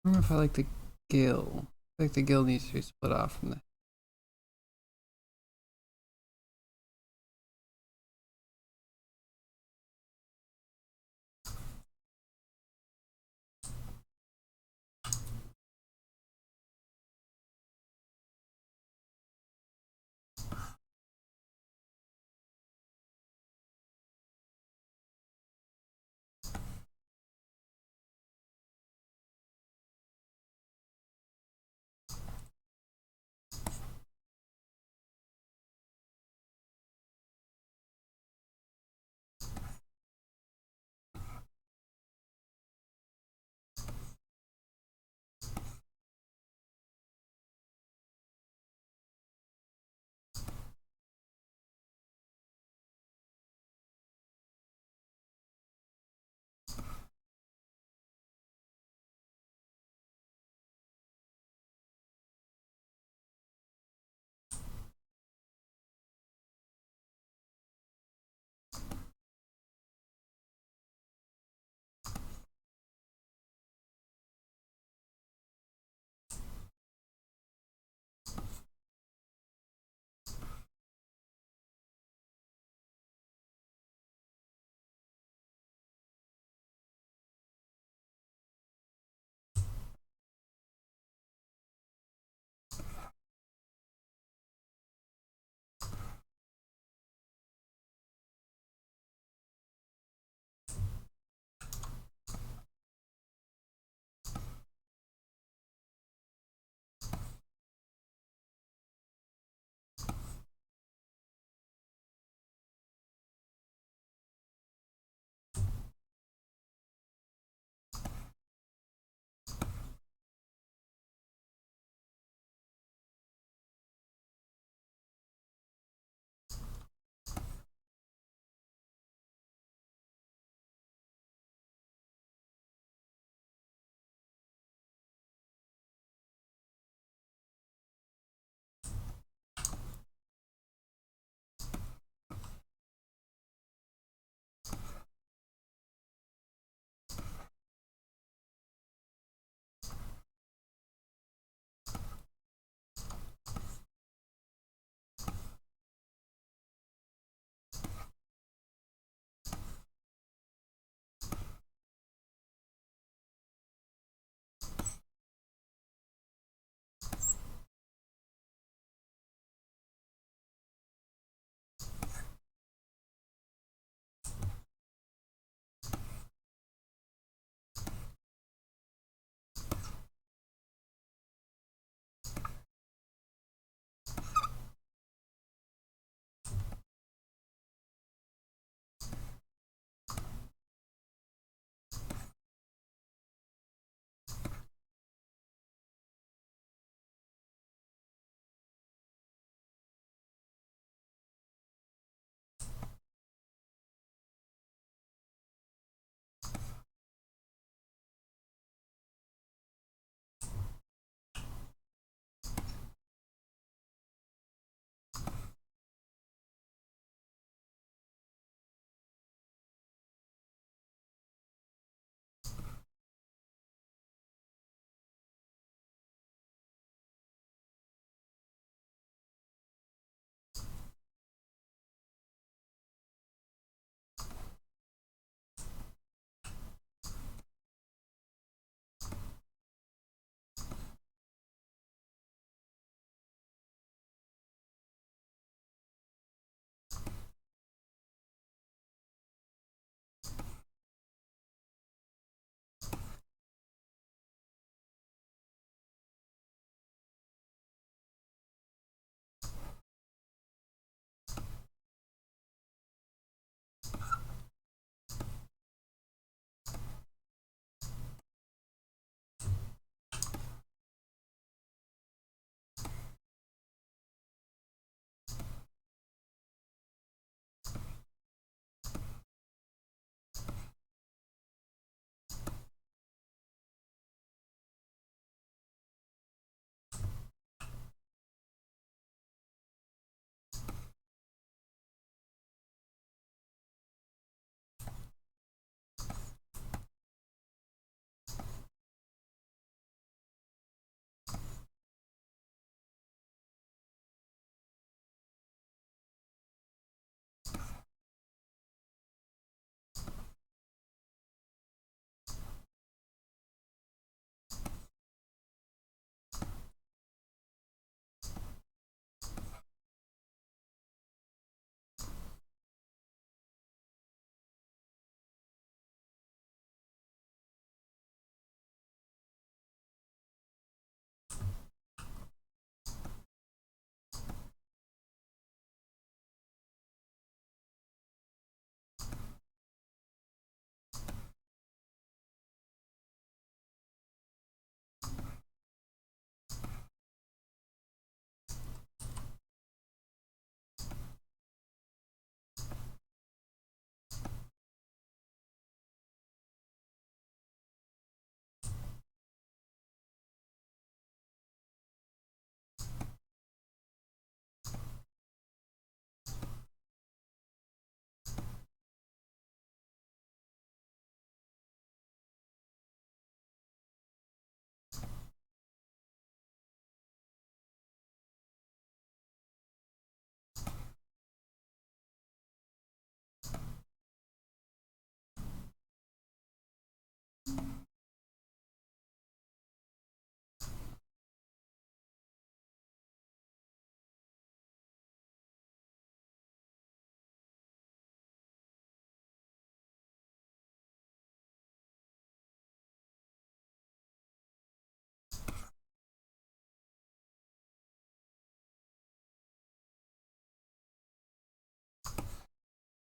A: I don't know if I like the gill. I think the gill needs to be split off from the.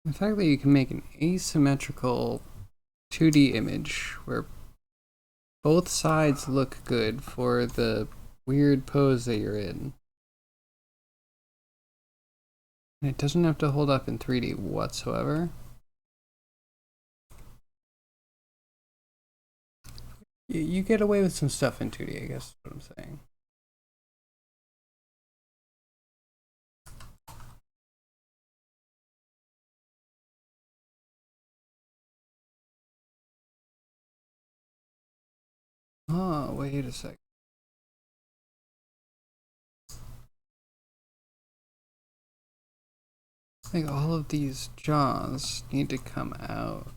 A: The fact that you can make an asymmetrical 2D image where both sides look good for the weird pose that you're in. And it doesn't have to hold up in 3D whatsoever. You get away with some stuff in 2D, I guess is what I'm saying. Oh, wait a sec. I think all of these jaws need to come out.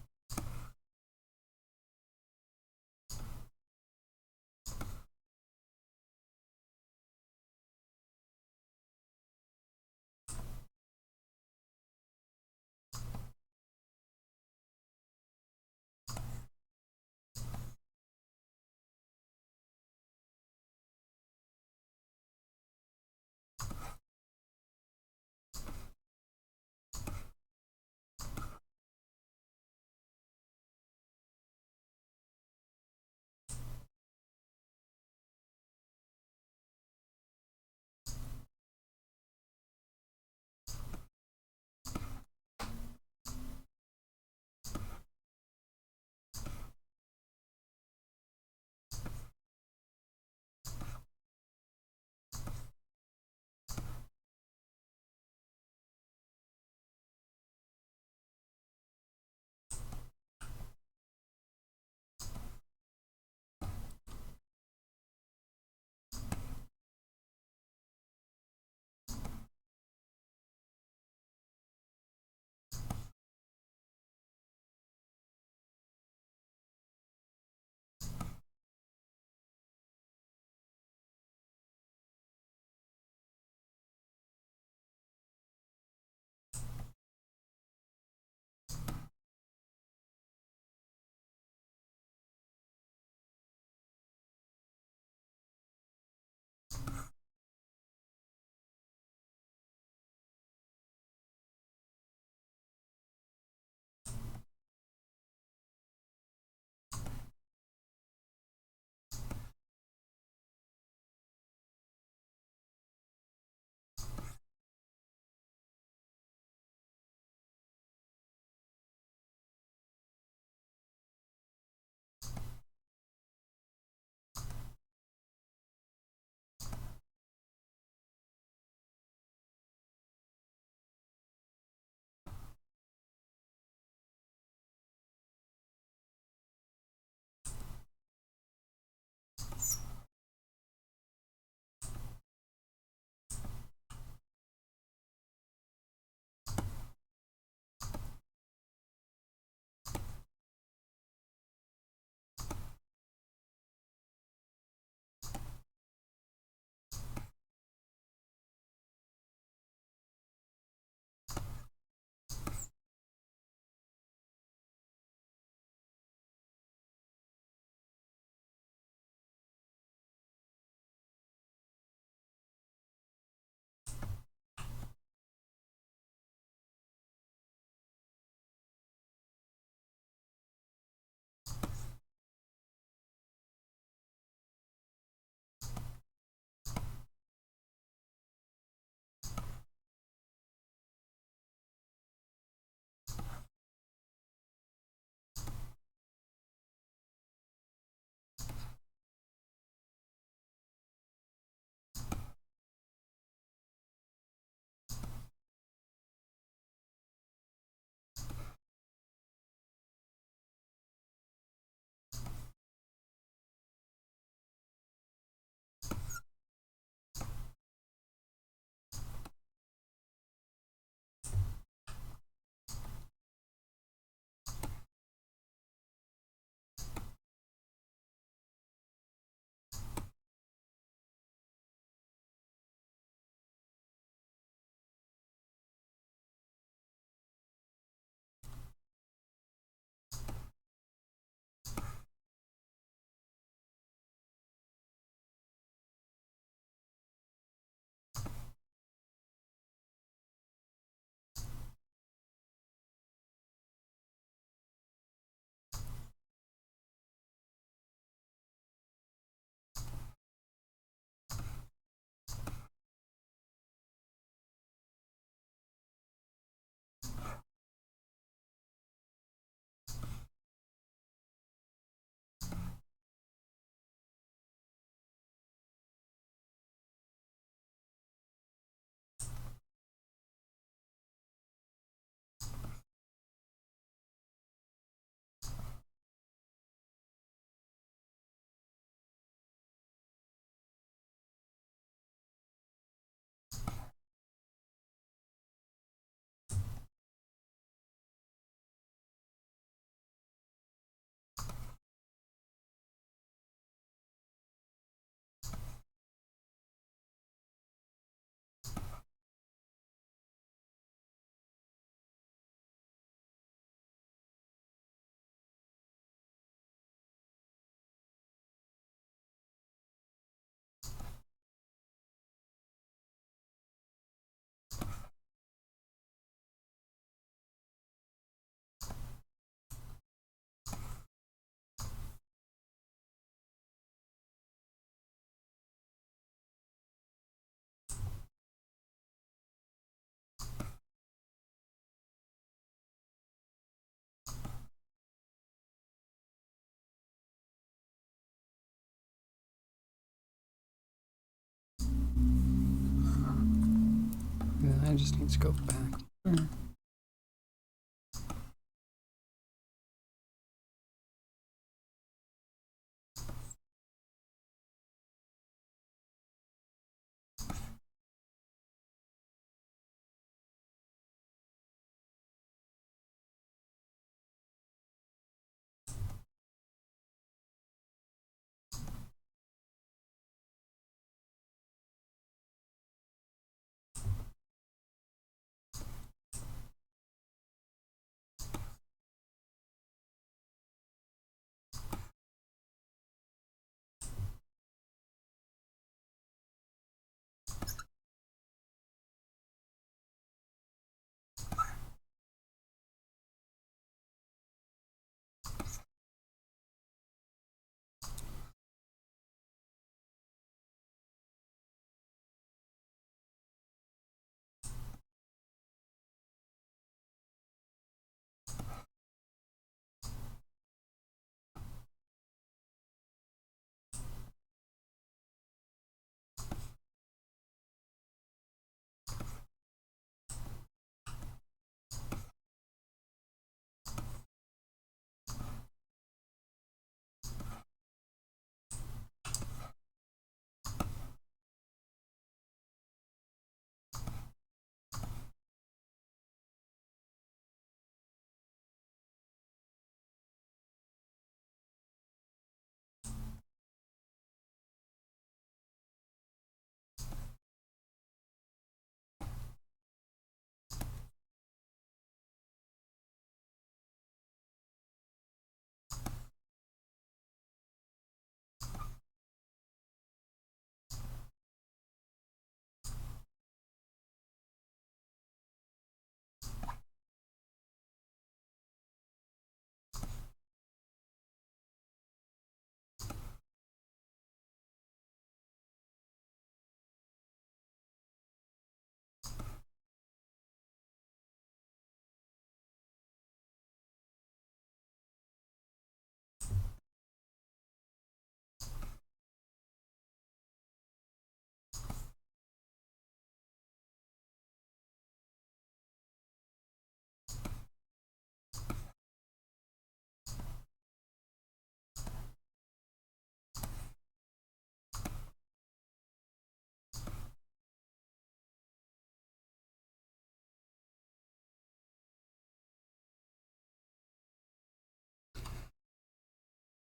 A: I just need to go back.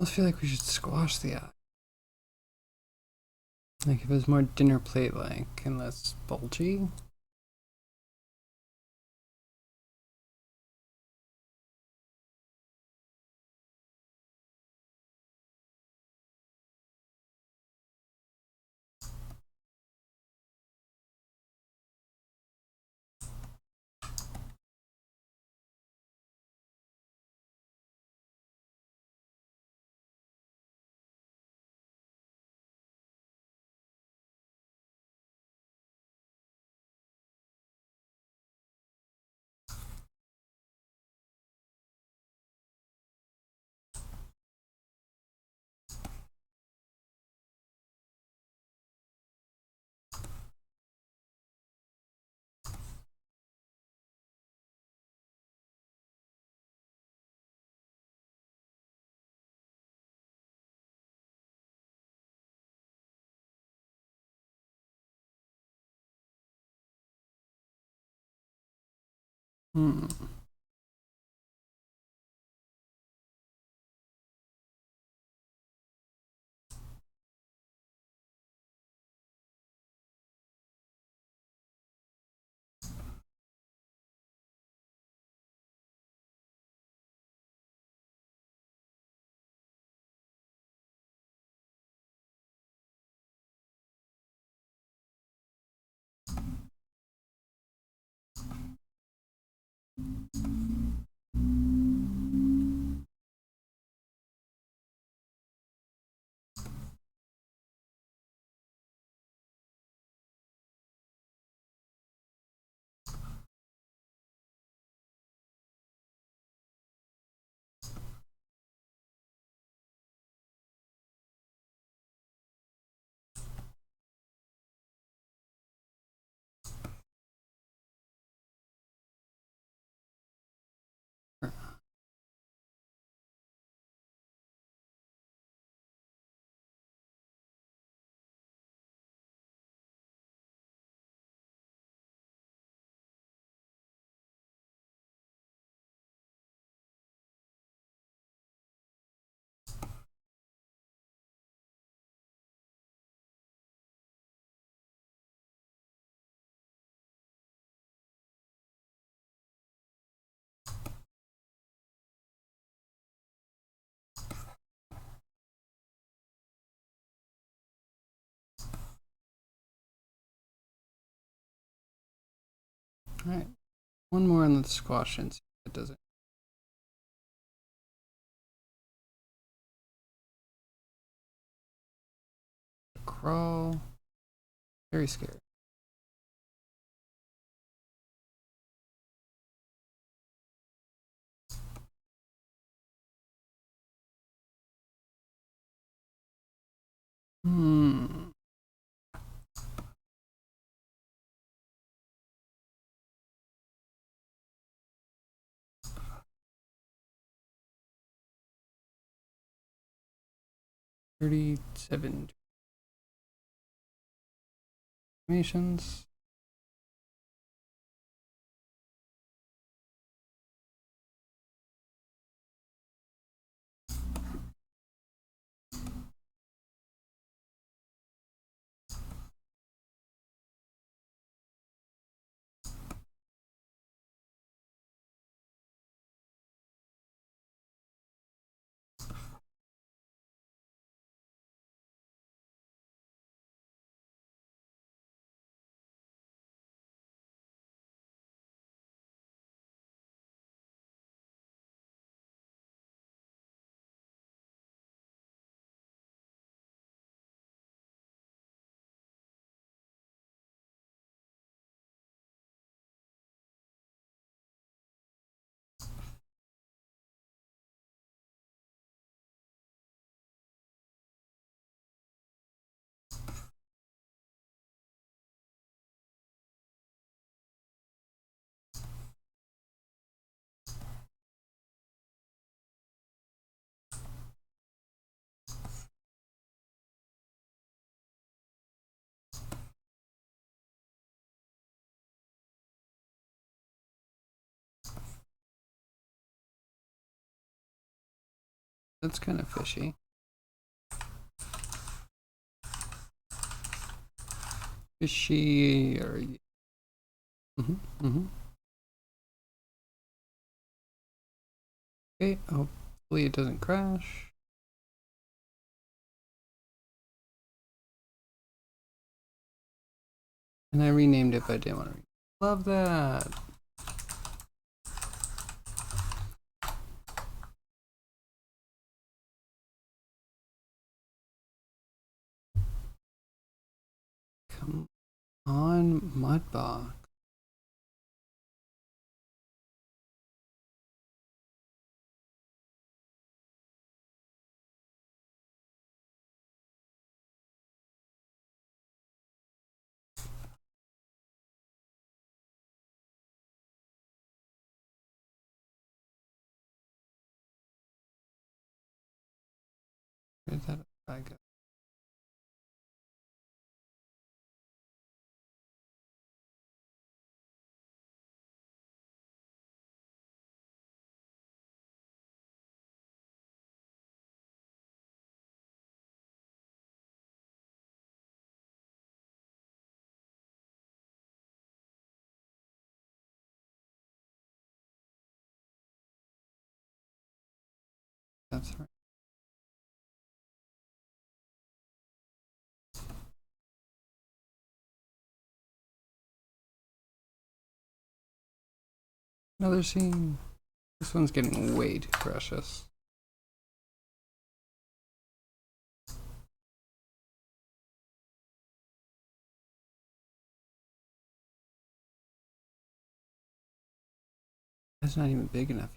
A: I feel like we should squash the eye. Like if it was more dinner plate like and less bulgy. Hmm. Alright. One more on the squash and see if it does it. Crawl. Very scary. Hmm. $37 animations. That's kind of fishy. Fishy or Okay, hopefully it doesn't crash. And I renamed it, but I didn't want to. Love that. Come on, Mudbox. Where's that guy go? That's right. Another scene. This one's getting way too precious. That's not even big enough.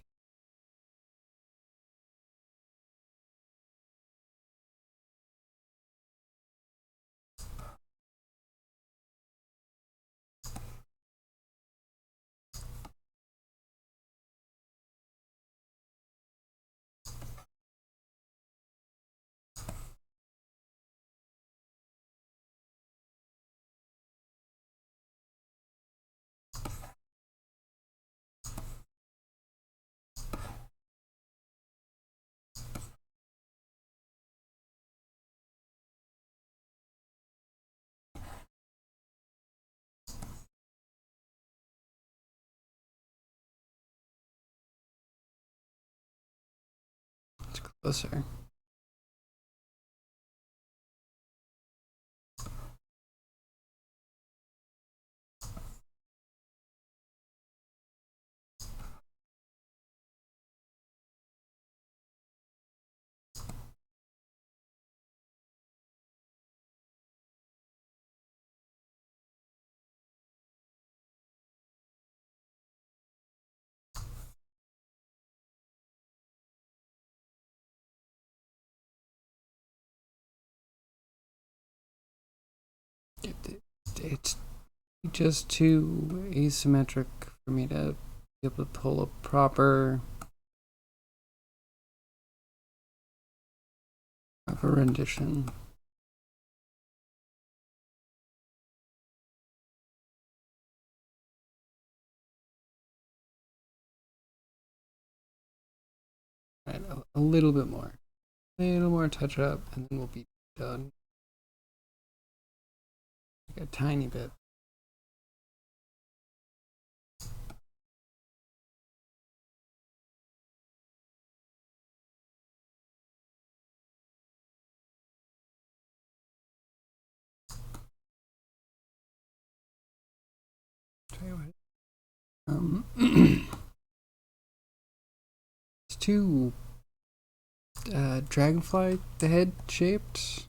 A: It's closer. just too asymmetric for me to be able to pull a proper rendition. Right, a little bit more. A little more touch up, and then we'll be done. Like a tiny bit. Tell you what. It's too dragonfly the head shaped.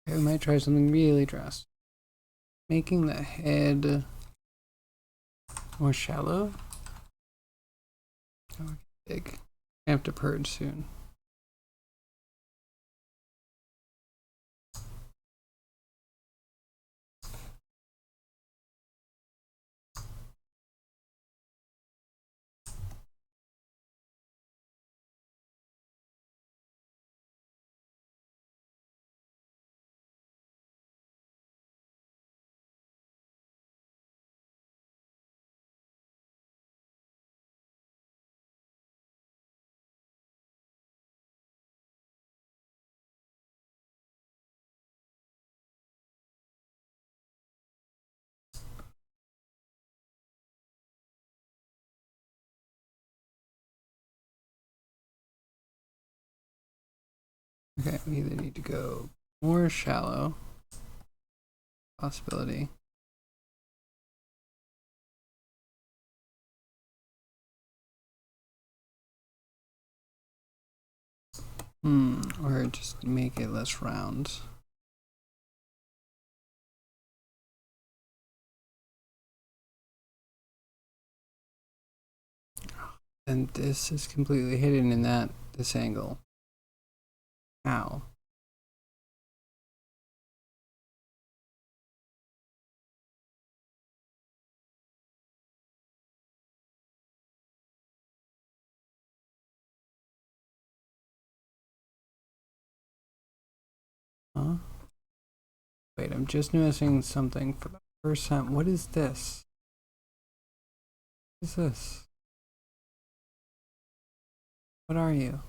A: Okay, we might try something really drastic. Making the head more shallow. Oh, big. I have to purge soon. Okay, we either need to go more shallow. Possibility. Or just make it less round. And this is completely hidden in this angle. Ow. Huh? Wait, I'm just noticing something for the first time. What is this? What is this? What are you?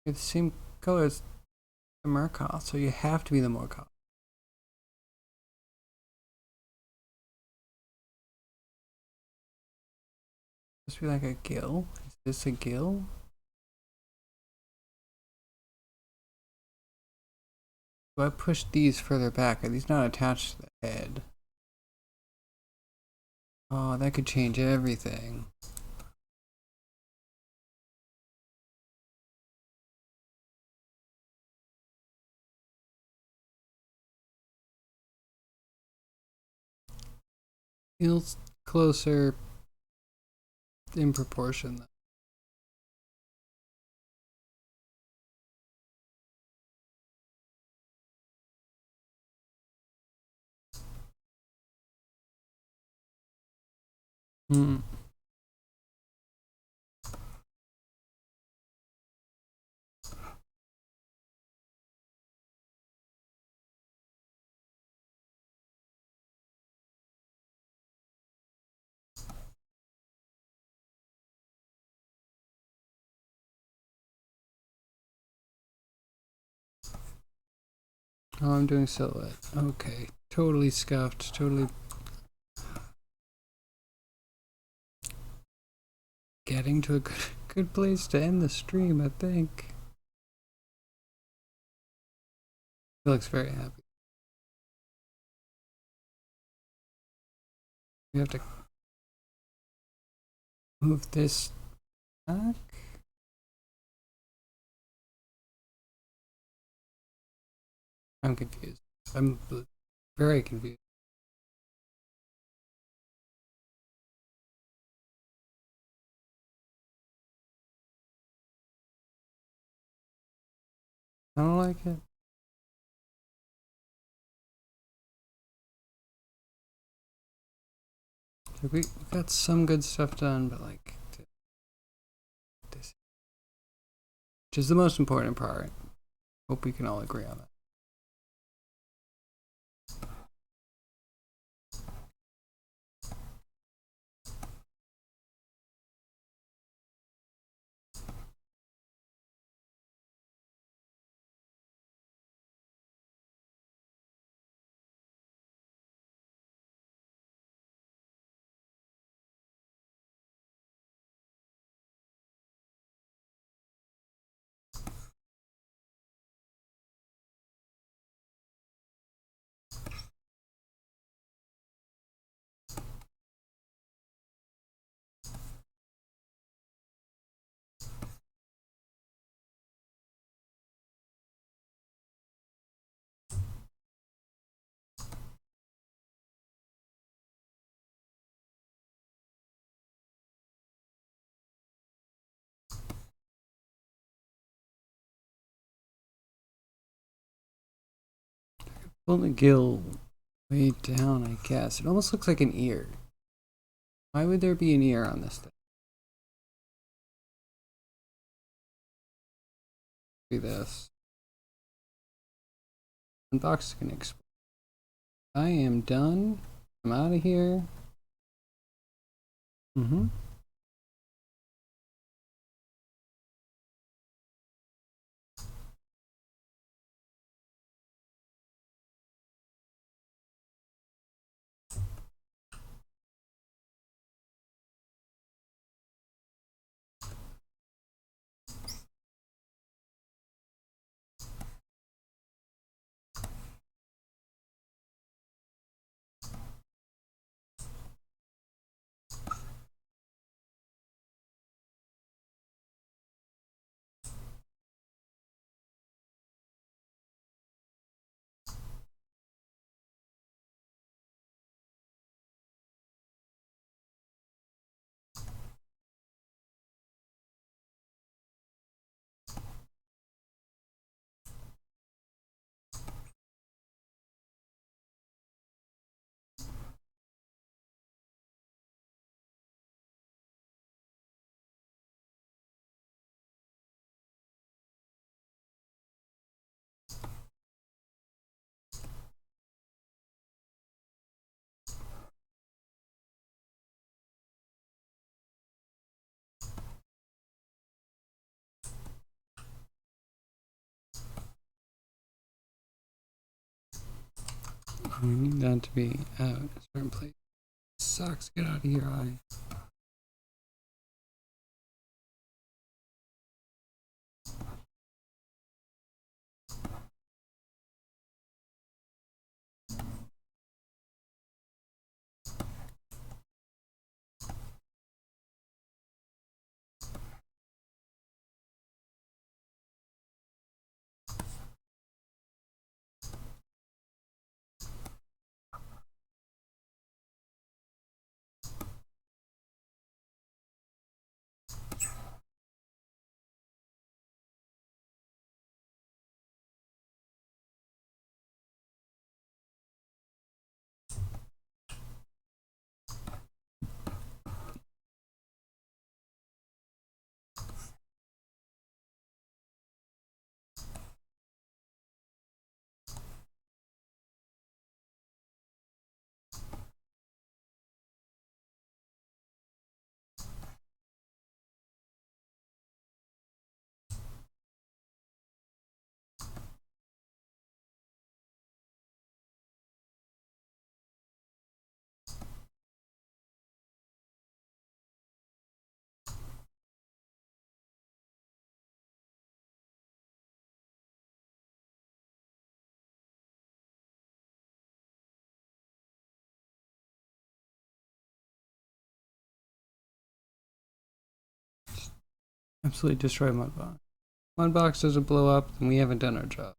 A: You're the same color as the Morkoth, so you have to be the Morkoth. Must be like a gill? Is this a gill? Do I push these further back? Are these not attached to the head? Oh, that could change everything. Feels closer in proportion. Hmm. Oh, I'm doing silhouette. Okay. Totally scuffed. Totally getting to a good place to end the stream, I think. He looks very happy. We have to move this back. I'm confused. I'm very confused. I don't like it. We got some good stuff done, but like this, which is the most important part. Hope we can all agree on that. Pull the gill way down, I guess. It almost looks like an ear. Why would there be an ear on this thing? Do this. Unbox can explode. I am done. I'm out of here. We need that to be out a certain place. Sucks. Get out of your eye. Absolutely destroy Mudbox. Mudbox doesn't blow up, then we haven't done our job.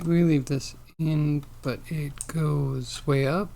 A: We leave this in, but it goes way up.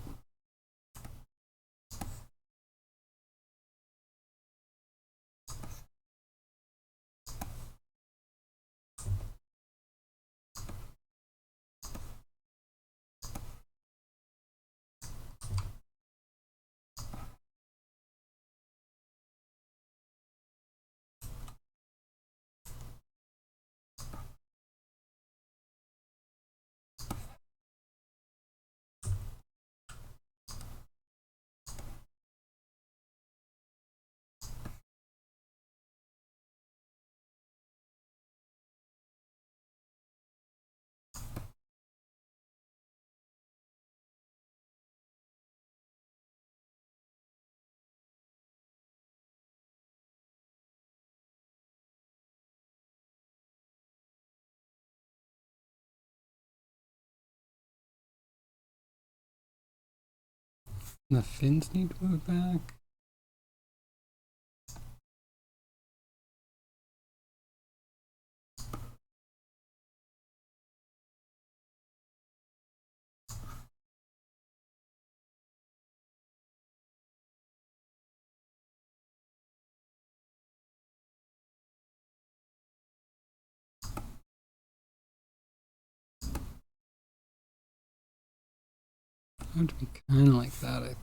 A: The fins need to move back. It would be kind of like that, I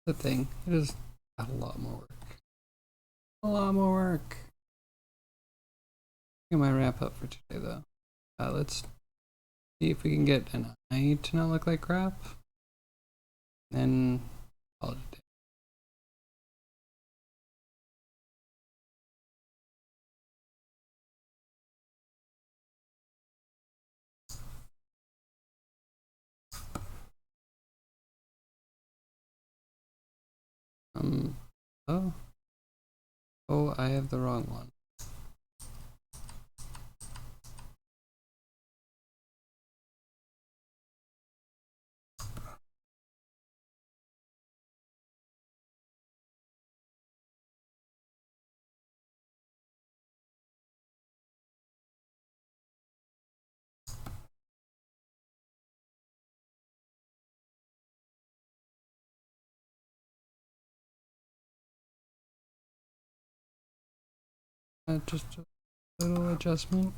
A: The thing. It is a lot more work. A lot more work. I might wrap up for today though. Let's see if we can get an eye to not look like crap. Then call it a day. Oh, I have the wrong one. Just a little adjustment.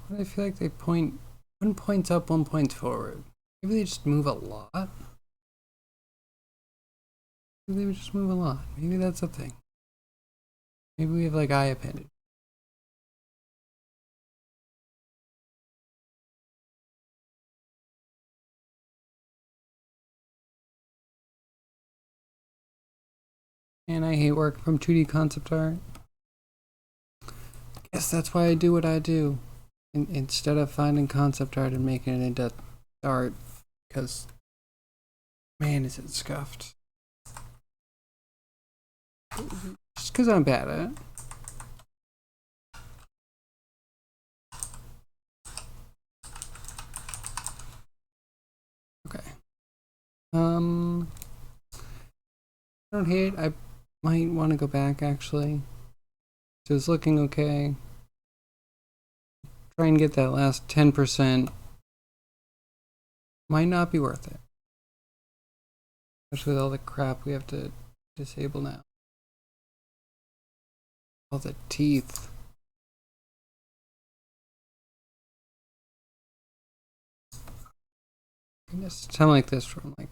A: I feel like they point, one point's up, one point's forward. Maybe they just move a lot. Maybe they just move a lot. Maybe that's a thing. Maybe we have like eye appendage. And I hate working from 2D concept art. Guess that's why I do what I do. Instead of finding concept art and making it into art, because man, is it scuffed. Just because I'm bad at it. Okay. I don't hate. I might want to go back actually. So it's looking okay. Try and get that last 10%. Might not be worth it. Especially with all the crap we have to disable now. All the teeth. Goodness, something like this from like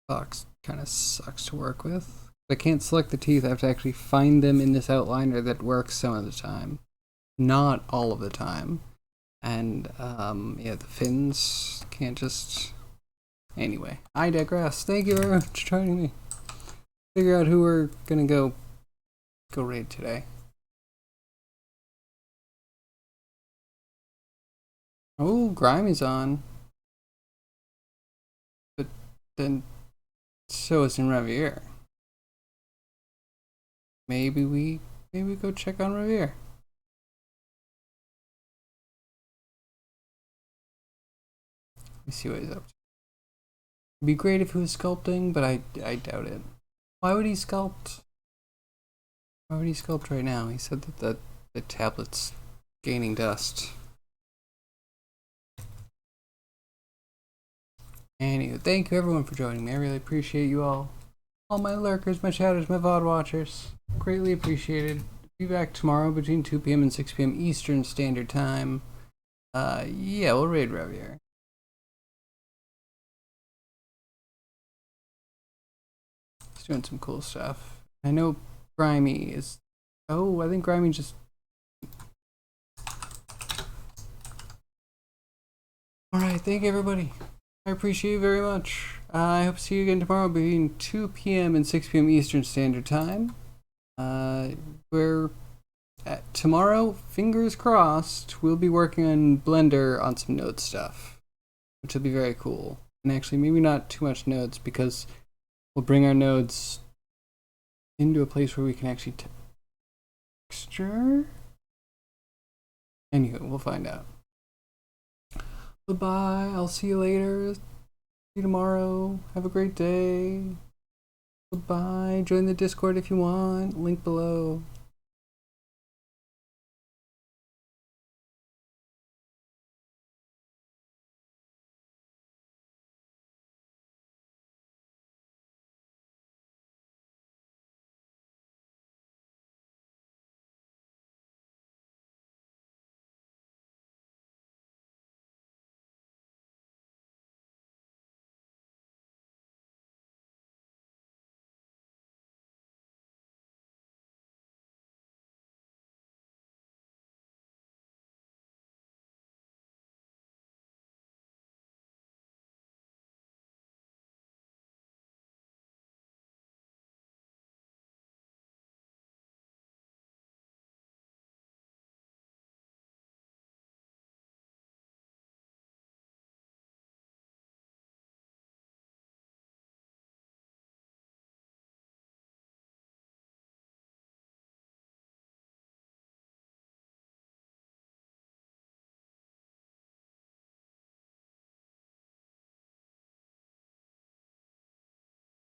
A: box kind of sucks to work with. I can't select the teeth. I have to actually find them in this outliner that works some of the time, not all of the time. And yeah, the fins can't just. Anyway, I digress. Thank you very much for joining me. Figure out who we're gonna go raid today. Oh, Grimey's on. But then so is in Revier. Maybe we go check on Revier. Let me see what he's up to. It'd be great if he was sculpting, but I doubt it. Why would he sculpt? Why would he sculpt right now? He said that the tablet's gaining dust. Anyway, thank you everyone for joining me. I really appreciate you all. All my lurkers, my chatters, my VOD watchers. Greatly appreciated. Be back tomorrow between 2 p.m. and 6 p.m. Eastern Standard Time. Yeah, we'll raid Revier. He's doing some cool stuff. I know Grimy is. Oh, I think Grimy just Alright, thank you everybody. I appreciate you very much. I hope to see you again tomorrow between 2 p.m. and 6 p.m. Eastern Standard Time. We're tomorrow, fingers crossed, we'll be working on Blender on some node stuff, which will be very cool. And actually, maybe not too much nodes because we'll bring our nodes into a place where we can actually texture. Anywho, we'll find out. Bye-bye. I'll see you later. See you tomorrow. Have a great day. Goodbye. Join the Discord if you want. Link below.